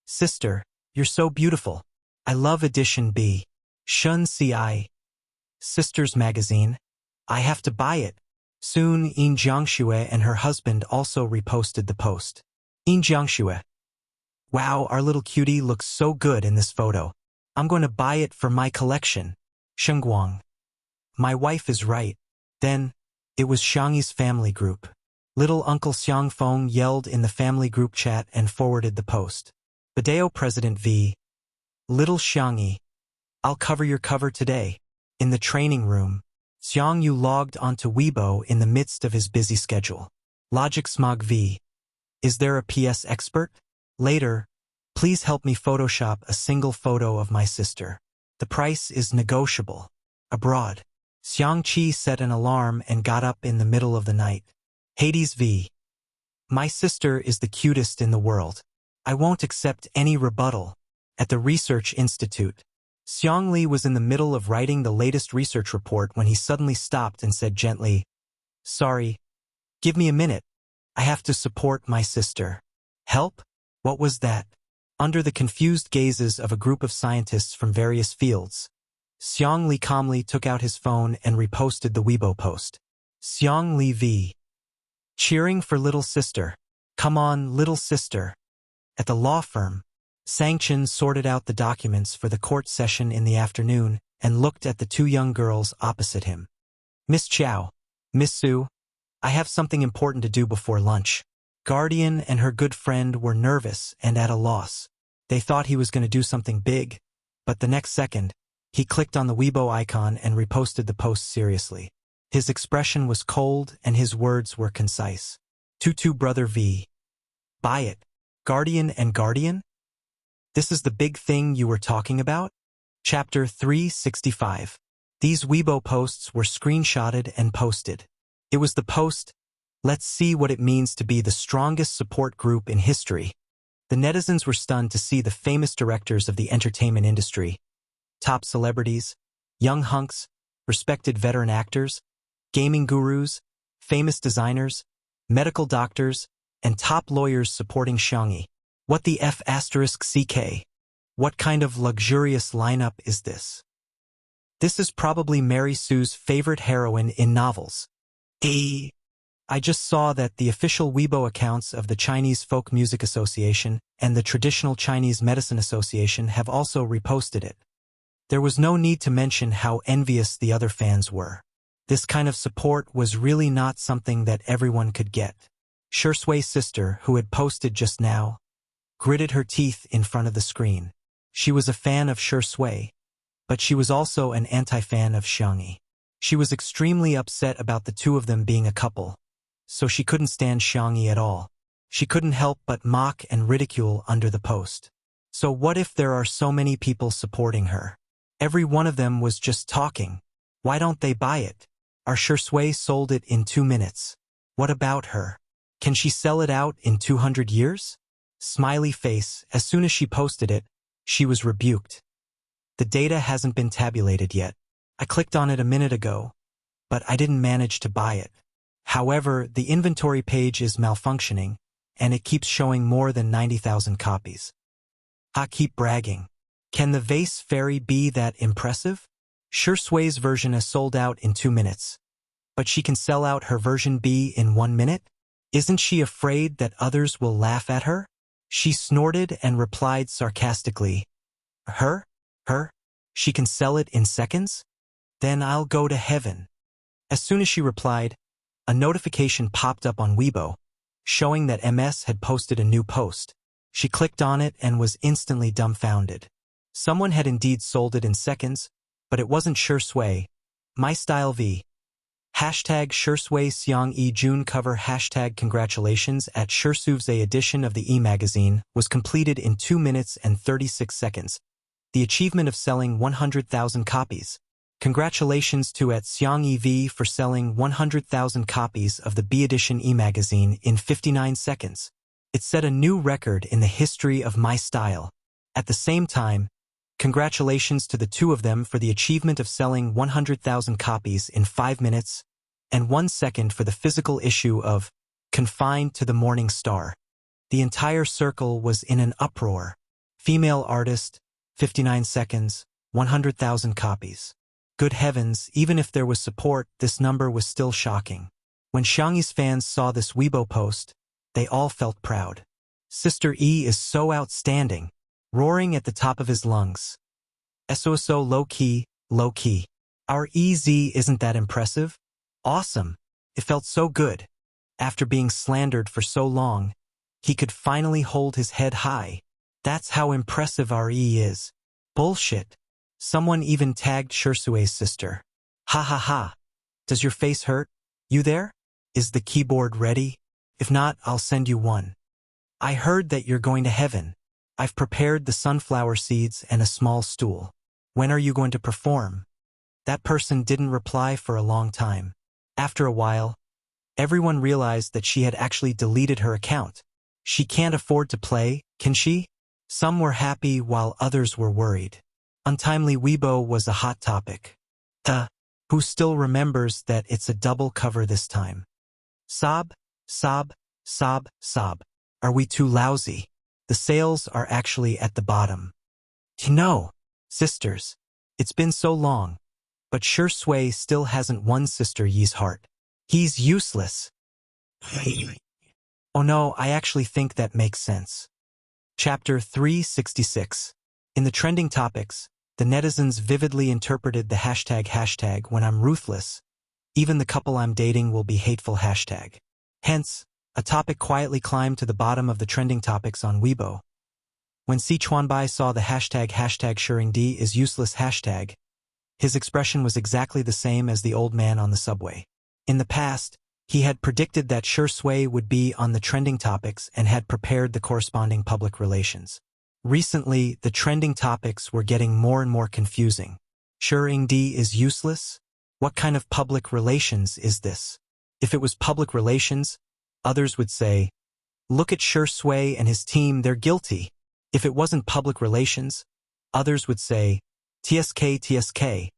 "Sister, you're so beautiful. I love edition B. Shun Ci. Sisters Magazine. I have to buy it." Soon, Yin Jiangxue and her husband also reposted the post. Yin Jiangxue, "Wow, our little cutie looks so good in this photo. I'm going to buy it for my collection." Shengguang, "My wife is right." Then, it was Xiangyi's family group. Little Uncle Xiang Feng yelled in the family group chat and forwarded the post. Video President V. "Little Xiangyi, I'll cover your cover today." In the training room, Xiang Yu logged onto Weibo in the midst of his busy schedule. Logic Smog V. "Is there a PS expert? Later, please help me Photoshop a single photo of my sister. The price is negotiable." Abroad, Xiang Qi set an alarm and got up in the middle of the night. Hades V. "My sister is the cutest in the world. I won't accept any rebuttal." At the Research Institute, Xiang Li was in the middle of writing the latest research report when he suddenly stopped and said gently, "Sorry, give me a minute. I have to support my sister." Help? What was that? Under the confused gazes of a group of scientists from various fields, Xiang Li calmly took out his phone and reposted the Weibo post. Xiang Li V. "Cheering for little sister. Come on, little sister." At the law firm, Sangchen sorted out the documents for the court session in the afternoon and looked at the two young girls opposite him. "Miss Chow, Miss Su, I have something important to do before lunch." Guardian and her good friend were nervous and at a loss. They thought he was going to do something big, but the next second, he clicked on the Weibo icon and reposted the post seriously. His expression was cold and his words were concise. Tutu Brother V. "Buy it. Guardian and Guardian? This is the big thing you were talking about?" Chapter 365. These Weibo posts were screenshotted and posted. It was the post, "Let's see what it means to be the strongest support group in history." The netizens were stunned to see the famous directors of the entertainment industry, top celebrities, young hunks, respected veteran actors, gaming gurus, famous designers, medical doctors, and top lawyers supporting Xiangyi. What the F***CK? What kind of luxurious lineup is this? This is probably Mary Sue's favorite heroine in novels. I just saw that the official Weibo accounts of the Chinese Folk Music Association and the Traditional Chinese Medicine Association have also reposted it. There was no need to mention how envious the other fans were. This kind of support was really not something that everyone could get. Shui's sister, who had posted just now, gritted her teeth in front of the screen. She was a fan of Shui, but she was also an anti-fan of Xiangyi. She was extremely upset about the two of them being a couple, so she couldn't stand Xiangyi at all. She couldn't help but mock and ridicule under the post. So what if there are so many people supporting her? Every one of them was just talking. Why don't they buy it? Our Shui sold it in 2 minutes. What about her? Can she sell it out in 200 years? Smiley face. As soon as she posted it, she was rebuked. The data hasn't been tabulated yet. I clicked on it a minute ago, but I didn't manage to buy it. However, the inventory page is malfunctioning, and it keeps showing more than 90,000 copies. Keep bragging. Can the vase fairy be that impressive? Shui's version is sold out in 2 minutes, but she can sell out her version B in 1 minute? Isn't she afraid that others will laugh at her? She snorted and replied sarcastically, Her? She can sell it in seconds? Then I'll go to heaven." As soon as she replied, a notification popped up on Weibo. showing that MS had posted a new post. She clicked on it and was instantly dumbfounded. Someone had indeed sold it in seconds, but it wasn't Shui. My Style V. Hashtag Shui Xiang E June cover hashtag congratulations at Shursuvze edition of the e-magazine was completed in 2 minutes and 36 seconds. The achievement of selling 100,000 copies. Congratulations to at Xiang EV for selling 100,000 copies of the B edition e-magazine in 59 seconds. It set a new record in the history of My Style. At the same time, congratulations to the two of them for the achievement of selling 100,000 copies in 5 minutes and 1 second for the physical issue of Confined to the Morning Star. The entire circle was in an uproar. Female artist, 59 seconds, 100,000 copies. Good heavens, even if there was support, this number was still shocking. When Xiangyi's fans saw this Weibo post, they all felt proud. Sister E is so outstanding, roaring at the top of his lungs. SOSO low-key, low-key. Our EZ isn't that impressive? Awesome. It felt so good. After being slandered for so long, he could finally hold his head high. That's how impressive our E is. Bullshit. Someone even tagged Shursue's sister. Ha ha ha. Does your face hurt? You there? Is the keyboard ready? If not, I'll send you one. I heard that you're going to heaven. I've prepared the sunflower seeds and a small stool. When are you going to perform? That person didn't reply for a long time. After a while, everyone realized that she had actually deleted her account. She can't afford to play, can she? Some were happy while others were worried. Untimely Weibo was a hot topic. Who still remembers that it's a double cover this time? Sob, sob, sob, sob. Are we too lousy? The sales are actually at the bottom. No. Sisters, it's been so long, but Shui still hasn't won Sister Yi's heart. He's useless. Oh no, I actually think that makes sense. Chapter 366. In the trending topics, the netizens vividly interpreted the hashtag when I'm ruthless, even the couple I'm dating will be hateful hashtag. Hence, a topic quietly climbed to the bottom of the trending topics on Weibo. When Si Chuanbai saw the hashtag Shuringdi is useless hashtag, his expression was exactly the same as the old man on the subway. In the past, he had predicted that Shui would be on the trending topics and had prepared the corresponding public relations. Recently, the trending topics were getting more and more confusing. Shuringdi is useless? What kind of public relations is this? If it was public relations, others would say, look at Shui and his team, they're guilty. If it wasn't public relations, others would say, TSK.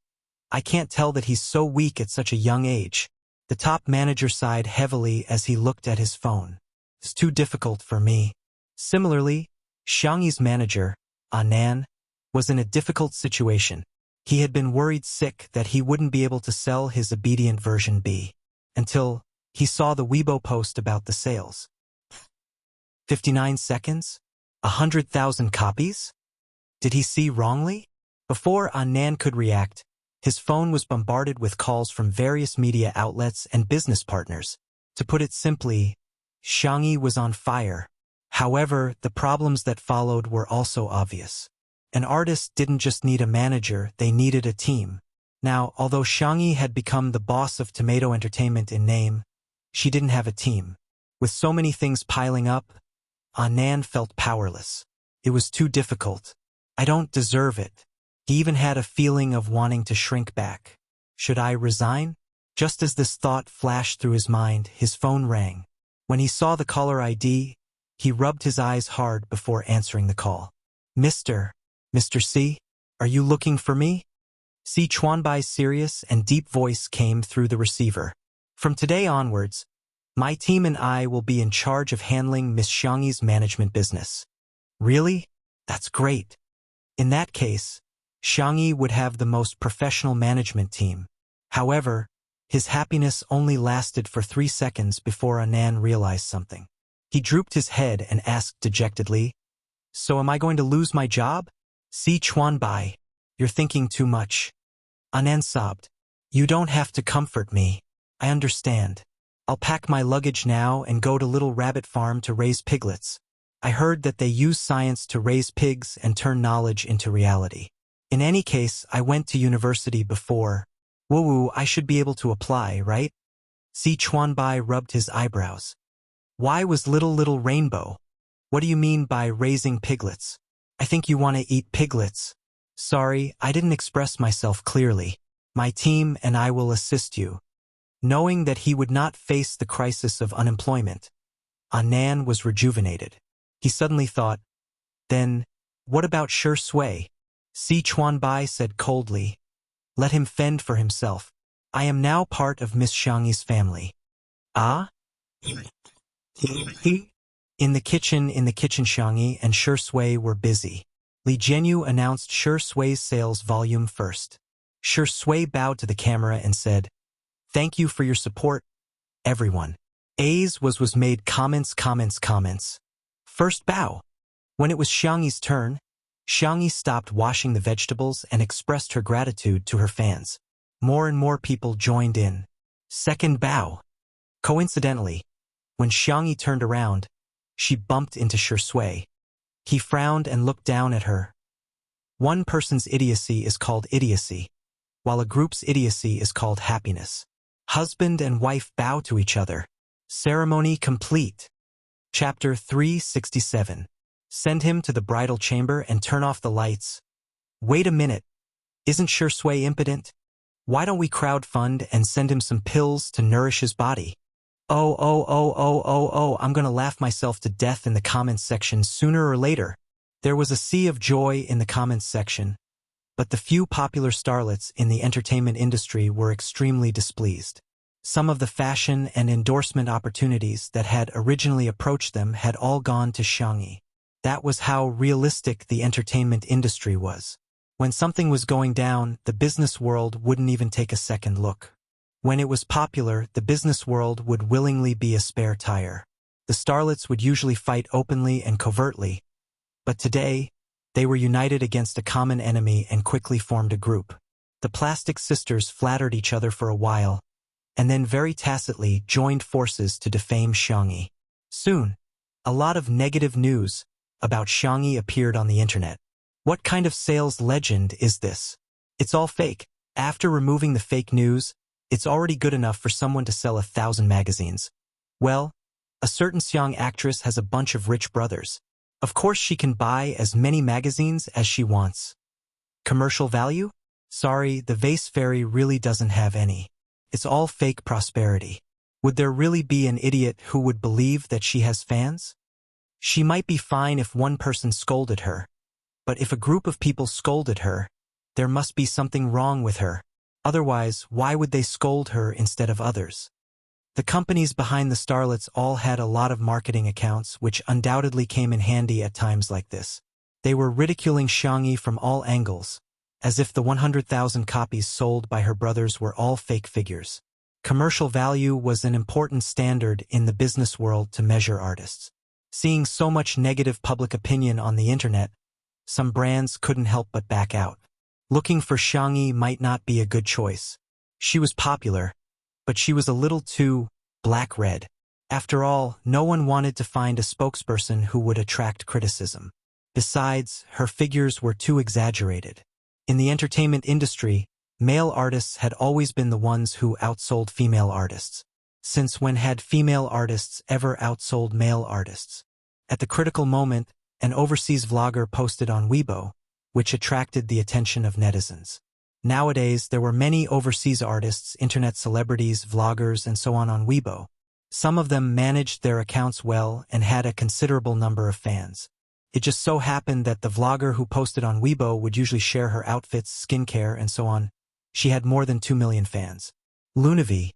I can't tell that he's so weak at such a young age. The top manager sighed heavily as he looked at his phone. It's too difficult for me. Similarly, Xiangyi's manager, Anan, was in a difficult situation. He had been worried sick that he wouldn't be able to sell his obedient version B until he saw the Weibo post about the sales. 59 seconds? 100,000 copies? Did he see wrongly? Before Anan could react, his phone was bombarded with calls from various media outlets and business partners. To put it simply, Xiangyi was on fire. However, the problems that followed were also obvious. An artist didn't just need a manager, they needed a team. Now, although Xiangyi had become the boss of Tomato Entertainment in name, she didn't have a team. With so many things piling up, Anan felt powerless. It was too difficult. I don't deserve it. He even had a feeling of wanting to shrink back. Should I resign? Just as this thought flashed through his mind, his phone rang. When he saw the caller ID, he rubbed his eyes hard before answering the call. Mr. C, are you looking for me? Si Chuanbai's serious and deep voice came through the receiver. From today onwards, my team and I will be in charge of handling Miss Xiangyi's management business. Really? That's great. In that case, Xiangyi would have the most professional management team. However, his happiness only lasted for 3 seconds before Anan realized something. He drooped his head and asked dejectedly, So am I going to lose my job? Si Chuanbai, you're thinking too much. Anan sobbed. You don't have to comfort me. I understand. I'll pack my luggage now and go to Little Rabbit Farm to raise piglets. I heard that they use science to raise pigs and turn knowledge into reality. In any case, I went to university before. Woo-woo, I should be able to apply, right? Si Chuanbai rubbed his eyebrows. Why was little rainbow? What do you mean by raising piglets? I think you want to eat piglets. Sorry, I didn't express myself clearly. My team and I will assist you. Knowing that he would not face the crisis of unemployment, Annan was rejuvenated. He suddenly thought, then, what about Shi Sui? Si Chuanbai said coldly, let him fend for himself. I am now part of Miss Xiangyi's family. Ah? In the kitchen, Xiangyi and Shi Sui were busy. Li Jianyu announced Shi Sui's sales volume first. Shi Sui bowed to the camera and said, thank you for your support, everyone. A's was made comments. First bow. When it was Xiangyi's turn, Xiangyi stopped washing the vegetables and expressed her gratitude to her fans. More and more people joined in. Second bow. Coincidentally, when Xiangyi turned around, she bumped into Shi Sui. He frowned and looked down at her. One person's idiocy is called idiocy, while a group's idiocy is called happiness. Husband and wife bow to each other. Ceremony complete. Chapter 367. Send him to the bridal chamber and turn off the lights. Wait a minute. Isn't Shi Sui impotent? Why don't we crowdfund and send him some pills to nourish his body? Oh, I'm gonna laugh myself to death in the comments section sooner or later. There was a sea of joy in the comments section, but the few popular starlets in the entertainment industry were extremely displeased. Some of the fashion and endorsement opportunities that had originally approached them had all gone to Xiangyi. That was how realistic the entertainment industry was. When something was going down, the business world wouldn't even take a second look. When it was popular, the business world would willingly be a spare tire. The starlets would usually fight openly and covertly, but today, they were united against a common enemy and quickly formed a group. The Plastic Sisters flattered each other for a while, and then very tacitly joined forces to defame Xiangyi. Soon, a lot of negative news about Xiangyi appeared on the internet. What kind of sales legend is this? It's all fake. After removing the fake news, it's already good enough for someone to sell 1,000 magazines. Well, a certain Xiang actress has a bunch of rich brothers. Of course she can buy as many magazines as she wants. Commercial value? Sorry, the vase fairy really doesn't have any. It's all fake prosperity. Would there really be an idiot who would believe that she has fans? She might be fine if one person scolded her, but if a group of people scolded her, there must be something wrong with her. Otherwise, why would they scold her instead of others? The companies behind the starlets all had a lot of marketing accounts, which undoubtedly came in handy at times like this. They were ridiculing Xiangyi from all angles, as if the 100,000 copies sold by her brothers were all fake figures. Commercial value was an important standard in the business world to measure artists. Seeing so much negative public opinion on the internet, some brands couldn't help but back out. Looking for Xiangyi might not be a good choice. She was popular, but she was a little too black-red. After all, no one wanted to find a spokesperson who would attract criticism. Besides, her figures were too exaggerated. In the entertainment industry, male artists had always been the ones who outsold female artists. Since when had female artists ever outsold male artists? At the critical moment, an overseas vlogger posted on Weibo, which attracted the attention of netizens. Nowadays, there were many overseas artists, internet celebrities, vloggers, and so on Weibo. Some of them managed their accounts well and had a considerable number of fans. It just so happened that the vlogger who posted on Weibo would usually share her outfits, skincare, and so on. She had more than 2 million fans. Lunavi.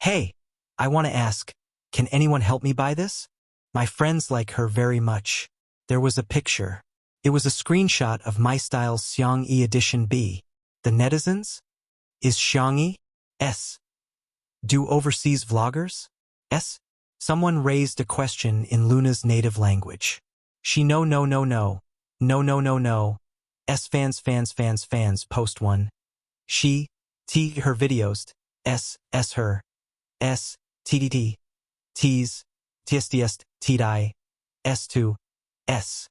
Hey, I want to ask, can anyone help me buy this? My friends like her very much. There was a picture. It was a screenshot of My Style's Xiangyi Edition B. The netizens? Is Xiangyi? S. Do overseas vloggers? S. Someone raised a question in Luna's native language. She no. S fans post 1. She, T her videos, S her. S, TDT, Ts, TSDS, TDI, S2, S.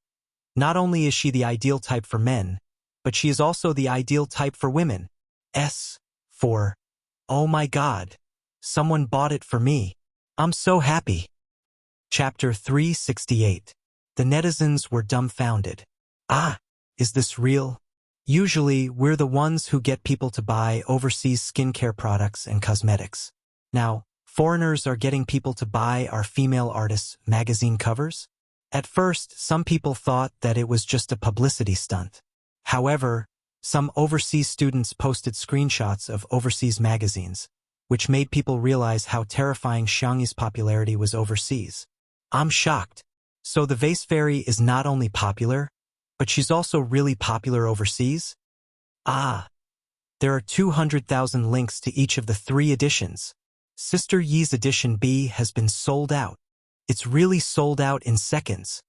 Not only is she the ideal type for men, but she is also the ideal type for women. S. For, oh my God, someone bought it for me. I'm so happy. Chapter 368. The netizens were dumbfounded. Ah, is this real? Usually, we're the ones who get people to buy overseas skincare products and cosmetics. Now, foreigners are getting people to buy our female artists' magazine covers? At first, some people thought that it was just a publicity stunt. However, some overseas students posted screenshots of overseas magazines, which made people realize how terrifying Xiangyi's popularity was overseas. I'm shocked. So the vase fairy is not only popular, but she's also really popular overseas? Ah, there are 200,000 links to each of the 3 editions. Sister Yi's edition B has been sold out. It's really sold out in seconds.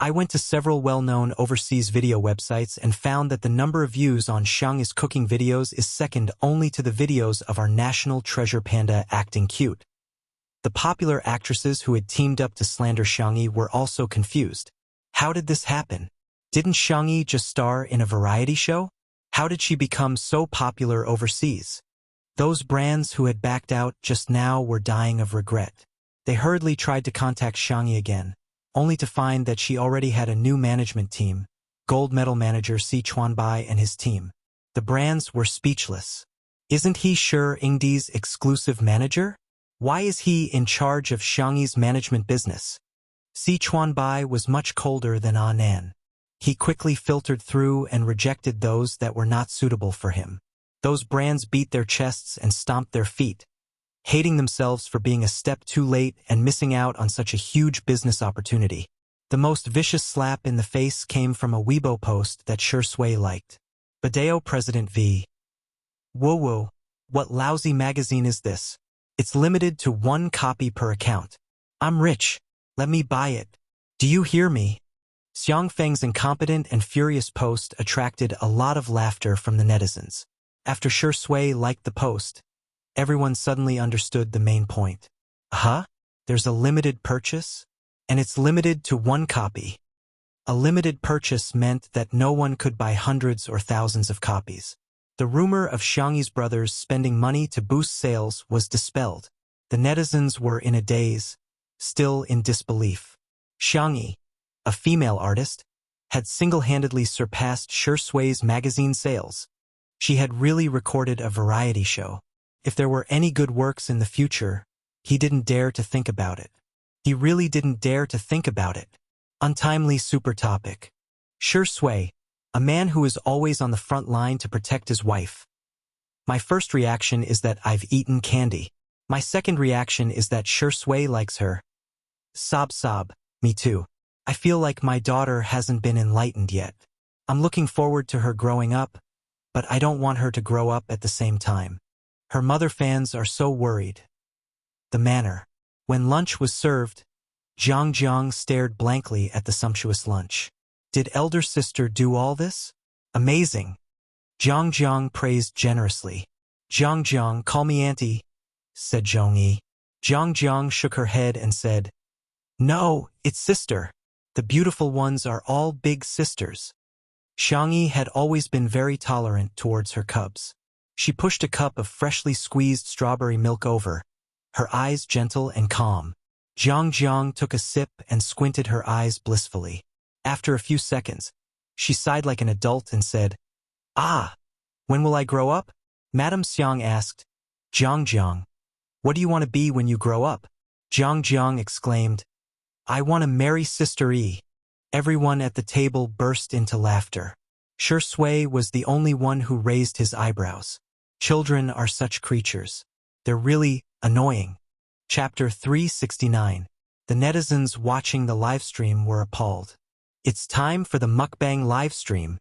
I went to several well-known overseas video websites and found that the number of views on Xiangyi's cooking videos is second only to the videos of our national treasure panda acting cute. The popular actresses who had teamed up to slander Xiangyi were also confused. How did this happen? Didn't Xiangyi just star in a variety show? How did she become so popular overseas? Those brands who had backed out just now were dying of regret. They hurriedly tried to contact Xiangyi again, only to find that she already had a new management team, gold medal manager Si Chuanbai and his team. The brands were speechless. Isn't he Shi Yingdi's exclusive manager? Why is he in charge of Xiangyi's management business? Si Chuanbai was much colder than Nan. He quickly filtered through and rejected those that were not suitable for him. Those brands beat their chests and stomped their feet, hating themselves for being a step too late and missing out on such a huge business opportunity. The most vicious slap in the face came from a Weibo post that Shi Sui liked. Badeo President V. Whoa, what lousy magazine is this? It's limited to 1 copy per account. I'm rich. Let me buy it. Do you hear me? Xiang Feng's incompetent and furious post attracted a lot of laughter from the netizens. After Shi Sui liked the post, everyone suddenly understood the main point. Huh? There's a limited purchase? And it's limited to 1 copy. A limited purchase meant that no one could buy hundreds or thousands of copies. The rumor of Xiangyi's brothers spending money to boost sales was dispelled. The netizens were in a daze, still in disbelief. Xiangyi, a female artist, had single-handedly surpassed Shi Sui's magazine sales. She had really recorded a variety show. If there were any good works in the future, he didn't dare to think about it. He really didn't dare to think about it. Untimely super topic. Shi Sui, a man who is always on the front line to protect his wife. My first reaction is that I've eaten candy. My second reaction is that Shi Sui likes her. Sob sob, me too. I feel like my daughter hasn't been enlightened yet. I'm looking forward to her growing up, but I don't want her to grow up at the same time. Her mother fans are so worried. The manner. When lunch was served, Jiang stared blankly at the sumptuous lunch. Did elder sister do all this? Amazing. Jiang praised generously. Jiang, call me auntie, said Zhongyi. Jiang shook her head and said, No, it's sister. The beautiful ones are all big sisters. Xiangyi had always been very tolerant towards her cubs. She pushed a cup of freshly squeezed strawberry milk over, her eyes gentle and calm. Jiang took a sip and squinted her eyes blissfully. After a few seconds, she sighed like an adult and said, Ah, when will I grow up? Madame Xiang asked. Jiang, what do you want to be when you grow up? Jiang exclaimed, I want to marry Sister Yi. Everyone at the table burst into laughter. Shi Sui was the only one who raised his eyebrows. Children are such creatures. They're really annoying. Chapter 369. The netizens watching the livestream were appalled. It's time for the mukbang livestream.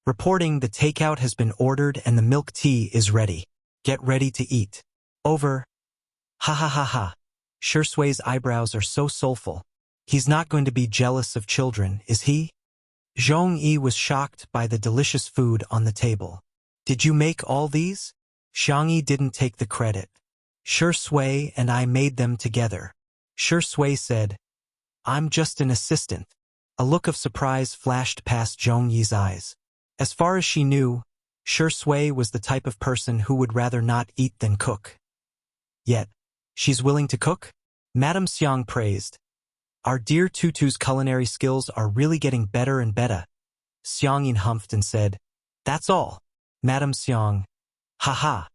Reporting the takeout has been ordered and the milk tea is ready. Get ready to eat. Over. Ha ha ha ha. Shi Sui's eyebrows are so soulful. He's not going to be jealous of children, is he? Zhongyi was shocked by the delicious food on the table. Did you make all these? Xiangyi didn't take the credit. Sure Sui and I made them together. Sure Sui said, I'm just an assistant. A look of surprise flashed past Zhong Yi's eyes. As far as she knew, Sure Sui was the type of person who would rather not eat than cook. Yet, she's willing to cook? Madame Xiang praised. Our dear Tutu's culinary skills are really getting better and better. Xiang Yin humphed and said, That's all. Madame Xiang. Haha.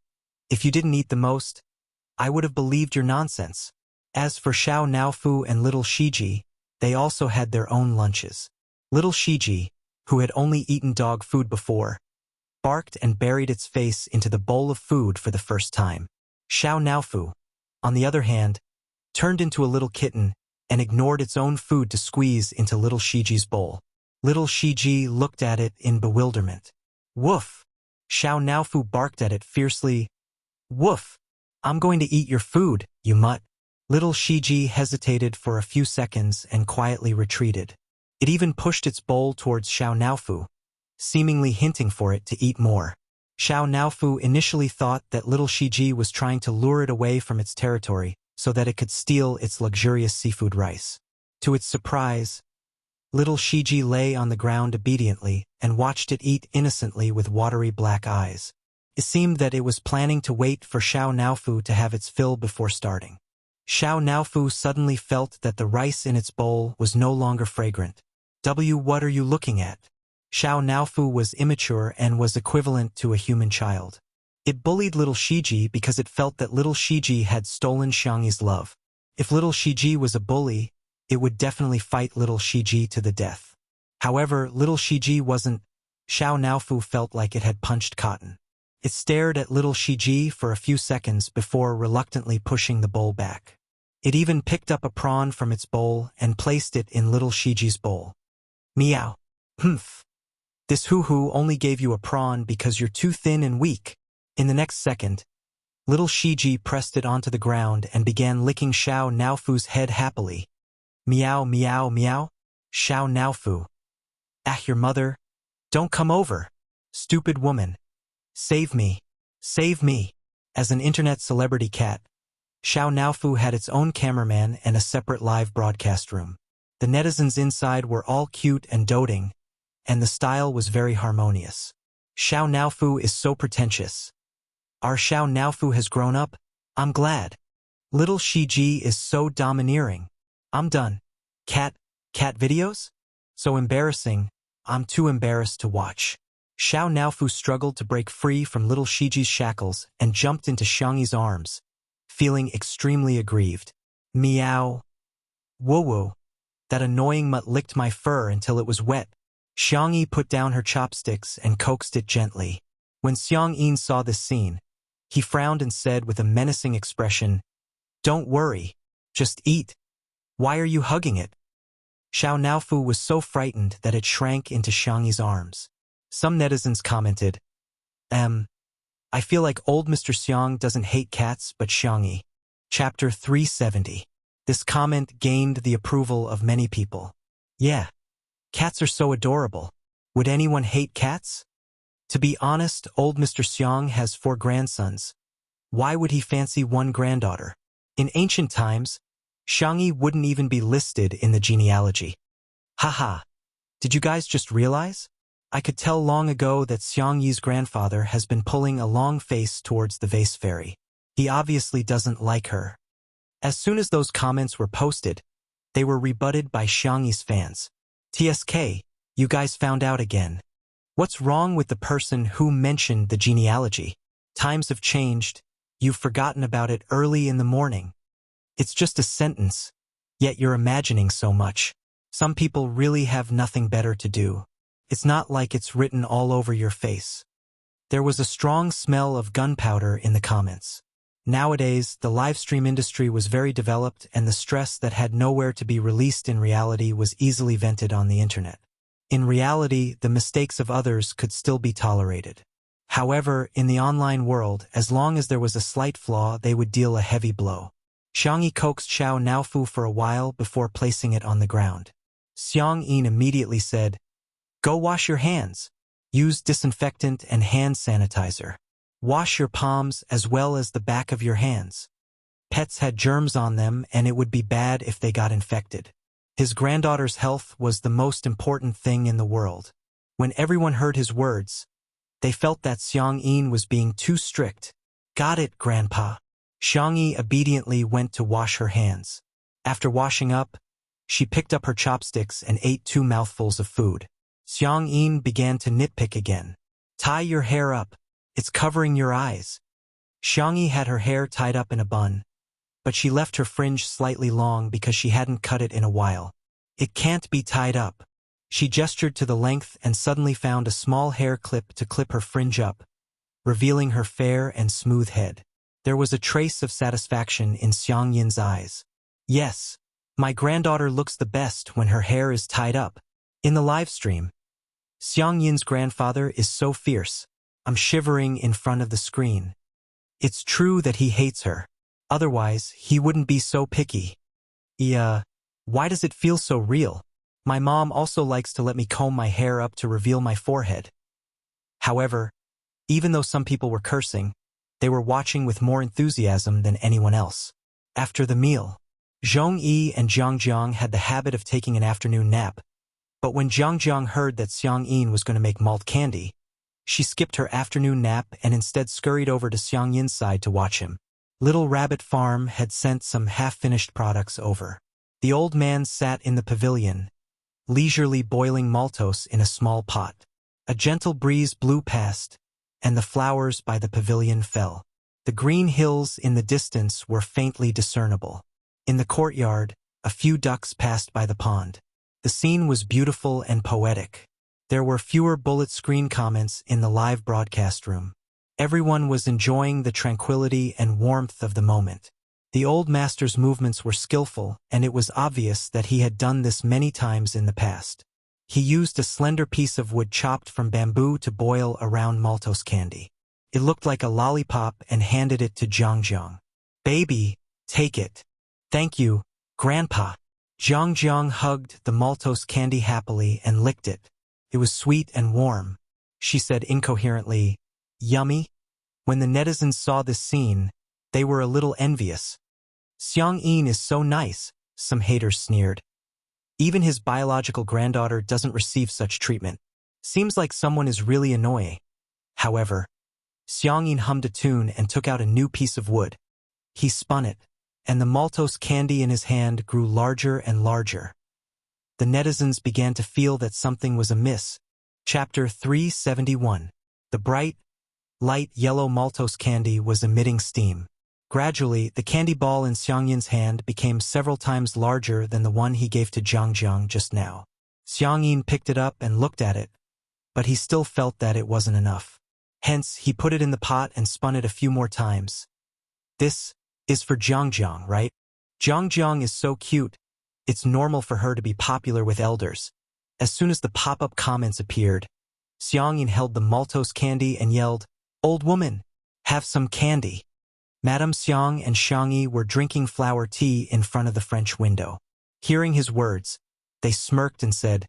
If you didn't eat the most, I would have believed your nonsense. As for Xiao Naofu and little Shiji, they also had their own lunches. Little Shiji, who had only eaten dog food before, barked and buried its face into the bowl of food for the first time. Xiao Naofu, on the other hand, turned into a little kitten and ignored its own food to squeeze into little Shiji's bowl. Little Shiji looked at it in bewilderment. Woof! Xiao Naofu barked at it fiercely. Woof! I'm going to eat your food, you mutt. Little Shiji hesitated for a few seconds and quietly retreated. It even pushed its bowl towards Xiao Naofu, seemingly hinting for it to eat more. Xiao Naofu initially thought that little Shiji was trying to lure it away from its territory so that it could steal its luxurious seafood rice. To its surprise, little Shiji lay on the ground obediently and watched it eat innocently with watery black eyes. It seemed that it was planning to wait for Xiao Naofu to have its fill before starting. Xiao Naofu suddenly felt that the rice in its bowl was no longer fragrant. What are you looking at? Xiao Naofu was immature and was equivalent to a human child. It bullied little Shiji because it felt that little Shiji had stolen Xiangyi's love. If little Shiji was a bully, it would definitely fight little Shiji to the death. However, little Shiji wasn't. Xiao Naofu felt like it had punched cotton. It stared at little Shiji for a few seconds before reluctantly pushing the bowl back. It even picked up a prawn from its bowl and placed it in little Shiji's bowl. Meow. Humph. This hoo-hoo only gave you a prawn because you're too thin and weak. In the next second, little Shiji pressed it onto the ground and began licking Xiao Naofu's head happily. Meow, meow, meow. Xiao Naofu. Ah, your mother. Don't come over. Stupid woman. Save me. Save me. As an internet celebrity cat, Xiao Naofu had its own cameraman and a separate live broadcast room. The netizens inside were all cute and doting, and the style was very harmonious. Xiao Naofu is so pretentious. Our Xiao Naofu has grown up. I'm glad. Little Shiji is so domineering. I'm done. Cat videos? So embarrassing, I'm too embarrassed to watch. Xiao Naofu struggled to break free from little Shiji's shackles and jumped into Xiangyi's arms, feeling extremely aggrieved. Meow. Woo-woo. That annoying mutt licked my fur until it was wet. Xiangyi put down her chopsticks and coaxed it gently. When Xiang Yin saw this scene, he frowned and said with a menacing expression, Don't worry, just eat. Why are you hugging it? Xiao Naofu was so frightened that it shrank into Xiangyi's arms. Some netizens commented, I feel like old Mr. Xiang doesn't hate cats but Xiangyi. Chapter 370. This comment gained the approval of many people. Yeah, cats are so adorable. Would anyone hate cats? To be honest, old Mr. Xiang has 4 grandsons. Why would he fancy one granddaughter? In ancient times, Xiangyi wouldn't even be listed in the genealogy. Haha. Did you guys just realize? I could tell long ago that Xiangyi's grandfather has been pulling a long face towards the vase fairy. He obviously doesn't like her. As soon as those comments were posted, they were rebutted by Xiangyi's fans. TSK, you guys found out again. What's wrong with the person who mentioned the genealogy? Times have changed. You've forgotten about it early in the morning. It's just a sentence, yet you're imagining so much. Some people really have nothing better to do. It's not like it's written all over your face. There was a strong smell of gunpowder in the comments. Nowadays, the livestream industry was very developed and the stress that had nowhere to be released in reality was easily vented on the internet. In reality, the mistakes of others could still be tolerated. However, in the online world, as long as there was a slight flaw, they would deal a heavy blow. Xiangyi coaxed Xiao Naofu for a while before placing it on the ground. Xiang Yin immediately said, Go wash your hands. Use disinfectant and hand sanitizer. Wash your palms as well as the back of your hands. Pets had germs on them and it would be bad if they got infected. His granddaughter's health was the most important thing in the world. When everyone heard his words, they felt that Xiang-yin was being too strict. Got it, Grandpa. Xiang-yi obediently went to wash her hands. After washing up, she picked up her chopsticks and ate 2 mouthfuls of food. Xiang-yin began to nitpick again. Tie your hair up. It's covering your eyes. Xiang-yi had her hair tied up in a bun, but she left her fringe slightly long because she hadn't cut it in a while. It can't be tied up. She gestured to the length and suddenly found a small hair clip to clip her fringe up, revealing her fair and smooth head. There was a trace of satisfaction in Xiang-yin's eyes. Yes, my granddaughter looks the best when her hair is tied up. In the live stream, Xiang-yin's grandfather is so fierce. I'm shivering in front of the screen. It's true that he hates her. Otherwise, he wouldn't be so picky. Why does it feel so real? My mom also likes to let me comb my hair up to reveal my forehead. However, even though some people were cursing, they were watching with more enthusiasm than anyone else. After the meal, Zhong Yi and Jiang Jiang had the habit of taking an afternoon nap, but when Jiang Jiang heard that Xiang-yin was going to make malt candy, she skipped her afternoon nap and instead scurried over to Xiang-yin's side to watch him. Little Rabbit Farm had sent some half-finished products over. The old man sat in the pavilion, leisurely boiling maltose in a small pot. A gentle breeze blew past, and the flowers by the pavilion fell. The green hills in the distance were faintly discernible. In the courtyard, a few ducks passed by the pond. The scene was beautiful and poetic. There were fewer bullet screen comments in the live broadcast room. Everyone was enjoying the tranquility and warmth of the moment. The old master's movements were skillful, and it was obvious that he had done this many times in the past. He used a slender piece of wood chopped from bamboo to boil around maltose candy. It looked like a lollipop and handed it to Jiang Jiang. Baby, take it. Thank you, Grandpa. Jiang Jiang hugged the maltose candy happily and licked it. It was sweet and warm. She said incoherently, yummy. When the netizens saw this scene, they were a little envious. Xiang-yin is so nice, some haters sneered. Even his biological granddaughter doesn't receive such treatment. Seems like someone is really annoying. However, Xiang-yin hummed a tune and took out a new piece of wood. He spun it, and the maltose candy in his hand grew larger and larger. The netizens began to feel that something was amiss. Chapter 371. The bright, light yellow maltose candy was emitting steam. Gradually, the candy ball in Xiang-yin's hand became several times larger than the one he gave to Jiang Jiang just now. Xiang-yin picked it up and looked at it, but he still felt that it wasn't enough. Hence, he put it in the pot and spun it a few more times. This is for Jiang Jiang, right? Jiang Jiang is so cute. It's normal for her to be popular with elders. As soon as the pop-up comments appeared, Xiang-yin held the maltose candy and yelled, "Old woman, have some candy." Madame Xiang and Xiang-yi were drinking flower tea in front of the French window. Hearing his words, they smirked and said,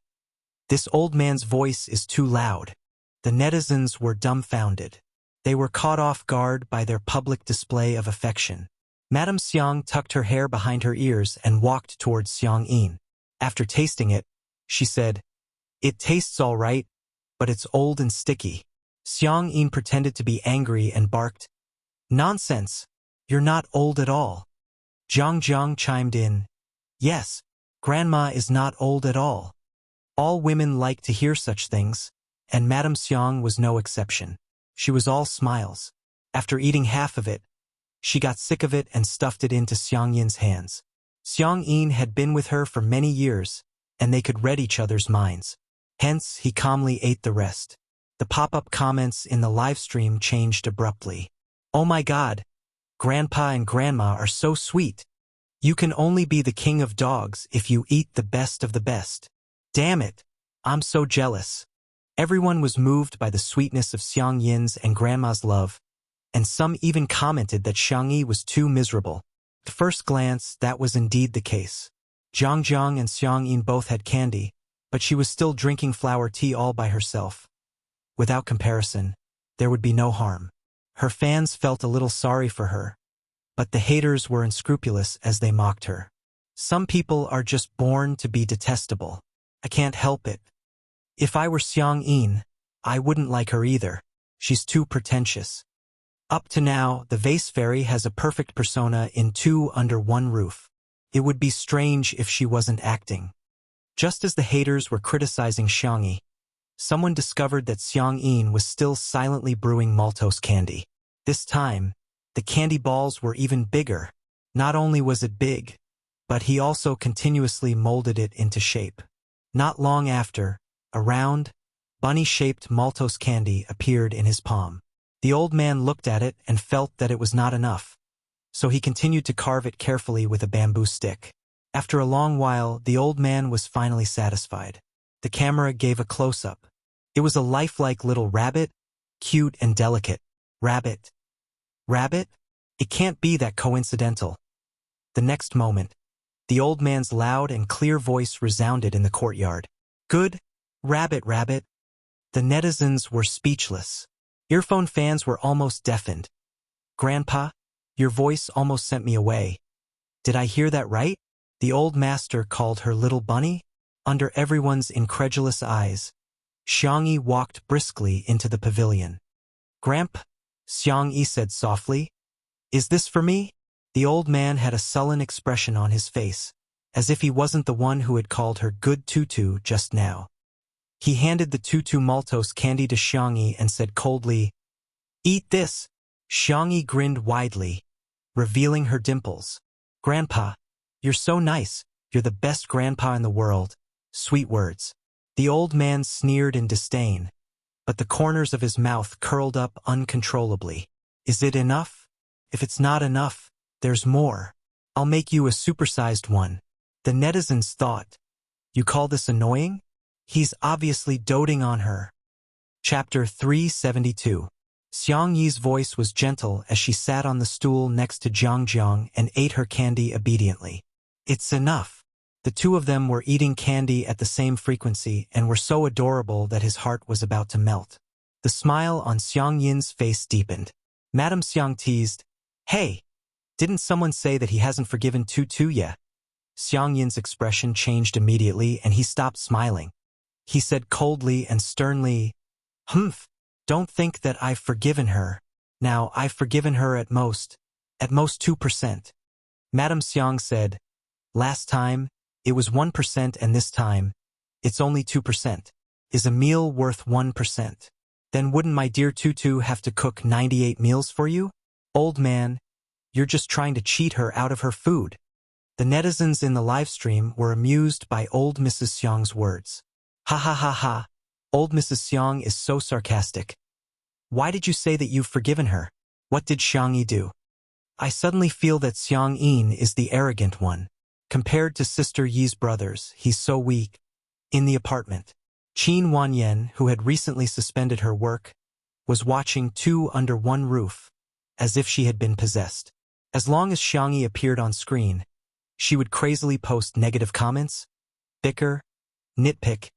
"This old man's voice is too loud." The netizens were dumbfounded. They were caught off guard by their public display of affection. Madame Xiang tucked her hair behind her ears and walked towards Xiang-yin. After tasting it, she said, "It tastes all right, but it's old and sticky." Xiang-yin pretended to be angry and barked, "Nonsense! You're not old at all." Jiang Jiang chimed in, "Yes, Grandma is not old at all." All women like to hear such things, and Madame Xiang was no exception. She was all smiles. After eating half of it, she got sick of it and stuffed it into Xiang-yin's hands. Xiang-yin had been with her for many years, and they could read each other's minds. Hence, he calmly ate the rest. The pop-up comments in the live stream changed abruptly. "Oh my God! Grandpa and Grandma are so sweet. You can only be the king of dogs if you eat the best of the best. Damn it! I'm so jealous." Everyone was moved by the sweetness of Xiang-yin's and Grandma's love, and some even commented that Xiang-yi was too miserable. At first glance, that was indeed the case. Jiang Jiang and Xiang-yin both had candy, but she was still drinking flower tea all by herself. Without comparison, there would be no harm. Her fans felt a little sorry for her, but the haters were unscrupulous as they mocked her. Some people are just born to be detestable. I can't help it. If I were Xiang Yin, I wouldn't like her either. She's too pretentious. Up to now, the vase fairy has a perfect persona in two under one roof. It would be strange if she wasn't acting. Just as the haters were criticizing Xiang Yi, someone discovered that Xiang Yin was still silently brewing maltose candy. This time, the candy balls were even bigger. Not only was it big, but he also continuously molded it into shape. Not long after, a round, bunny-shaped maltose candy appeared in his palm. The old man looked at it and felt that it was not enough, so he continued to carve it carefully with a bamboo stick. After a long while, the old man was finally satisfied. The camera gave a close-up. It was a lifelike little rabbit, cute and delicate. Rabbit. Rabbit? It can't be that coincidental. The next moment, the old man's loud and clear voice resounded in the courtyard. Good, rabbit, rabbit. The netizens were speechless. Earphone fans were almost deafened. Grandpa, your voice almost sent me away. Did I hear that right? The old master called her little bunny? Under everyone's incredulous eyes, Xiang Yi walked briskly into the pavilion. Grandpa, Xiang Yi said softly, is this for me? The old man had a sullen expression on his face, as if he wasn't the one who had called her good tutu just now. He handed the tutu maltose candy to Xiang Yi and said coldly, Eat this. Xiang Yi grinned widely, revealing her dimples. Grandpa, you're so nice. You're the best grandpa in the world. Sweet words. The old man sneered in disdain, but the corners of his mouth curled up uncontrollably. Is it enough? If it's not enough, there's more. I'll make you a supersized one. The netizens thought, you call this annoying? He's obviously doting on her. Chapter 372. Xiang Yi's voice was gentle as she sat on the stool next to Jiang and ate her candy obediently. It's enough. The two of them were eating candy at the same frequency and were so adorable that his heart was about to melt. The smile on Xiang Yin's face deepened. Madame Xiang teased, Hey, didn't someone say that he hasn't forgiven Tutu yet? Xiang Yin's expression changed immediately and he stopped smiling. He said coldly and sternly, Humph, don't think that I've forgiven her. Now, I've forgiven her at most 2%. Madame Xiang said, Last time, it was 1% and this time, it's only 2%. Is a meal worth 1%? Then wouldn't my dear Tutu have to cook 98 meals for you? Old man, you're just trying to cheat her out of her food. The netizens in the live stream were amused by old Mrs. Xiang's words. Ha ha ha ha, old Mrs. Xiang is so sarcastic. Why did you say that you've forgiven her? What did Xiang Yi do? I suddenly feel that Xiang Yin is the arrogant one. Compared to Sister Yi's brothers, he's so weak. In the apartment, Qin Wanyan, who had recently suspended her work, was watching two under one roof, as if she had been possessed. As long as Xiang Yi appeared on screen, she would crazily post negative comments, bicker, nitpick,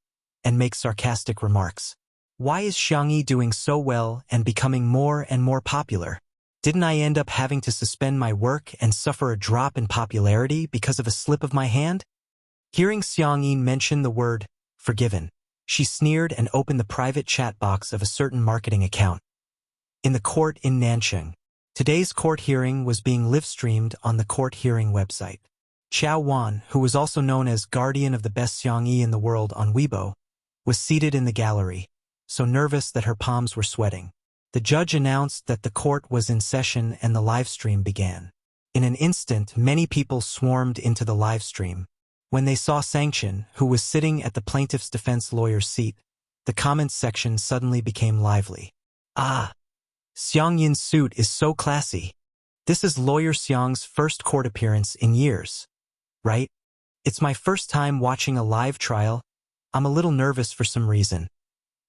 and make sarcastic remarks. Why is Xiang Yi doing so well and becoming more and more popular? Didn't I end up having to suspend my work and suffer a drop in popularity because of a slip of my hand? Hearing Xiang Yi mention the word forgiven, she sneered and opened the private chat box of a certain marketing account. In the court in Nancheng, today's court hearing was being live-streamed on the court hearing website. Qiao Wan, who was also known as guardian of the best Xiang Yi in the world on Weibo, was seated in the gallery, so nervous that her palms were sweating. The judge announced that the court was in session and the live stream began. In an instant, many people swarmed into the live stream. When they saw Sangchen, who was sitting at the plaintiff's defense lawyer's seat, the comments section suddenly became lively. Ah! Xiang Yin's suit is so classy. This is lawyer Xiang's first court appearance in years. Right? It's my first time watching a live trial. I'm a little nervous for some reason.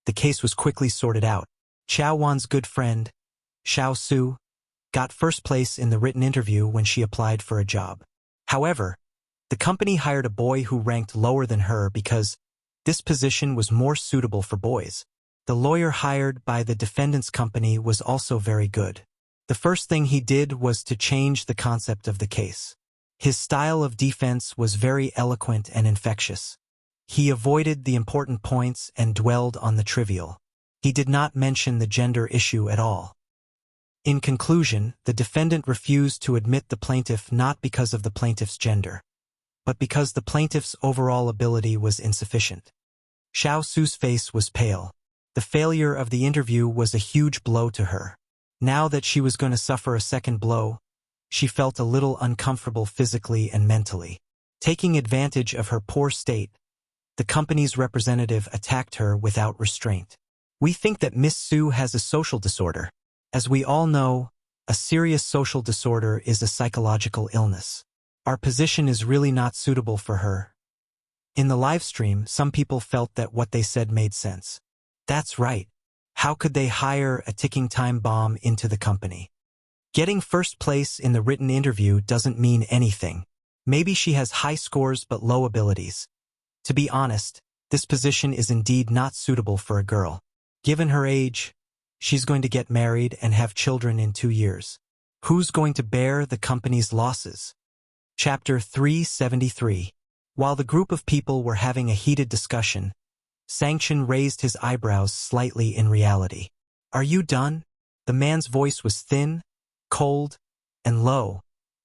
The case was quickly sorted out. Qiao Wan's good friend, Xiao Su, got first place in the written interview when she applied for a job. However, the company hired a boy who ranked lower than her because this position was more suitable for boys. The lawyer hired by the defendant's company was also very good. The first thing he did was to change the concept of the case. His style of defense was very eloquent and infectious. He avoided the important points and dwelled on the trivial. He did not mention the gender issue at all. In conclusion, the defendant refused to admit the plaintiff not because of the plaintiff's gender, but because the plaintiff's overall ability was insufficient. Xiao Su's face was pale. The failure of the interview was a huge blow to her. Now that she was going to suffer a second blow, she felt a little uncomfortable physically and mentally. Taking advantage of her poor state, the company's representative attacked her without restraint. We think that Miss Su has a social disorder. As we all know, a serious social disorder is a psychological illness. Our position is really not suitable for her. In the live stream, some people felt that what they said made sense. That's right. How could they hire a ticking time bomb into the company? Getting first place in the written interview doesn't mean anything. Maybe she has high scores but low abilities. To be honest, this position is indeed not suitable for a girl. Given her age, she's going to get married and have children in 2 years. Who's going to bear the company's losses? Chapter 373. While the group of people were having a heated discussion, Sanction raised his eyebrows slightly in reality. Are you done? The man's voice was thin, cold, and low,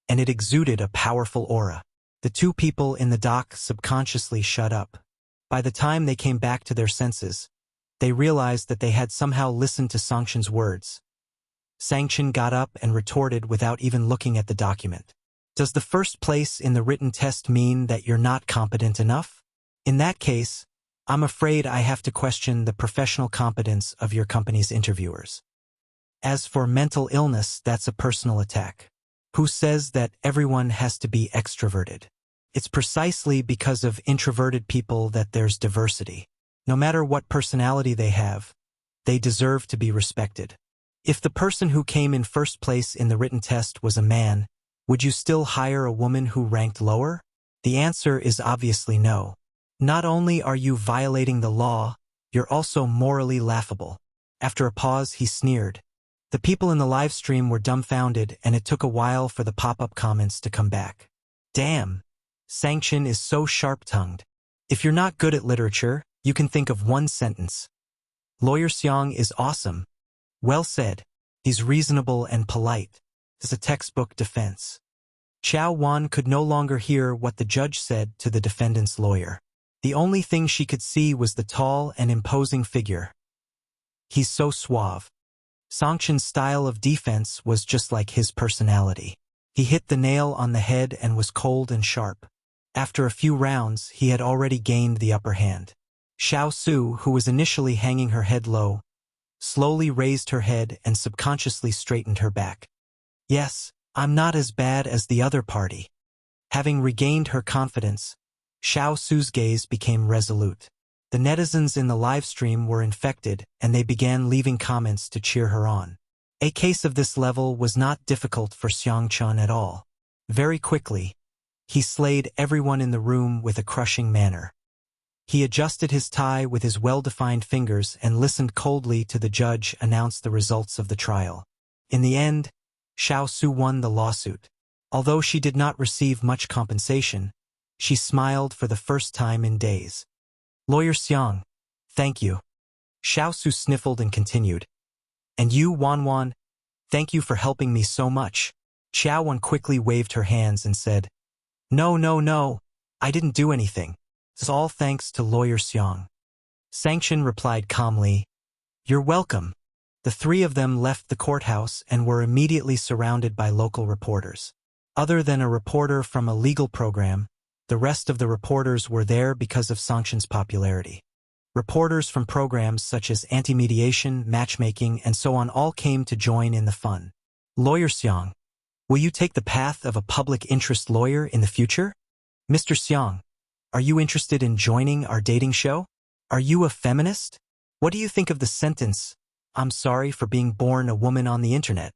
and it exuded a powerful aura. The two people in the dock subconsciously shut up. By the time they came back to their senses, they realized that they had somehow listened to Sanction's words. Sanction got up and retorted without even looking at the document. Does the first place in the written test mean that you're not competent enough? In that case, I'm afraid I have to question the professional competence of your company's interviewers. As for mental illness, that's a personal attack. Who says that everyone has to be extroverted? It's precisely because of introverted people that there's diversity. No matter what personality they have, they deserve to be respected. If the person who came in first place in the written test was a man, would you still hire a woman who ranked lower? The answer is obviously no. Not only are you violating the law, you're also morally laughable. After a pause, he sneered. The people in the live stream were dumbfounded, and it took a while for the pop-up comments to come back. Damn, Sanction is so sharp-tongued. If you're not good at literature, you can think of one sentence. Lawyer Xiang is awesome. Well said. He's reasonable and polite. It's a textbook defense. Qiao Wan could no longer hear what the judge said to the defendant's lawyer. The only thing she could see was the tall and imposing figure. He's so suave. Sanction's style of defense was just like his personality. He hit the nail on the head and was cold and sharp. After a few rounds, he had already gained the upper hand. Xiao Su, who was initially hanging her head low, slowly raised her head and subconsciously straightened her back. Yes, I'm not as bad as the other party. Having regained her confidence, Xiao Su's gaze became resolute. The netizens in the live stream were infected, and they began leaving comments to cheer her on. A case of this level was not difficult for Xiang Chun at all. Very quickly, he slayed everyone in the room with a crushing manner. He adjusted his tie with his well-defined fingers and listened coldly to the judge announce the results of the trial. In the end, Xiao Su won the lawsuit. Although she did not receive much compensation, she smiled for the first time in days. Lawyer Xiang, thank you. Xiao Su sniffled and continued. And you, Wan Wan, thank you for helping me so much. Qiao Wan quickly waved her hands and said, No, I didn't do anything. It's all thanks to Lawyer Xiang. Sanction replied calmly, You're welcome. The three of them left the courthouse and were immediately surrounded by local reporters. Other than a reporter from a legal program, the rest of the reporters were there because of Sanction's popularity. Reporters from programs such as anti-mediation, matchmaking, and so on all came to join in the fun. Lawyer Xiang, will you take the path of a public interest lawyer in the future? Mr. Xiang, are you interested in joining our dating show? Are you a feminist? What do you think of the sentence, I'm sorry for being born a woman on the internet?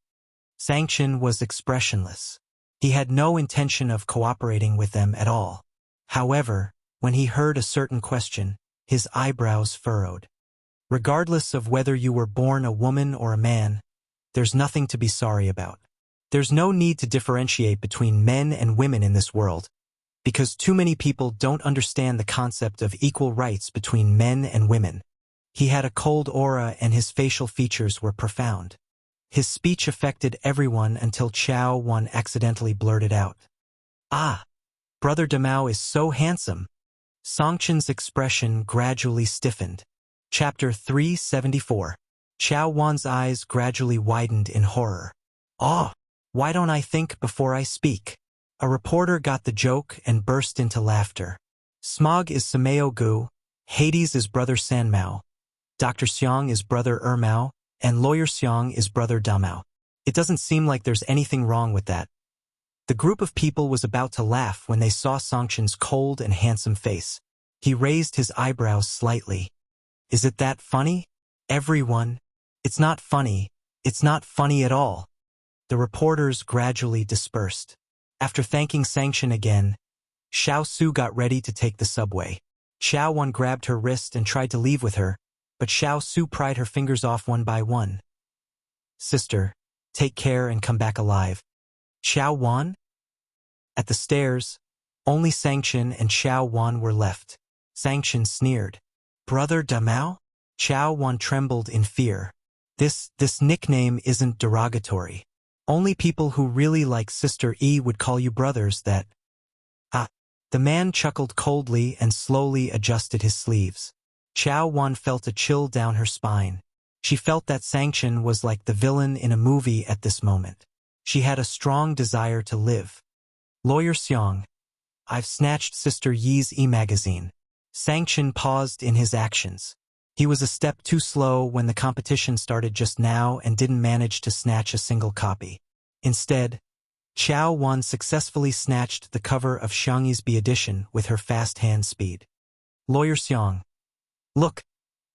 Sanction was expressionless. He had no intention of cooperating with them at all. However, when he heard a certain question, his eyebrows furrowed. Regardless of whether you were born a woman or a man, there's nothing to be sorry about. There's no need to differentiate between men and women in this world, because too many people don't understand the concept of equal rights between men and women. He had a cold aura and his facial features were profound. His speech affected everyone until Chao Wan accidentally blurted out, "Ah, Brother Damao is so handsome." Songchen's expression gradually stiffened. Chapter 374. Chao Wan's eyes gradually widened in horror. "Oh, why don't I think before I speak?" A reporter got the joke and burst into laughter. "Smog is Sameo Gu, Hades is Brother Sanmao, Dr. Xiang is Brother Ermao, and Lawyer Xiang is Brother Damao. It doesn't seem like there's anything wrong with that." The group of people was about to laugh when they saw Songchen's cold and handsome face. He raised his eyebrows slightly. "Is it that funny? Everyone? It's not funny. It's not funny at all." The reporters gradually dispersed. After thanking Songchen again, Xiao Su got ready to take the subway. Chao Wan grabbed her wrist and tried to leave with her, but Xiao Su pried her fingers off one by one. "Sister, take care and come back alive." "Chao Wan?" At the stairs, only Songchen and Chao Wan were left. Songchen sneered. "Brother Damao?" Chao Wan trembled in fear. This nickname isn't derogatory. Only people who really like Sister E would call you brothers that. Ah. The man chuckled coldly and slowly adjusted his sleeves. Chao Wan felt a chill down her spine. She felt that Songchen was like the villain in a movie at this moment. She had a strong desire to live. "Lawyer Xiang, I've snatched Sister Yi's e-magazine." Songchen paused in his actions. He was a step too slow when the competition started just now and didn't manage to snatch a single copy. Instead, Chao Wan successfully snatched the cover of Xiang Yi's B edition with her fast hand speed. "Lawyer Xiang, look,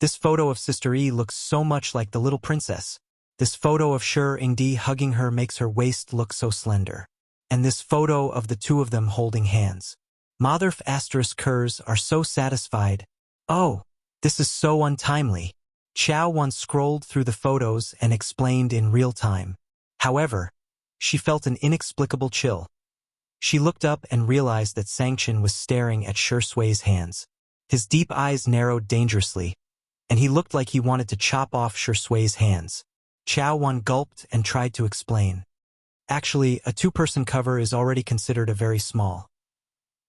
this photo of Sister E looks so much like the little princess. This photo of Shi Yingdi hugging her makes her waist look so slender. And this photo of the two of them holding hands. Motherf asterisk Kurs are so satisfied. Oh, this is so untimely." Chao Wan scrolled through the photos and explained in real time. However, she felt an inexplicable chill. She looked up and realized that Songchen was staring at Shi Sui's hands. His deep eyes narrowed dangerously, and he looked like he wanted to chop off Shi Sui's hands. Chao Wan gulped and tried to explain. "Actually, a two-person cover is already considered a very small.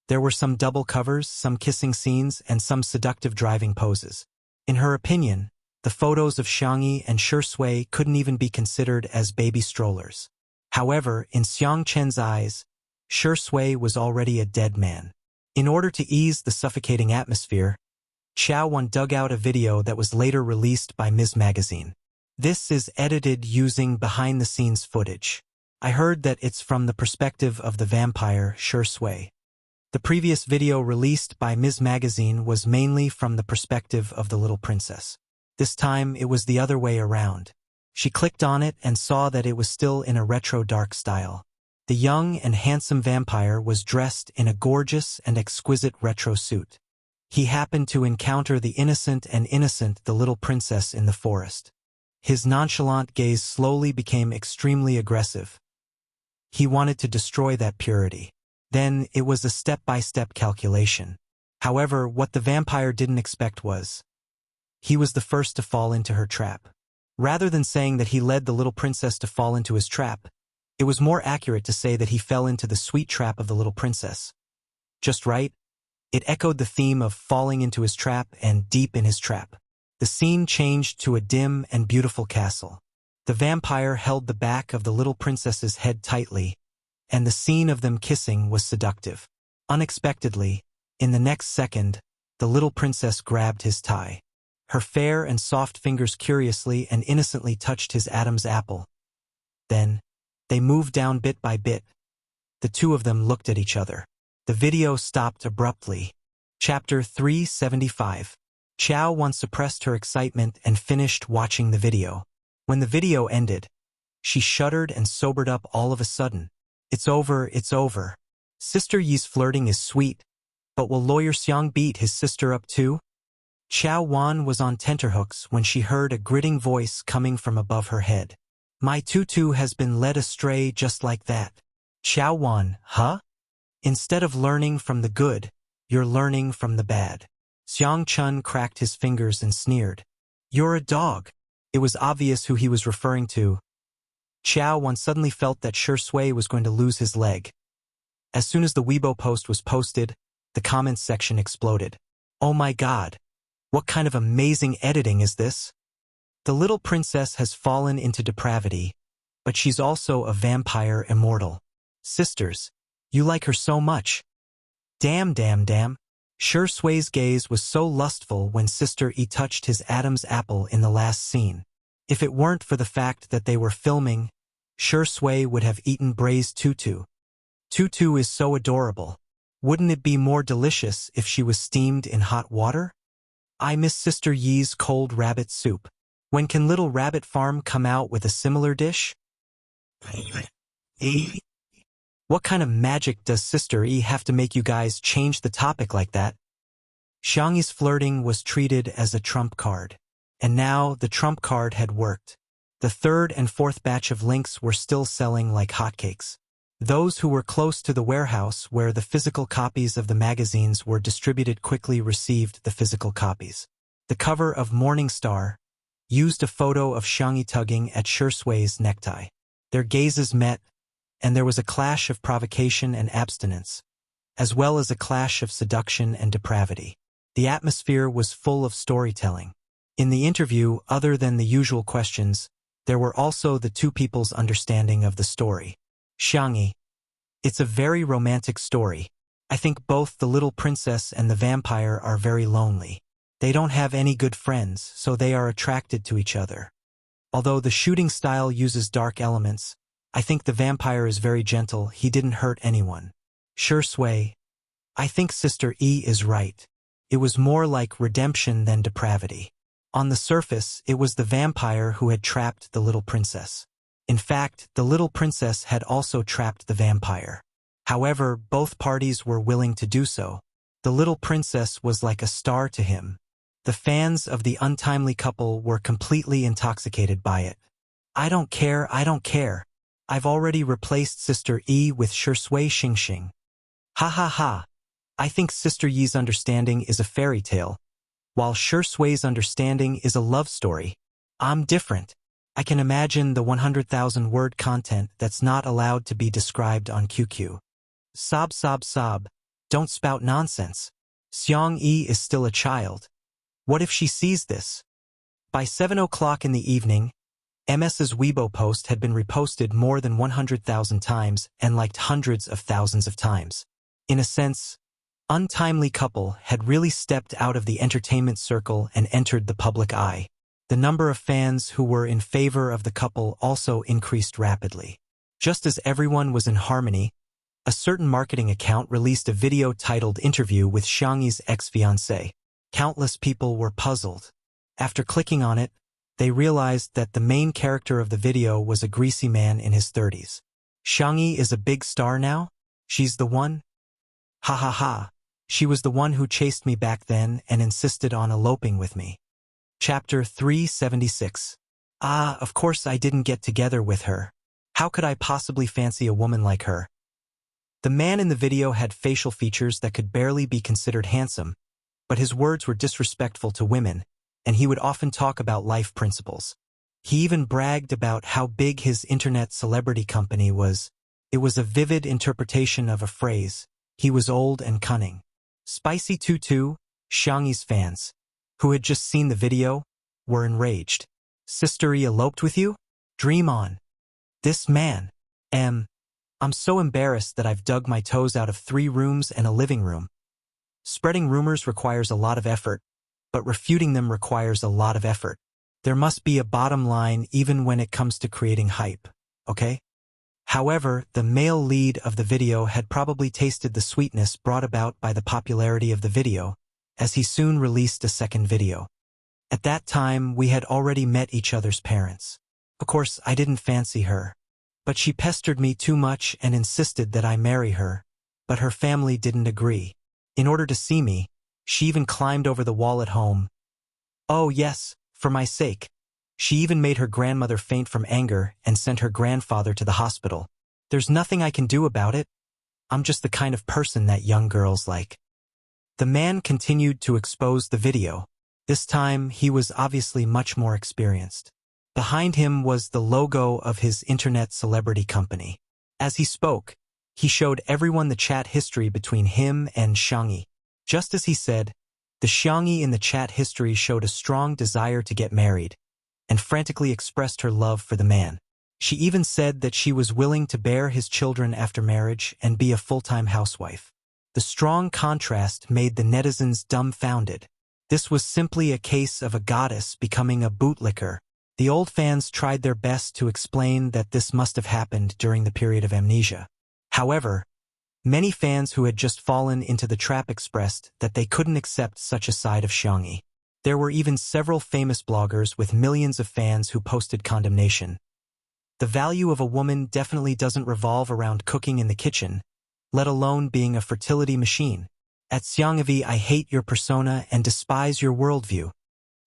There were some double covers, some kissing scenes, and some seductive driving poses. In her opinion, the photos of Xiang Yi and Shi Sui couldn't even be considered as baby strollers. However, in Xiang Chen's eyes, Shi Sui was already a dead man. In order to ease the suffocating atmosphere, Chao Wan dug out a video that was later released by Ms. Magazine. This is edited using behind-the-scenes footage. I heard that it's from the perspective of the vampire Shi Sui. The previous video released by Ms. Magazine was mainly from the perspective of the little princess. This time it was the other way around. She clicked on it and saw that it was still in a retro dark style. The young and handsome vampire was dressed in a gorgeous and exquisite retro suit. He happened to encounter the innocent the little princess in the forest. His nonchalant gaze slowly became extremely aggressive. He wanted to destroy that purity. Then it was a step-by-step calculation. However, what the vampire didn't expect was, he was the first to fall into her trap. Rather than saying that he led the little princess to fall into his trap, it was more accurate to say that he fell into the sweet trap of the little princess. Just right? It echoed the theme of falling into his trap and deep in his trap. The scene changed to a dim and beautiful castle. The vampire held the back of the little princess's head tightly, and the scene of them kissing was seductive. Unexpectedly, in the next second, the little princess grabbed his tie. Her fair and soft fingers curiously and innocently touched his Adam's apple. Then, they moved down bit by bit. The two of them looked at each other. The video stopped abruptly. Chapter 375. Chao Wan suppressed her excitement and finished watching the video. When the video ended, she shuddered and sobered up all of a sudden. It's over, it's over. Sister Yi's flirting is sweet, but will Lawyer Xiang beat his sister up too? Chao Wan was on tenterhooks when she heard a gritting voice coming from above her head. My tutu has been led astray just like that. Xiao Wan, huh? Instead of learning from the good, you're learning from the bad. Xiang Chun cracked his fingers and sneered. You're a dog. It was obvious who he was referring to. Xiao Wan suddenly felt that Shui was going to lose his leg. As soon as the Weibo post was posted, the comments section exploded. Oh my god! What kind of amazing editing is this? The little princess has fallen into depravity, but she's also a vampire immortal. Sisters, you like her so much. Damn. Shui's gaze was so lustful when Sister E touched his Adam's apple in the last scene. If it weren't for the fact that they were filming, Shui would have eaten braised tutu. Tutu is so adorable. Wouldn't it be more delicious if she was steamed in hot water? I miss Sister Yi's cold rabbit soup. When can Little Rabbit Farm come out with a similar dish? What kind of magic does Sister E have to make you guys change the topic like that? Xiangyi's flirting was treated as a trump card. And now the trump card had worked. The third and fourth batch of links were still selling like hotcakes. Those who were close to the warehouse where the physical copies of the magazines were distributed quickly received the physical copies. The cover of Morning Star used a photo of Xiangyi tugging at Shui's necktie. Their gazes met, and there was a clash of provocation and abstinence, as well as a clash of seduction and depravity. The atmosphere was full of storytelling. In the interview, other than the usual questions, there were also the two people's understanding of the story. Xiangyi, it's a very romantic story. I think both the little princess and the vampire are very lonely. They don't have any good friends, so they are attracted to each other. Although the shooting style uses dark elements, I think the vampire is very gentle. He didn't hurt anyone. Shui, I think Sister E is right. It was more like redemption than depravity. On the surface, it was the vampire who had trapped the little princess. In fact, the little princess had also trapped the vampire. However, both parties were willing to do so. The little princess was like a star to him. The fans of the untimely couple were completely intoxicated by it. I don't care. I've already replaced Sister E with Shui Xingxing. Ha ha ha. I think Sister Yi's understanding is a fairy tale, while Shui's understanding is a love story. I'm different. I can imagine the 100,000 word content that's not allowed to be described on QQ. Sob. Don't spout nonsense. Xiang Yi is still a child. What if she sees this? By 7 o'clock in the evening, MS's Weibo post had been reposted more than 100,000 times and liked hundreds of thousands of times. In a sense, Untimely Couple had really stepped out of the entertainment circle and entered the public eye. The number of fans who were in favor of the couple also increased rapidly. Just as everyone was in harmony, a certain marketing account released a video titled Interview with Xiangyi's ex-fiancé. Countless people were puzzled. After clicking on it, they realized that the main character of the video was a greasy man in his 30s. Xiangyi is a big star now? She's the one? Ha ha ha. She was the one who chased me back then and insisted on eloping with me. Chapter 376. Of course I didn't get together with her. How could I possibly fancy a woman like her? The man in the video had facial features that could barely be considered handsome, but his words were disrespectful to women, and he would often talk about life principles. He even bragged about how big his internet celebrity company was. It was a vivid interpretation of a phrase. He was old and cunning. Spicy Tutu, Xiangyi's fans, who had just seen the video, were enraged. Sister E eloped with you? Dream on. This man. I'm so embarrassed that I've dug my toes out of 3 rooms and a living room. Spreading rumors requires a lot of effort, but refuting them requires a lot of effort. There must be a bottom line even when it comes to creating hype, okay? However, the male lead of the video had probably tasted the sweetness brought about by the popularity of the video, as he soon released a second video. At that time, we had already met each other's parents. Of course, I didn't fancy her, but she pestered me too much and insisted that I marry her, but her family didn't agree. In order to see me, she even climbed over the wall at home. Oh yes, for my sake. She even made her grandmother faint from anger and sent her grandfather to the hospital. There's nothing I can do about it. I'm just the kind of person that young girls like. The man continued to expose the video. This time, he was obviously much more experienced. Behind him was the logo of his internet celebrity company. As he spoke, he showed everyone the chat history between him and Xiangyi. Just as he said, the Xiangyi in the chat history showed a strong desire to get married and frantically expressed her love for the man. She even said that she was willing to bear his children after marriage and be a full-time housewife. The strong contrast made the netizens dumbfounded. This was simply a case of a goddess becoming a bootlicker. The old fans tried their best to explain that this must have happened during the period of amnesia. However, many fans who had just fallen into the trap expressed that they couldn't accept such a side of Xiangyi. There were even several famous bloggers with millions of fans who posted condemnation. The value of a woman definitely doesn't revolve around cooking in the kitchen, let alone being a fertility machine. At Xiangyi, I hate your persona and despise your worldview.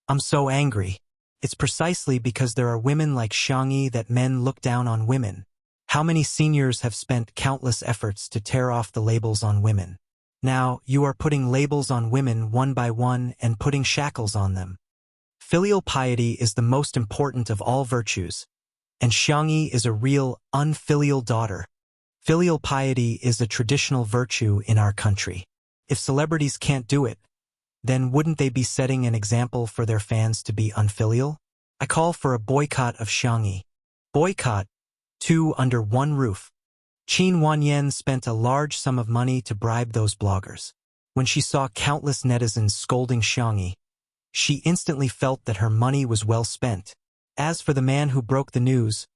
I'm so angry. It's precisely because there are women like Xiangyi that men look down on women. How many seniors have spent countless efforts to tear off the labels on women? Now, you are putting labels on women one by one and putting shackles on them. Filial piety is the most important of all virtues, and Xiangyi is a real, unfilial daughter. Filial piety is a traditional virtue in our country. If celebrities can't do it, then wouldn't they be setting an example for their fans to be unfilial? I call for a boycott of Xiangyi. Boycott, two under one roof. Qin Wanyan spent a large sum of money to bribe those bloggers. When she saw countless netizens scolding Xiangyi, she instantly felt that her money was well spent. As for the man who broke the news,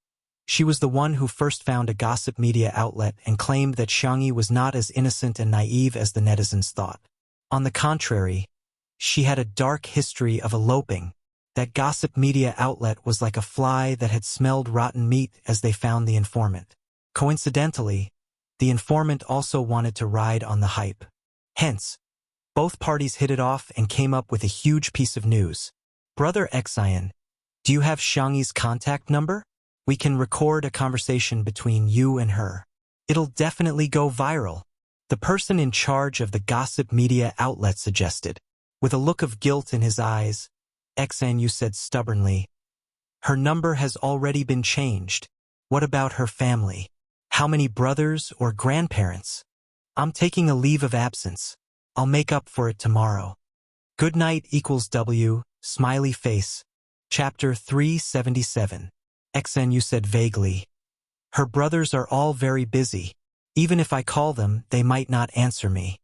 she was the one who first found a gossip media outlet and claimed that Xiangyi was not as innocent and naive as the netizens thought. On the contrary, she had a dark history of eloping. That gossip media outlet was like a fly that had smelled rotten meat as they found the informant. Coincidentally, the informant also wanted to ride on the hype. Hence, both parties hit it off and came up with a huge piece of news. Brother Xian, do you have Xiangyi's contact number? We can record a conversation between you and her. It'll definitely go viral. The person in charge of the gossip media outlet suggested. With a look of guilt in his eyes, Xian said stubbornly, her number has already been changed. What about her family? How many brothers or grandparents? I'm taking a leave of absence. I'll make up for it tomorrow. Good night equals W, smiley face. Chapter 377. Xian said vaguely. Her brothers are all very busy. Even if I call them, they might not answer me.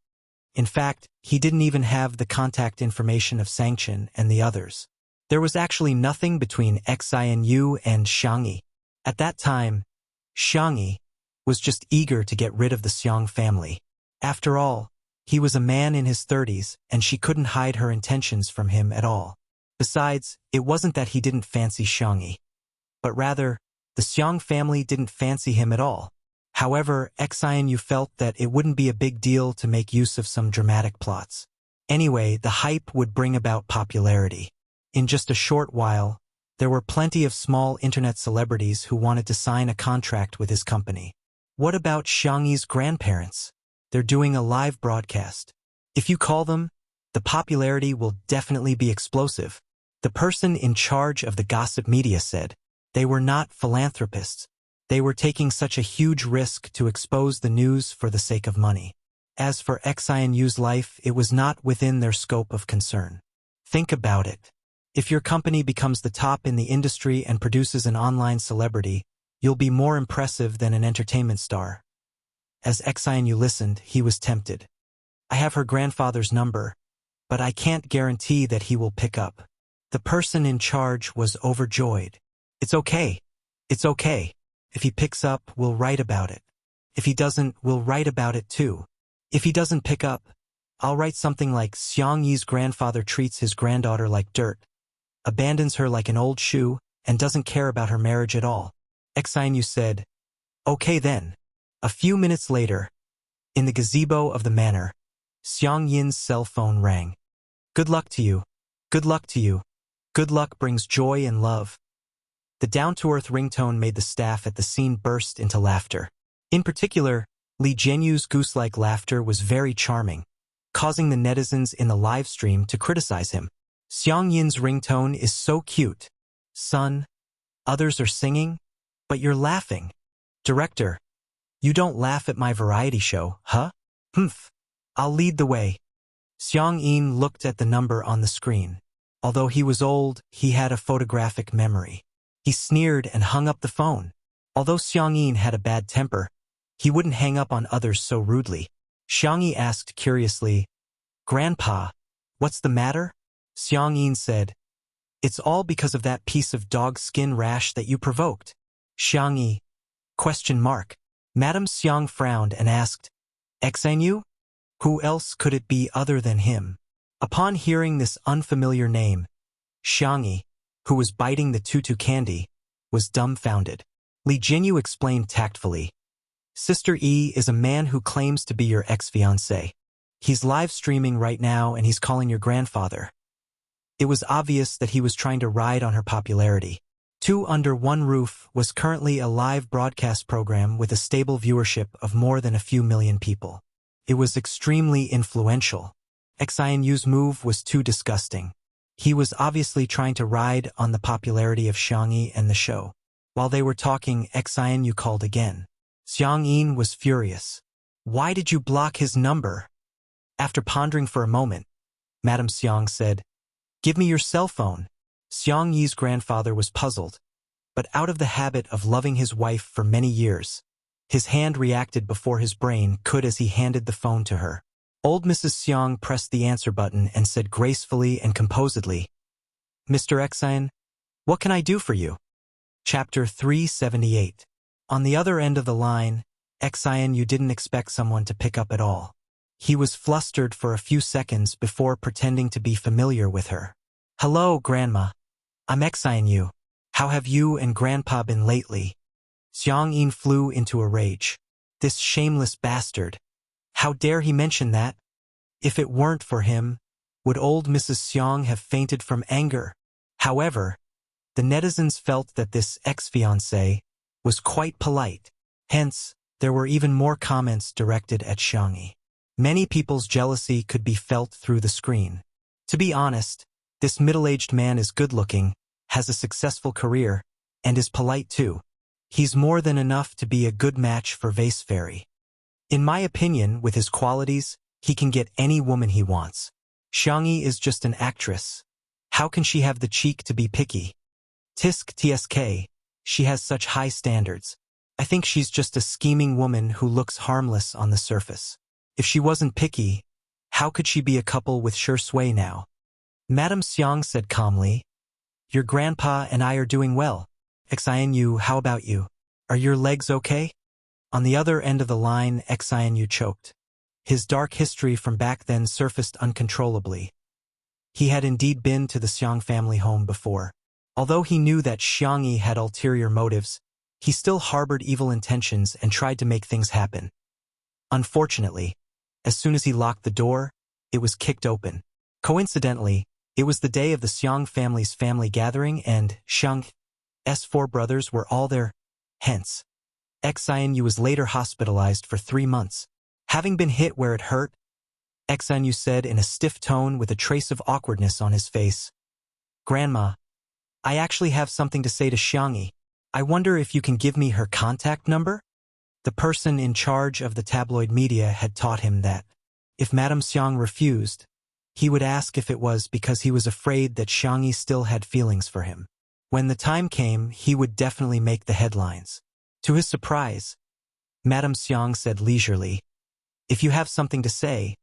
In fact, he didn't even have the contact information of Sanction and the others. There was actually nothing between Xian and Xiangyi. At that time, Xiangyi was just eager to get rid of the Xiang family. After all, he was a man in his 30s, and she couldn't hide her intentions from him at all. Besides, it wasn't that he didn't fancy Xiangyi, but rather, the Xiang family didn't fancy him at all. However, Xian felt that it wouldn't be a big deal to make use of some dramatic plots. Anyway, the hype would bring about popularity. In just a short while, there were plenty of small internet celebrities who wanted to sign a contract with his company. What about Xiangyi's grandparents? They're doing a live broadcast. If you call them, the popularity will definitely be explosive. The person in charge of the gossip media said. They were not philanthropists. They were taking such a huge risk to expose the news for the sake of money. As for Xian's life, it was not within their scope of concern. Think about it. If your company becomes the top in the industry and produces an online celebrity, you'll be more impressive than an entertainment star. As Xian listened, he was tempted. I have her grandfather's number, but I can't guarantee that he will pick up. The person in charge was overjoyed. It's okay. It's okay. If he picks up, we'll write about it. If he doesn't, we'll write about it too. If he doesn't pick up, I'll write something like Xiangyi's grandfather treats his granddaughter like dirt, abandons her like an old shoe, and doesn't care about her marriage at all. Xian said, okay then. A few minutes later, in the gazebo of the manor, Xiangyin's cell phone rang. Good luck to you. Good luck to you. Good luck brings joy and love. The down-to-earth ringtone made the staff at the scene burst into laughter. In particular, Li Jianyu's goose-like laughter was very charming, causing the netizens in the live stream to criticize him. Xiang Yin's ringtone is so cute. Son, others are singing, but you're laughing. Director, you don't laugh at my variety show, huh? Humph. I'll lead the way. Xiang Yin looked at the number on the screen. Although he was old, he had a photographic memory. He sneered and hung up the phone. Although Xiang Yin had a bad temper, he wouldn't hang up on others so rudely. Xiang Yi asked curiously, Grandpa, what's the matter? Xiang Yin said, It's all because of that piece of dog skin rash that you provoked. Xiang Yi? ? Madame Xiang frowned and asked, Xanyu? Who else could it be other than him? Upon hearing this unfamiliar name, Xiang Yi, who was biting the tutu candy, was dumbfounded. Li Jinyu explained tactfully, Sister E is a man who claims to be your ex-fiancé. He's live streaming right now and he's calling your grandfather. It was obvious that he was trying to ride on her popularity. Two Under One Roof was currently a live broadcast program with a stable viewership of more than a few million people. It was extremely influential. Xianyu's move was too disgusting. He was obviously trying to ride on the popularity of Xiang Yi and the show. While they were talking, Xianyu called again. Xiang Yin was furious. Why did you block his number? After pondering for a moment, Madame Xiang said, Give me your cell phone. Xiang Yi's grandfather was puzzled, but out of the habit of loving his wife for many years, his hand reacted before his brain could as he handed the phone to her. Old Mrs. Xiang pressed the answer button and said gracefully and composedly, Mr. Xian, what can I do for you? Chapter 378. On the other end of the line, Xian, you didn't expect someone to pick up at all. He was flustered for a few seconds before pretending to be familiar with her. Hello, Grandma. I'm Xian. How have you and Grandpa been lately? Xiang Yin flew into a rage. This shameless bastard. How dare he mention that? If it weren't for him, would old Mrs. Xiang have fainted from anger? However, the netizens felt that this ex-fiancé was quite polite. Hence, there were even more comments directed at Xiang Yi. Many people's jealousy could be felt through the screen. To be honest, this middle-aged man is good-looking, has a successful career, and is polite too. He's more than enough to be a good match for Vase Fairy. In my opinion, with his qualities, he can get any woman he wants. Xiang Yi is just an actress. How can she have the cheek to be picky? Tisk tsk, she has such high standards. I think she's just a scheming woman who looks harmless on the surface. If she wasn't picky, how could she be a couple with Sure Sui now? Madame Xiang said calmly, Your grandpa and I are doing well. Xianyu, how about you? Are your legs okay? On the other end of the line, Xianyu choked. His dark history from back then surfaced uncontrollably. He had indeed been to the Xiang family home before. Although he knew that Xiang Yi had ulterior motives, he still harbored evil intentions and tried to make things happen. Unfortunately, as soon as he locked the door, it was kicked open. Coincidentally, it was the day of the Xiang family's family gathering and Xiang's four brothers were all there. Hence, Xianyu was later hospitalized for 3 months. Having been hit where it hurt, Xianyu said in a stiff tone with a trace of awkwardness on his face, Grandma, I actually have something to say to Xiang Yi. I wonder if you can give me her contact number? The person in charge of the tabloid media had taught him that, if Madame Xiang refused, he would ask if it was because he was afraid that Xiang Yi still had feelings for him. When the time came, he would definitely make the headlines. To his surprise, Madame Xiang said leisurely, If you have something to say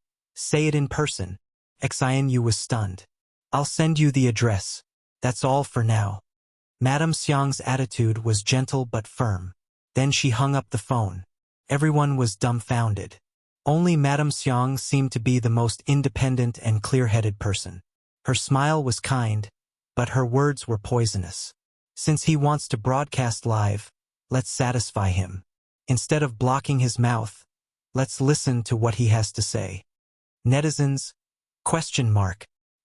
it in person. Xianyu was stunned. I'll send you the address. That's all for now. Madame Xiang's attitude was gentle but firm. Then she hung up the phone. Everyone was dumbfounded. Only Madame Xiang seemed to be the most independent and clear-headed person. Her smile was kind, but her words were poisonous. Since he wants to broadcast live, let's satisfy him. Instead of blocking his mouth, let's listen to what he has to say. Netizens? ?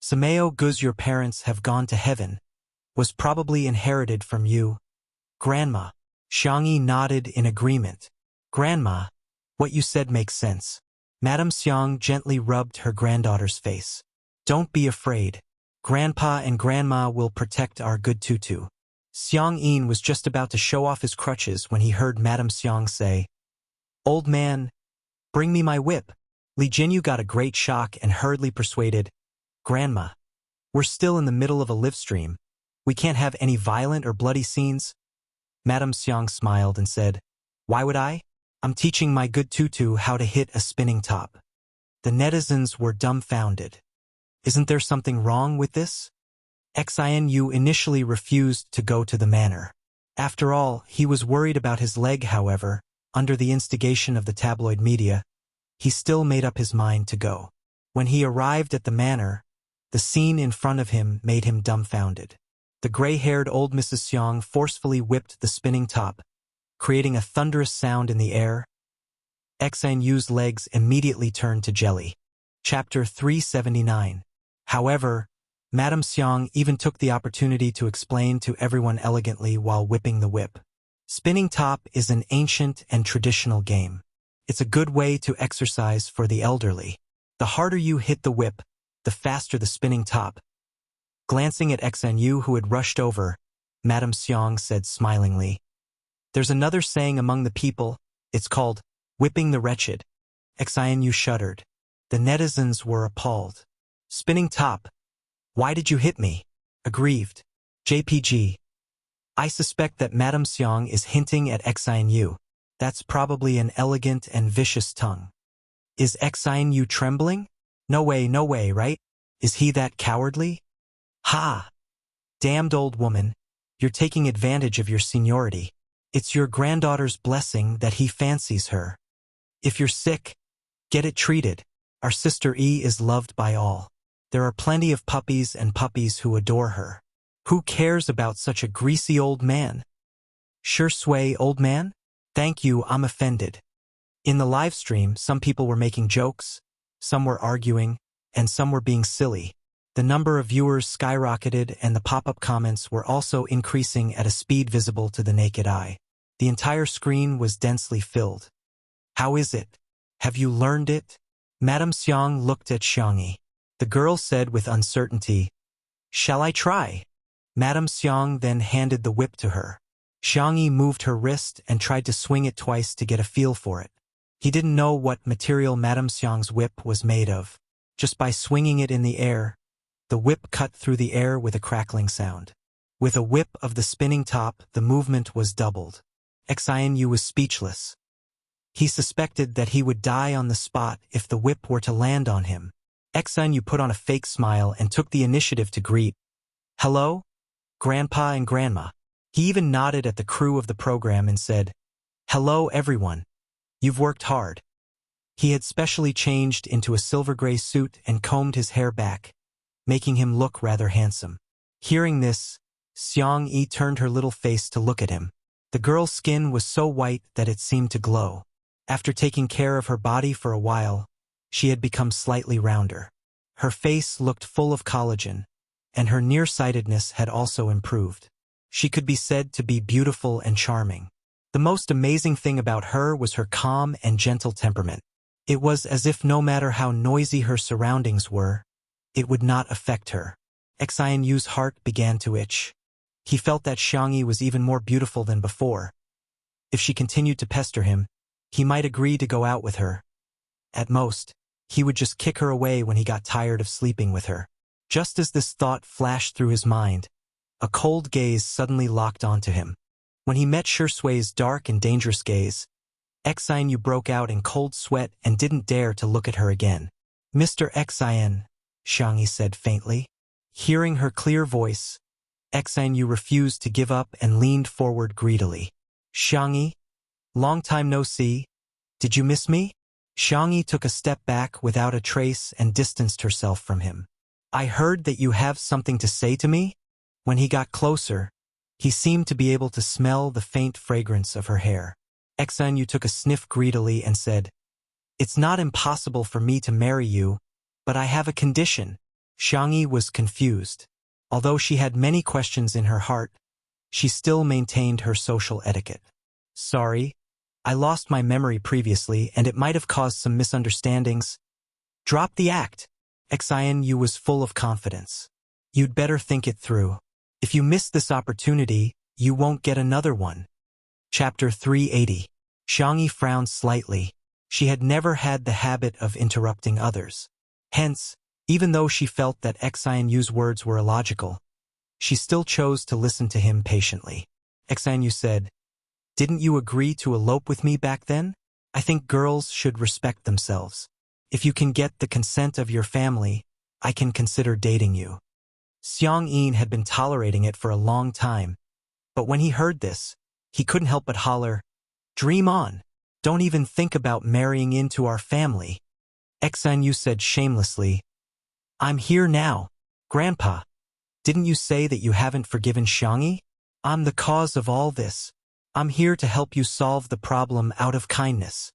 Sameo Guz, your parents have gone to heaven, was probably inherited from you, Grandma. Xiang Yi nodded in agreement. Grandma, what you said makes sense. Madame Xiang gently rubbed her granddaughter's face. Don't be afraid. Grandpa and Grandma will protect our good tutu. Xiang Yin was just about to show off his crutches when he heard Madame Xiang say, Old man, bring me my whip. Li Jinyu got a great shock and hurriedly persuaded, Grandma, we're still in the middle of a live stream. We can't have any violent or bloody scenes. Madame Xiang smiled and said, Why would I? I'm teaching my good tutu how to hit a spinning top. The netizens were dumbfounded. Isn't there something wrong with this? Xianyu initially refused to go to the manor. After all, he was worried about his leg. However, under the instigation of the tabloid media, he still made up his mind to go. When he arrived at the manor, the scene in front of him made him dumbfounded. The gray-haired old Mrs. Xiang forcefully whipped the spinning top, creating a thunderous sound in the air. Xianyu's legs immediately turned to jelly. Chapter 379. However, Madame Xiang even took the opportunity to explain to everyone elegantly while whipping the whip. Spinning top is an ancient and traditional game. It's a good way to exercise for the elderly. The harder you hit the whip, the faster the spinning top. Glancing at Xianyu, who had rushed over, Madame Xiang said smilingly, There's another saying among the people, it's called, whipping the wretched. Xianyu shuddered. The netizens were appalled. Spinning top. Why did you hit me? Aggrieved. JPG. I suspect that Madame Xiang is hinting at Xianyu. That's probably an elegant and vicious tongue. Is Xianyu trembling? No way, right? Is he that cowardly? Ha! Damned old woman, you're taking advantage of your seniority. It's your granddaughter's blessing that he fancies her. If you're sick, get it treated. Our sister E is loved by all. There are plenty of puppies and puppies who adore her. Who cares about such a greasy old man? Sure sway, old man? Thank you, I'm offended. In the live stream, some people were making jokes, some were arguing, and some were being silly. The number of viewers skyrocketed and the pop-up comments were also increasing at a speed visible to the naked eye. The entire screen was densely filled. How is it? Have you learned it? Madame Xiang looked at Xiang Yi. The girl said with uncertainty, Shall I try? Madame Xiang then handed the whip to her. Xiang Yi moved her wrist and tried to swing it twice to get a feel for it. He didn't know what material Madame Xiang's whip was made of. Just by swinging it in the air, the whip cut through the air with a crackling sound. With a whip of the spinning top, the movement was doubled. Xianyu was speechless. He suspected that he would die on the spot if the whip were to land on him. Xianyu put on a fake smile and took the initiative to greet. Hello, Grandpa and Grandma. He even nodded at the crew of the program and said, Hello everyone. You've worked hard. He had specially changed into a silver-gray suit and combed his hair back, making him look rather handsome. Hearing this, Xiang Yi turned her little face to look at him. The girl's skin was so white that it seemed to glow. After taking care of her body for a while, she had become slightly rounder. Her face looked full of collagen, and her nearsightedness had also improved. She could be said to be beautiful and charming. The most amazing thing about her was her calm and gentle temperament. It was as if no matter how noisy her surroundings were, it would not affect her. Xianyu's heart began to itch. He felt that Xiang Yi was even more beautiful than before. If she continued to pester him, he might agree to go out with her. At most, he would just kick her away when he got tired of sleeping with her. Just as this thought flashed through his mind, a cold gaze suddenly locked onto him. When he met Shusui's dark and dangerous gaze, Xianyu broke out in cold sweat and didn't dare to look at her again. Mr. Xian, Xiang Yi said faintly. Hearing her clear voice, Xianyu refused to give up and leaned forward greedily. Xiang Yi, long time no see. Did you miss me? Xiang Yi took a step back without a trace and distanced herself from him. I heard that you have something to say to me? When he got closer, he seemed to be able to smell the faint fragrance of her hair. Xianyu took a sniff greedily and said, It's not impossible for me to marry you, but I have a condition. Xiang Yi was confused. Although she had many questions in her heart, she still maintained her social etiquette. Sorry, I lost my memory previously and it might have caused some misunderstandings. Drop the act. Xian Yu was full of confidence. You'd better think it through. If you miss this opportunity, you won't get another one. Chapter 380. Xiang Yi frowned slightly. She had never had the habit of interrupting others. Hence, even though she felt that Xian Yu's words were illogical, she still chose to listen to him patiently. Xian Yu said, "Didn't you agree to elope with me back then? I think girls should respect themselves. If you can get the consent of your family, I can consider dating you." Xiang Yi had been tolerating it for a long time, but when he heard this, he couldn't help but holler, "Dream on! Don't even think about marrying into our family." Xian Yu said shamelessly, "I'm here now. Grandpa, didn't you say that you haven't forgiven Xiang Yi? I'm the cause of all this. I'm here to help you solve the problem out of kindness."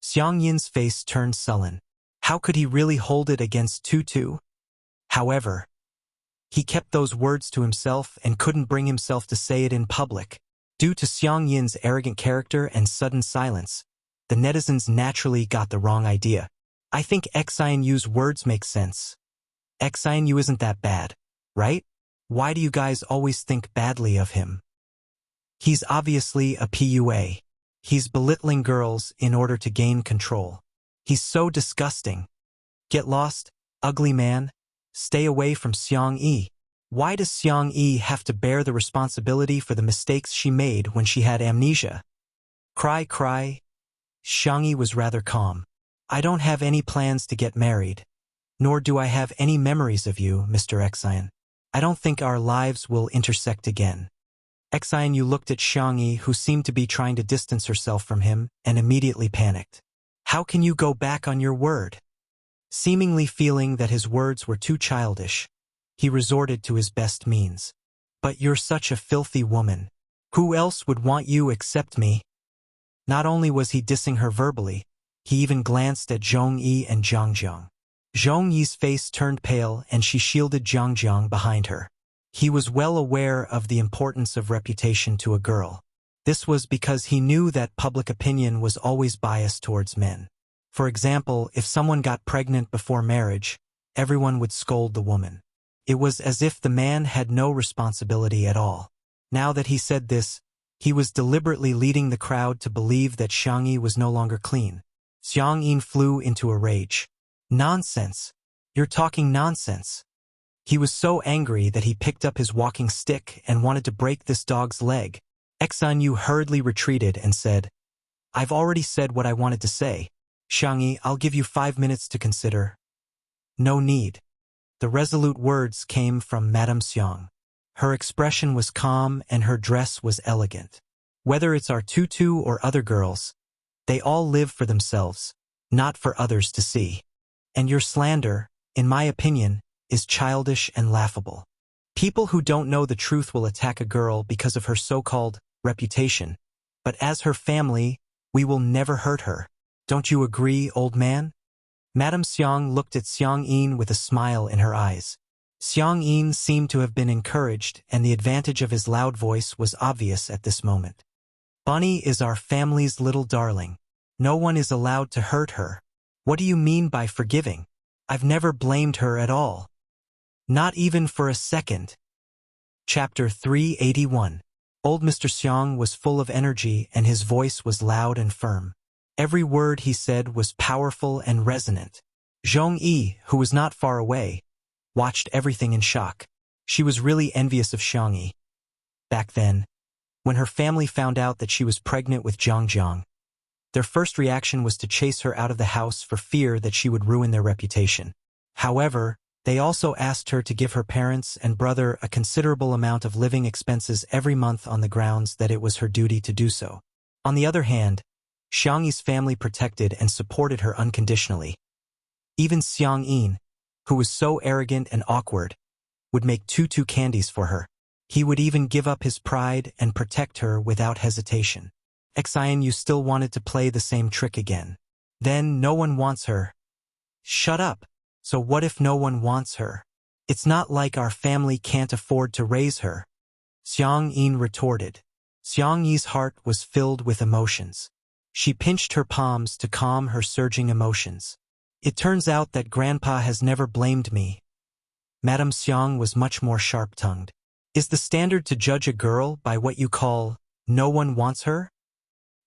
Xiang Yin's face turned sullen. How could he really hold it against Tutu? However, he kept those words to himself and couldn't bring himself to say it in public. Due to Xiang Yin's arrogant character and sudden silence, the netizens naturally got the wrong idea. I think Xian Yu's words make sense. Xian Yu isn't that bad, right? Why do you guys always think badly of him? He's obviously a PUA. He's belittling girls in order to gain control. He's so disgusting. Get lost, ugly man. Stay away from Xiang Yi. Why does Xiang Yi have to bear the responsibility for the mistakes she made when she had amnesia? Cry, cry. Xiang Yi was rather calm. I don't have any plans to get married. Nor do I have any memories of you, Mr. Xian. I don't think our lives will intersect again. Xian Yu looked at Xiang Yi, who seemed to be trying to distance herself from him, and immediately panicked. How can you go back on your word? Seemingly feeling that his words were too childish, he resorted to his best means. But you're such a filthy woman. Who else would want you except me? Not only was he dissing her verbally, he even glanced at Zhong Yi and Jiang Jiang. Zhong Yi's face turned pale and she shielded Jiang Jiang behind her. He was well aware of the importance of reputation to a girl. This was because he knew that public opinion was always biased towards men. For example, if someone got pregnant before marriage, everyone would scold the woman. It was as if the man had no responsibility at all. Now that he said this, he was deliberately leading the crowd to believe that Xiang Yi was no longer clean. Xiang Yi flew into a rage. Nonsense! You're talking nonsense! He was so angry that he picked up his walking stick and wanted to break this dog's leg. Xian Yu hurriedly retreated and said, I've already said what I wanted to say. Xiang Yi, I'll give you 5 minutes to consider. No need. The resolute words came from Madame Xiang. Her expression was calm and her dress was elegant. Whether it's our tutu or other girls, they all live for themselves, not for others to see. And your slander, in my opinion, is childish and laughable. People who don't know the truth will attack a girl because of her so-called reputation, but as her family, we will never hurt her. Don't you agree, old man? Madame Xiang looked at Xiang Yin with a smile in her eyes. Xiang Yin seemed to have been encouraged, and the advantage of his loud voice was obvious at this moment. Bunny is our family's little darling. No one is allowed to hurt her. What do you mean by forgiving? I've never blamed her at all. Not even for a second. Chapter 381. Old Mr. Xiang was full of energy and his voice was loud and firm. Every word he said was powerful and resonant. Zhong Yi, who was not far away, watched everything in shock. She was really envious of Xiang Yi. Back then, when her family found out that she was pregnant with Jiang Jiang, their first reaction was to chase her out of the house for fear that she would ruin their reputation. However, they also asked her to give her parents and brother a considerable amount of living expenses every month on the grounds that it was her duty to do so. On the other hand, Xiang Yi's family protected and supported her unconditionally. Even Xiang Yin, who was so arrogant and awkward, would make tutu candies for her. He would even give up his pride and protect her without hesitation. Xian Yu still wanted to play the same trick again. Then no one wants her. Shut up. So what if no one wants her? It's not like our family can't afford to raise her. Xiang Yin retorted. Xiang Yi's heart was filled with emotions. She pinched her palms to calm her surging emotions. It turns out that Grandpa has never blamed me. Madame Xiang was much more sharp-tongued. Is the standard to judge a girl by what you call, no one wants her?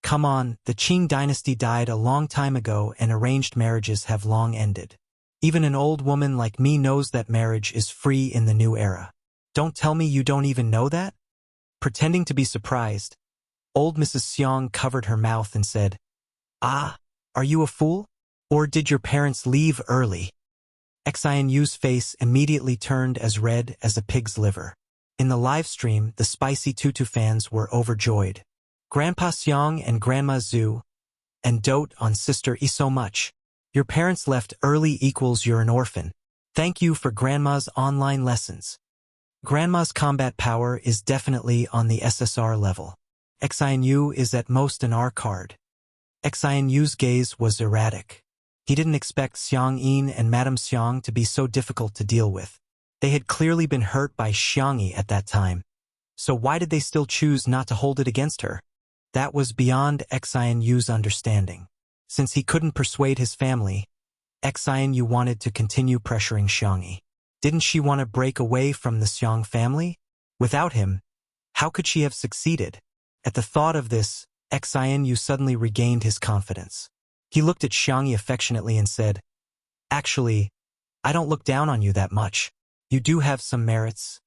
Come on, the Qing dynasty died a long time ago and arranged marriages have long ended. Even an old woman like me knows that marriage is free in the new era. Don't tell me you don't even know that? Pretending to be surprised, old Mrs. Xiang covered her mouth and said, "Ah, are you a fool? Or did your parents leave early?" Xian Yu's face immediately turned as red as a pig's liver. In the live stream, the spicy tutu fans were overjoyed. Grandpa Xiang and Grandma Zhu, and dote on Sister E so much. Your parents left early equals you're an orphan. Thank you for Grandma's online lessons. Grandma's combat power is definitely on the SSR level. Xian Yu is at most an R card. Xian Yu's gaze was erratic. He didn't expect Xiang Yin and Madame Xiang to be so difficult to deal with. They had clearly been hurt by Xiang Yi at that time. So why did they still choose not to hold it against her? That was beyond Xian Yu's understanding. Since he couldn't persuade his family, Xian Yu wanted to continue pressuring Xiang Yi. Didn't she want to break away from the Xiang family? Without him, how could she have succeeded? At the thought of this, Xian Yu suddenly regained his confidence. He looked at Xiang Yi affectionately and said, "Actually, I don't look down on you that much. You do have some merits."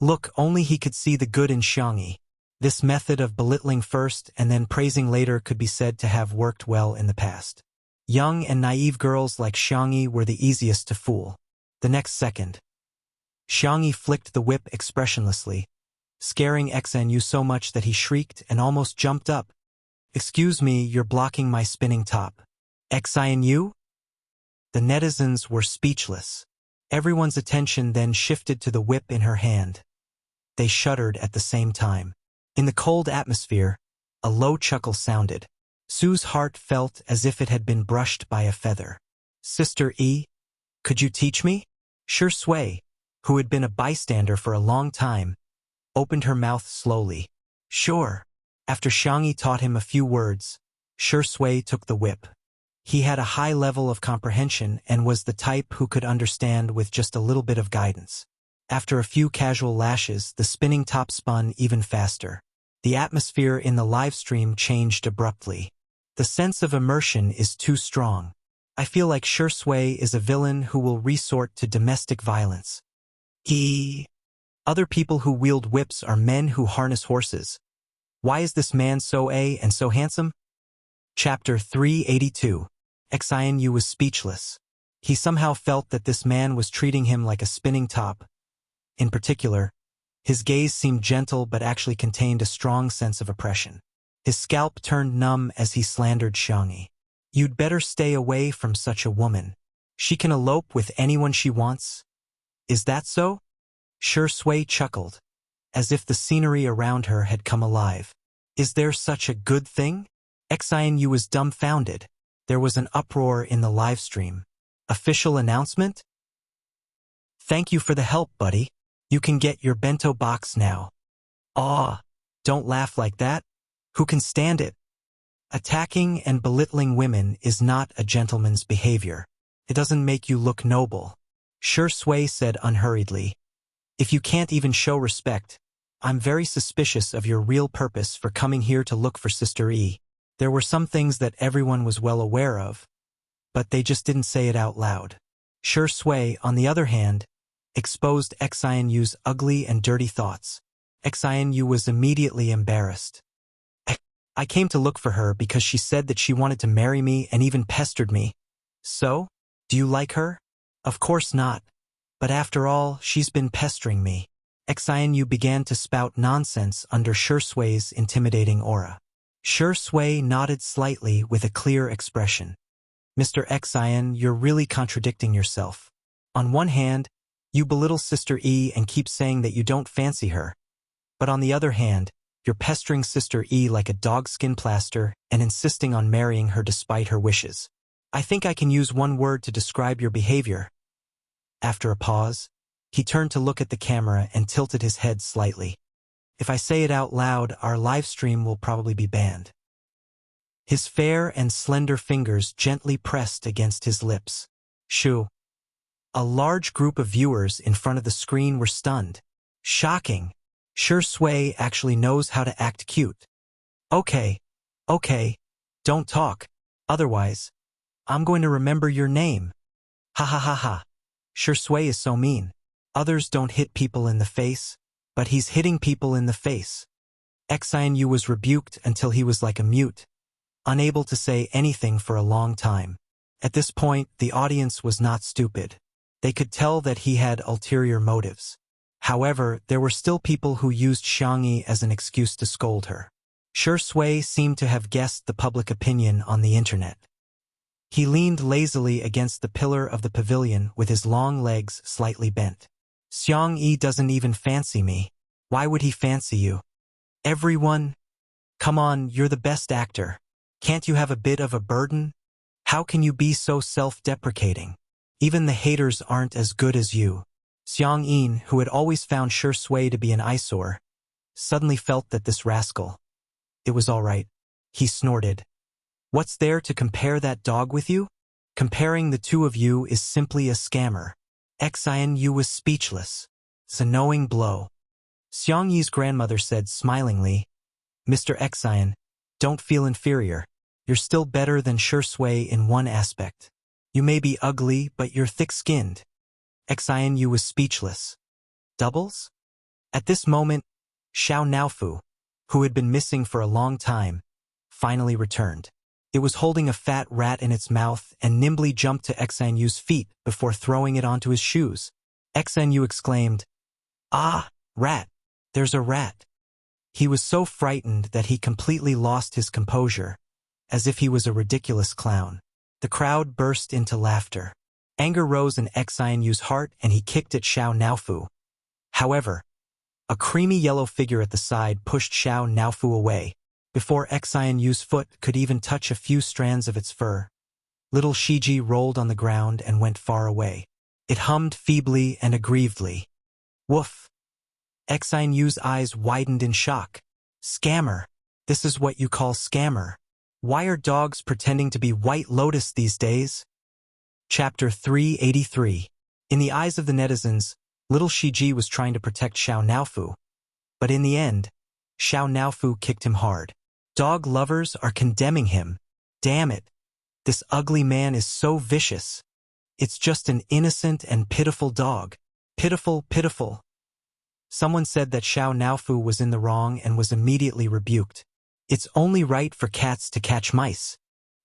Look, only he could see the good in Xiang Yi. This method of belittling first and then praising later could be said to have worked well in the past. Young and naive girls like Xiang Yi were the easiest to fool. The next second, Xiang Yi flicked the whip expressionlessly, scaring Xian Yu so much that he shrieked and almost jumped up. "Excuse me, you're blocking my spinning top." Xian Yu? The netizens were speechless. Everyone's attention then shifted to the whip in her hand. They shuddered at the same time. In the cold atmosphere, a low chuckle sounded. Sue's heart felt as if it had been brushed by a feather. "Sister E, could you teach me?" Shi Sui, who had been a bystander for a long time, opened her mouth slowly. "Sure." After Xiang Yi taught him a few words, Shi Sui took the whip. He had a high level of comprehension and was the type who could understand with just a little bit of guidance. After a few casual lashes, the spinning top spun even faster. The atmosphere in the live stream changed abruptly. The sense of immersion is too strong. I feel like Shi Sui is a villain who will resort to domestic violence. Other people who wield whips are men who harness horses. Why is this man so and so handsome? Chapter 382. Xian Yu was speechless. He somehow felt that this man was treating him like a spinning top. In particular, his gaze seemed gentle but actually contained a strong sense of oppression. His scalp turned numb as he slandered Xiang Yi. "You'd better stay away from such a woman. She can elope with anyone she wants." "Is that so?" Shi Sui chuckled, as if the scenery around her had come alive. "Is there such a good thing?" Xian Yu was dumbfounded. There was an uproar in the live stream. Official announcement? "Thank you for the help, buddy. You can get your bento box now." "Aw, don't laugh like that. Who can stand it?" Attacking and belittling women is not a gentleman's behavior. It doesn't make you look noble. Shi Sui said unhurriedly. "If you can't even show respect, I'm very suspicious of your real purpose for coming here to look for Sister E." There were some things that everyone was well aware of, but they just didn't say it out loud. Shi Sui, on the other hand, exposed Xian Yu's ugly and dirty thoughts. Xian Yu was immediately embarrassed. "I came to look for her because she said that she wanted to marry me and even pestered me." "So? Do you like her?" "Of course not. But after all, she's been pestering me." Xian Yu began to spout nonsense under Shi Sui's intimidating aura. Shi Sui nodded slightly with a clear expression. "Mr. Xian, you're really contradicting yourself. On one hand, you belittle Sister E and keep saying that you don't fancy her. But on the other hand, you're pestering Sister E like a dogskin plaster and insisting on marrying her despite her wishes. I think I can use one word to describe your behavior." After a pause, he turned to look at the camera and tilted his head slightly. If I say it out loud, our live stream will probably be banned. His fair and slender fingers gently pressed against his lips. Shoo. A large group of viewers in front of the screen were stunned. Shocking. Sure Sui actually knows how to act cute. Okay. Don't talk. Otherwise, I'm going to remember your name. Ha ha ha ha. Sure Sui is so mean. Others don't hit people in the face, but he's hitting people in the face. Xianyu was rebuked until he was like a mute, unable to say anything for a long time. At this point, the audience was not stupid. They could tell that he had ulterior motives. However, there were still people who used Xiangyi as an excuse to scold her. Sure Sui seemed to have guessed the public opinion on the internet. He leaned lazily against the pillar of the pavilion with his long legs slightly bent. Xiangyi doesn't even fancy me. Why would he fancy you? Everyone? Come on, you're the best actor. Can't you have a bit of a burden? How can you be so self-deprecating? Even the haters aren't as good as you. Xiangyin, who had always found Sure Sui to be an eyesore, suddenly felt that this rascal. It was all right. He snorted. What's there to compare that dog with you? Comparing the two of you is simply a scammer. Xianyu was speechless. It's a knowing blow. Xiangyi's grandmother said smilingly, Mr. Xian, don't feel inferior. You're still better than Sure Sui in one aspect. You may be ugly, but you're thick-skinned. Xianyu was speechless. Doubles? At this moment, Xiao Naofu, who had been missing for a long time, finally returned. It was holding a fat rat in its mouth and nimbly jumped to Xianyu's feet before throwing it onto his shoes. Xianyu exclaimed, Ah, rat! There's a rat! He was so frightened that he completely lost his composure, as if he was a ridiculous clown. The crowd burst into laughter. Anger rose in Xianyu's heart and he kicked at Xiao Naofu. However, a creamy yellow figure at the side pushed Xiao Naofu away, before Xianyu's foot could even touch a few strands of its fur. Little Shiji rolled on the ground and went far away. It hummed feebly and aggrievedly. Woof! Xianyu's eyes widened in shock. Scammer! This is what you call scammer. Why are dogs pretending to be White Lotus these days? Chapter 383. In the eyes of the netizens, little Shiji was trying to protect Xiao Naofu. But in the end, Xiao Naofu kicked him hard. Dog lovers are condemning him. Damn it. This ugly man is so vicious. It's just an innocent and pitiful dog. Pitiful, pitiful. Someone said that Xiao Naofu was in the wrong and was immediately rebuked. It's only right for cats to catch mice.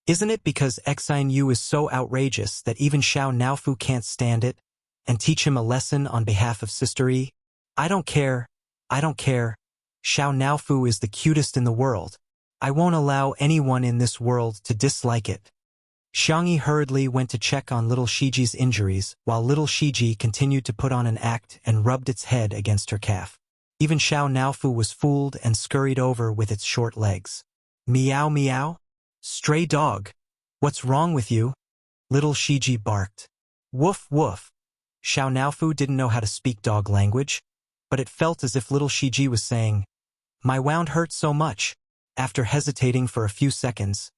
Isn't it because Xianyu is so outrageous that even Xiao Naofu can't stand it, and teach him a lesson on behalf of Sister E? I don't care. Xiao Naofu is the cutest in the world. I won't allow anyone in this world to dislike it. Xiangyi hurriedly went to check on little Shiji's injuries, while little Shiji continued to put on an act and rubbed its head against her calf. Even Xiao Naofu was fooled and scurried over with its short legs. Meow meow? Stray dog. What's wrong with you? Little Shiji barked. Woof woof. Xiao Naofu didn't know how to speak dog language, but it felt as if little Shiji was saying, My wound hurts so much. After hesitating for a few seconds,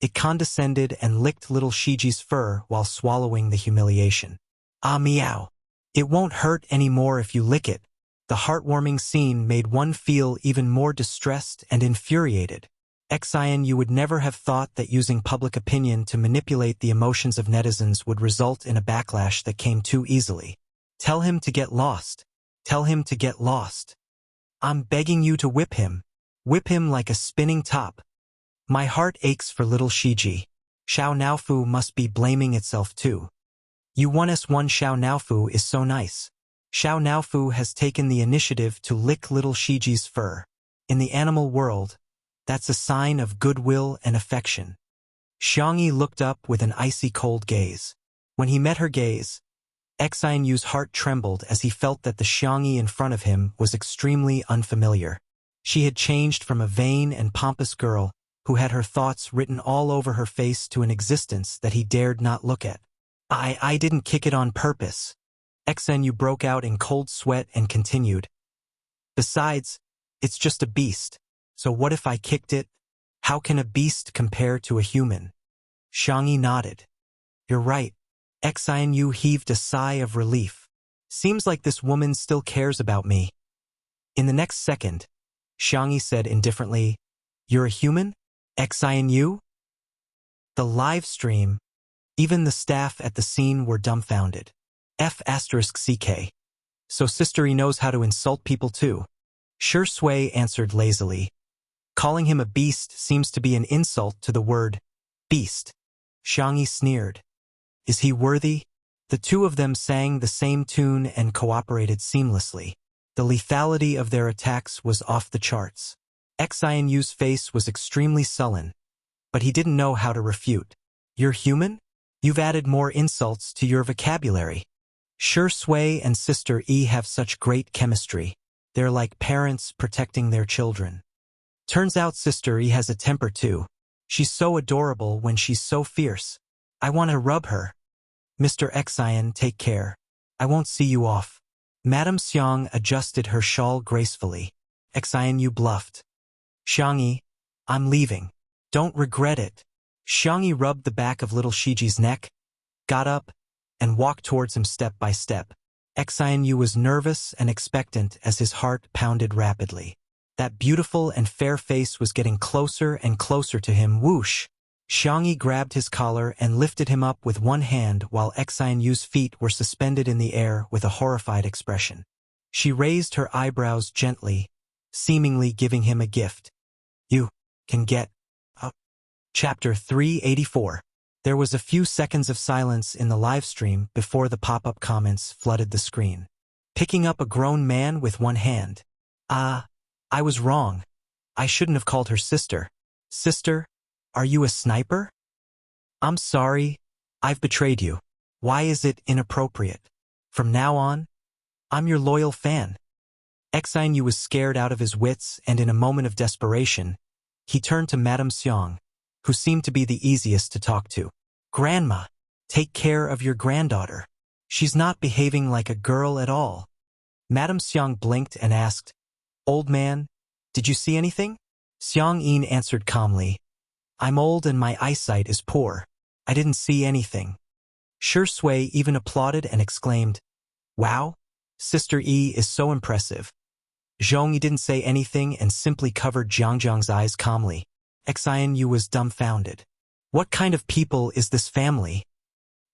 it condescended and licked little Shiji's fur while swallowing the humiliation. Ah meow. It won't hurt anymore if you lick it. The heartwarming scene made one feel even more distressed and infuriated. Xianyu would never have thought that using public opinion to manipulate the emotions of netizens would result in a backlash that came too easily. Tell him to get lost. Tell him to get lost. I'm begging you to whip him. Whip him like a spinning top. My heart aches for little Shiji. Xiao Naofu must be blaming itself too. You 1s1 Xiao Naofu is so nice. Xiao Naofu has taken the initiative to lick little Shiji's fur. In the animal world, that's a sign of goodwill and affection. Xiangyi looked up with an icy cold gaze. When he met her gaze, Xianyu's heart trembled as he felt that the Xiangyi in front of him was extremely unfamiliar. She had changed from a vain and pompous girl who had her thoughts written all over her face to an existence that he dared not look at. I didn't kick it on purpose. Xianyu broke out in cold sweat and continued. Besides, It's just a beast. So what if I kicked it? How can a beast compare to a human? Xiangyi nodded. You're right. Xianyu heaved a sigh of relief. Seems like this woman still cares about me. In the next second, Xiangyi said indifferently, You're a human? Xianyu? The live stream, even the staff at the scene were dumbfounded. F***CK. So Sister E knows how to insult people too. Sure Sui answered lazily. Calling him a beast seems to be an insult to the word beast. Xiangyi sneered. Is he worthy? The two of them sang the same tune and cooperated seamlessly. The lethality of their attacks was off the charts. Xianyu's face was extremely sullen, but he didn't know how to refute. You're human? You've added more insults to your vocabulary. Sure Sui and Sister E have such great chemistry. They're like parents protecting their children. Turns out Sister E has a temper too. She's so adorable when she's so fierce. I want to rub her. Mr. Xian, take care. I won't see you off. Madame Xiang adjusted her shawl gracefully. Xianyu bluffed. Xiangyi, I'm leaving. Don't regret it. Xiangyi rubbed the back of little Shiji's neck, got up, and walked towards him step by step. Xianyu was nervous and expectant as his heart pounded rapidly. That beautiful and fair face was getting closer and closer to him. Whoosh! Xiangyi grabbed his collar and lifted him up with one hand while Xianyu's feet were suspended in the air with a horrified expression. She raised her eyebrows gently, seemingly giving him a gift. You can get up. Chapter 384. There was a few seconds of silence in the live stream before the pop-up comments flooded the screen. Picking up a grown man with one hand. I was wrong. I shouldn't have called her sister. Sister? Are you a sniper? I'm sorry. I've betrayed you. Why is it inappropriate? From now on, I'm your loyal fan. Xianyu was scared out of his wits, and in a moment of desperation, he turned to Madame Xiang, who seemed to be the easiest to talk to. Grandma, take care of your granddaughter. She's not behaving like a girl at all. Madame Xiang blinked and asked, Old man, did you see anything? Xiang Yin answered calmly, I'm old and my eyesight is poor. I didn't see anything. Sure Sui even applauded and exclaimed, Wow, Sister E is so impressive. Zhongyi didn't say anything and simply covered Jiangjiang's eyes calmly. Xianyu was dumbfounded. What kind of people is this family?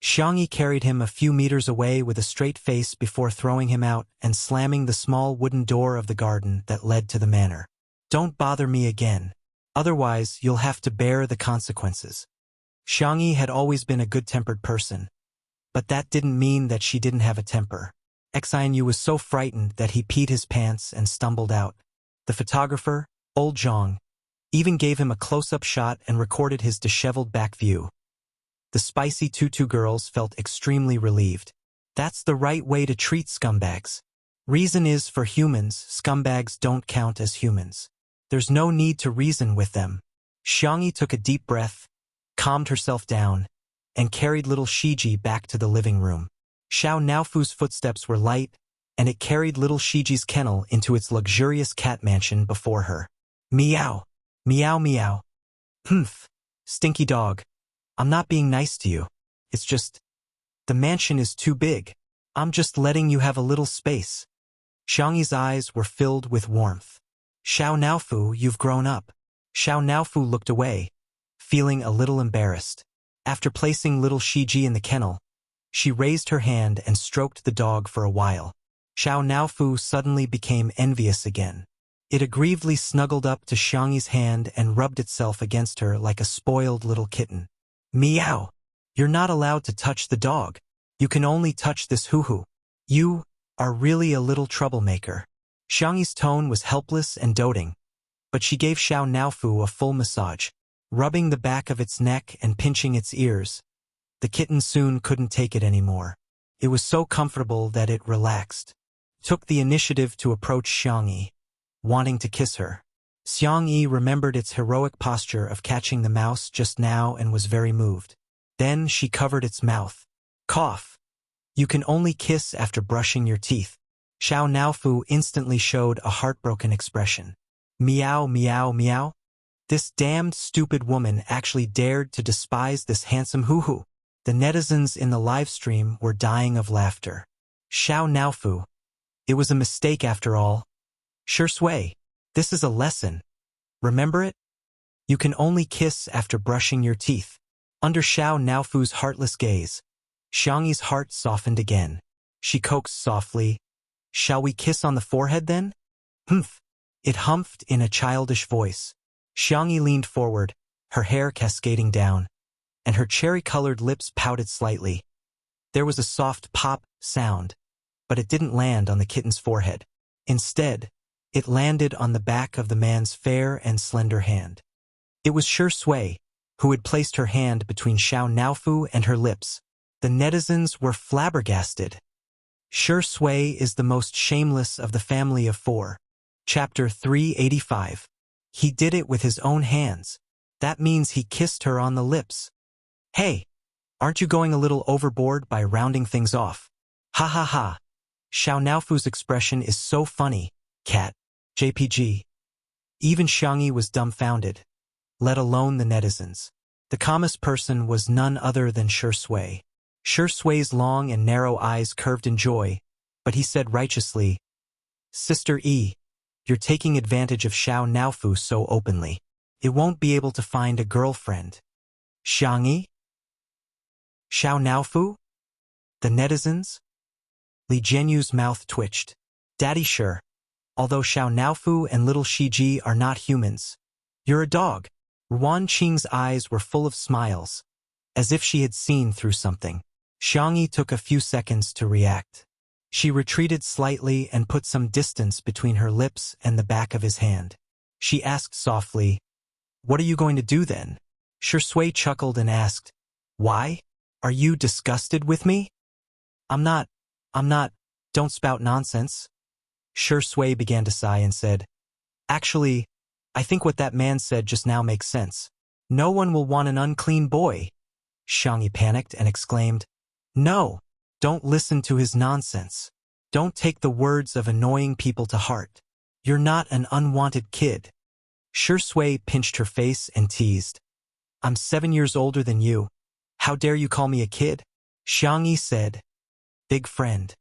Xiangyi carried him a few meters away with a straight face before throwing him out and slamming the small wooden door of the garden that led to the manor. Don't bother me again. Otherwise, you'll have to bear the consequences. Xiangyi had always been a good-tempered person, but that didn't mean that she didn't have a temper. Xianyu was so frightened that he peed his pants and stumbled out. The photographer, old Zhang, even gave him a close-up shot and recorded his disheveled back view. The spicy tutu girls felt extremely relieved. That's the right way to treat scumbags. Reason is, for humans, scumbags don't count as humans. There's no need to reason with them. Xiangyi took a deep breath, calmed herself down, and carried little Shiji back to the living room. Xiao Naofu's footsteps were light, and it carried little Shiji's kennel into its luxurious cat mansion before her. Meow. Meow meow. Humph. Stinky dog. I'm not being nice to you. It's just, the mansion is too big. I'm just letting you have a little space. Xiangyi's eyes were filled with warmth. Xiao Naofu, you've grown up. Xiao Naofu looked away, feeling a little embarrassed. After placing little Shiji in the kennel, she raised her hand and stroked the dog for a while. Xiao Naofu suddenly became envious again. It aggrievedly snuggled up to Xiangyi's hand and rubbed itself against her like a spoiled little kitten. Meow! You're not allowed to touch the dog. You can only touch this hoo-hoo. You are really a little troublemaker. Xiangyi's tone was helpless and doting, but she gave Xiao Naofu a full massage, rubbing the back of its neck and pinching its ears. The kitten soon couldn't take it anymore. It was so comfortable that it relaxed. Took the initiative to approach Xiangyi, wanting to kiss her. Xiangyi remembered its heroic posture of catching the mouse just now and was very moved. Then she covered its mouth. Cough. You can only kiss after brushing your teeth. Xiao Naofu instantly showed a heartbroken expression. Meow, meow, meow. This damned stupid woman actually dared to despise this handsome hoo-hoo. The netizens in the live stream were dying of laughter. Xiao Naofu. It was a mistake after all. Sure Sui. This is a lesson. Remember it? You can only kiss after brushing your teeth. Under Xiao Naofu's heartless gaze, Xiangyi's heart softened again. She coaxed softly. Shall we kiss on the forehead then? Humph. It humphed in a childish voice. Xiangyi leaned forward, her hair cascading down, and her cherry-colored lips pouted slightly. There was a soft pop sound, but it didn't land on the kitten's forehead. Instead, it landed on the back of the man's fair and slender hand. It was Sure Sui, who had placed her hand between Xiao Naofu and her lips. The netizens were flabbergasted. Sure Sui is the most shameless of the family of four. Chapter 385. He did it with his own hands. That means he kissed her on the lips. Hey, aren't you going a little overboard by rounding things off? Ha ha ha. Xiao Naofu's expression is so funny, cat. JPG. Even Xiangyi was dumbfounded, let alone the netizens. The calmest person was none other than Sure Sui. Sure Sui's long and narrow eyes curved in joy, but he said righteously, Sister E, you're taking advantage of Xiao Naofu so openly. It won't be able to find a girlfriend. Xiangyi? Xiao Naofu? The netizens? Li Jianyu's mouth twitched. Daddy sure. Although Xiao Naofu and little Shiji are not humans. You're a dog. Ruan Qing's eyes were full of smiles, as if she had seen through something. Xiangyi took a few seconds to react. She retreated slightly and put some distance between her lips and the back of his hand. She asked softly, What are you going to do then? Sure Sui chuckled and asked, Why? Are you disgusted with me? I'm not, don't spout nonsense. Sure Sui began to sigh and said, Actually, I think what that man said just now makes sense. No one will want an unclean boy. Xiangyi panicked and exclaimed, No, don't listen to his nonsense. Don't take the words of annoying people to heart. You're not an unwanted kid. Sure Sui pinched her face and teased, I'm 7 years older than you. How dare you call me a kid? Xiangyi said, Big friend.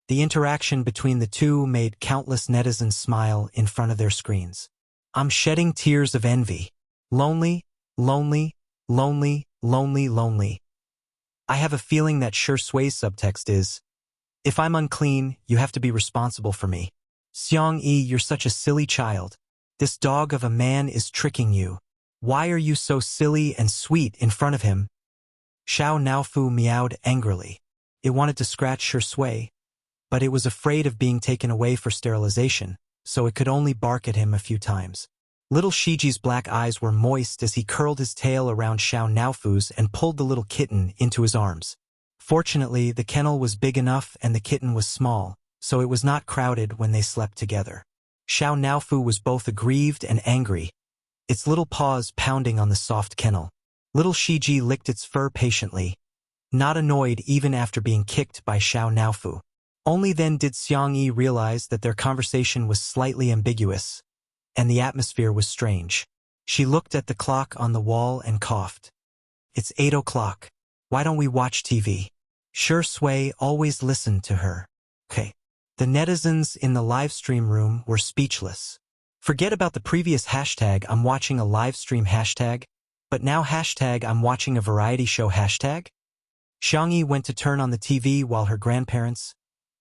The interaction between the two made countless netizens smile in front of their screens. I'm shedding tears of envy. Lonely, lonely, lonely, lonely, lonely. I have a feeling that Sure Sui's subtext is, if I'm unclean, you have to be responsible for me. Xiangyi, you're such a silly child. This dog of a man is tricking you. Why are you so silly and sweet in front of him? Xiao Naofu meowed angrily. It wanted to scratch Sure Sui, but it was afraid of being taken away for sterilization, so it could only bark at him a few times. Little Shiji's black eyes were moist as he curled his tail around Xiao Naofu's and pulled the little kitten into his arms. Fortunately, the kennel was big enough and the kitten was small, so it was not crowded when they slept together. Xiao Naofu was both aggrieved and angry, its little paws pounding on the soft kennel. Little Shiji licked its fur patiently, not annoyed even after being kicked by Xiao Naofu. Only then did Xiangyi realize that their conversation was slightly ambiguous, and the atmosphere was strange. She looked at the clock on the wall and coughed. It's 8 o'clock. Why don't we watch TV? Sure Sui always listened to her. Okay. The netizens in the live stream room were speechless. Forget about the previous hashtag I'm watching a live stream hashtag, but now hashtag I'm watching a variety show hashtag? Xiangyi went to turn on the TV while her grandparents,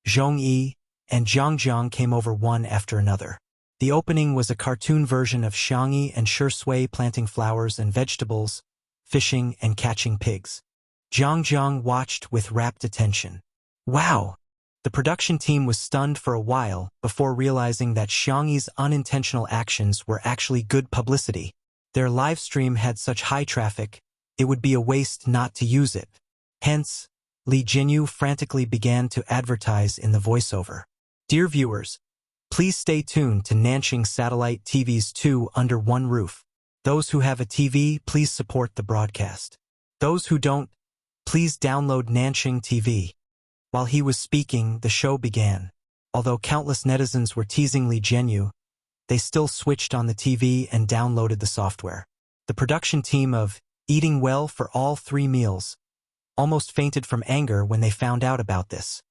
Zhongyi and Zhangjiang came over one after another. The opening was a cartoon version of Xiangyi and Sure Sui planting flowers and vegetables, fishing and catching pigs. Zhangjiang watched with rapt attention. Wow! The production team was stunned for a while before realizing that Xiangyi's unintentional actions were actually good publicity. Their live stream had such high traffic, it would be a waste not to use it. Hence, Li Jianyu frantically began to advertise in the voiceover. Dear viewers, please stay tuned to Nanxing Satellite TV's 2 Under One Roof. Those who have a TV, please support the broadcast. Those who don't, please download Nanxing TV. While he was speaking, the show began. Although countless netizens were teasing Li Jianyu, they still switched on the TV and downloaded the software. The production team of Eating Well for All 3 Meals almost fainted from anger when they found out about this.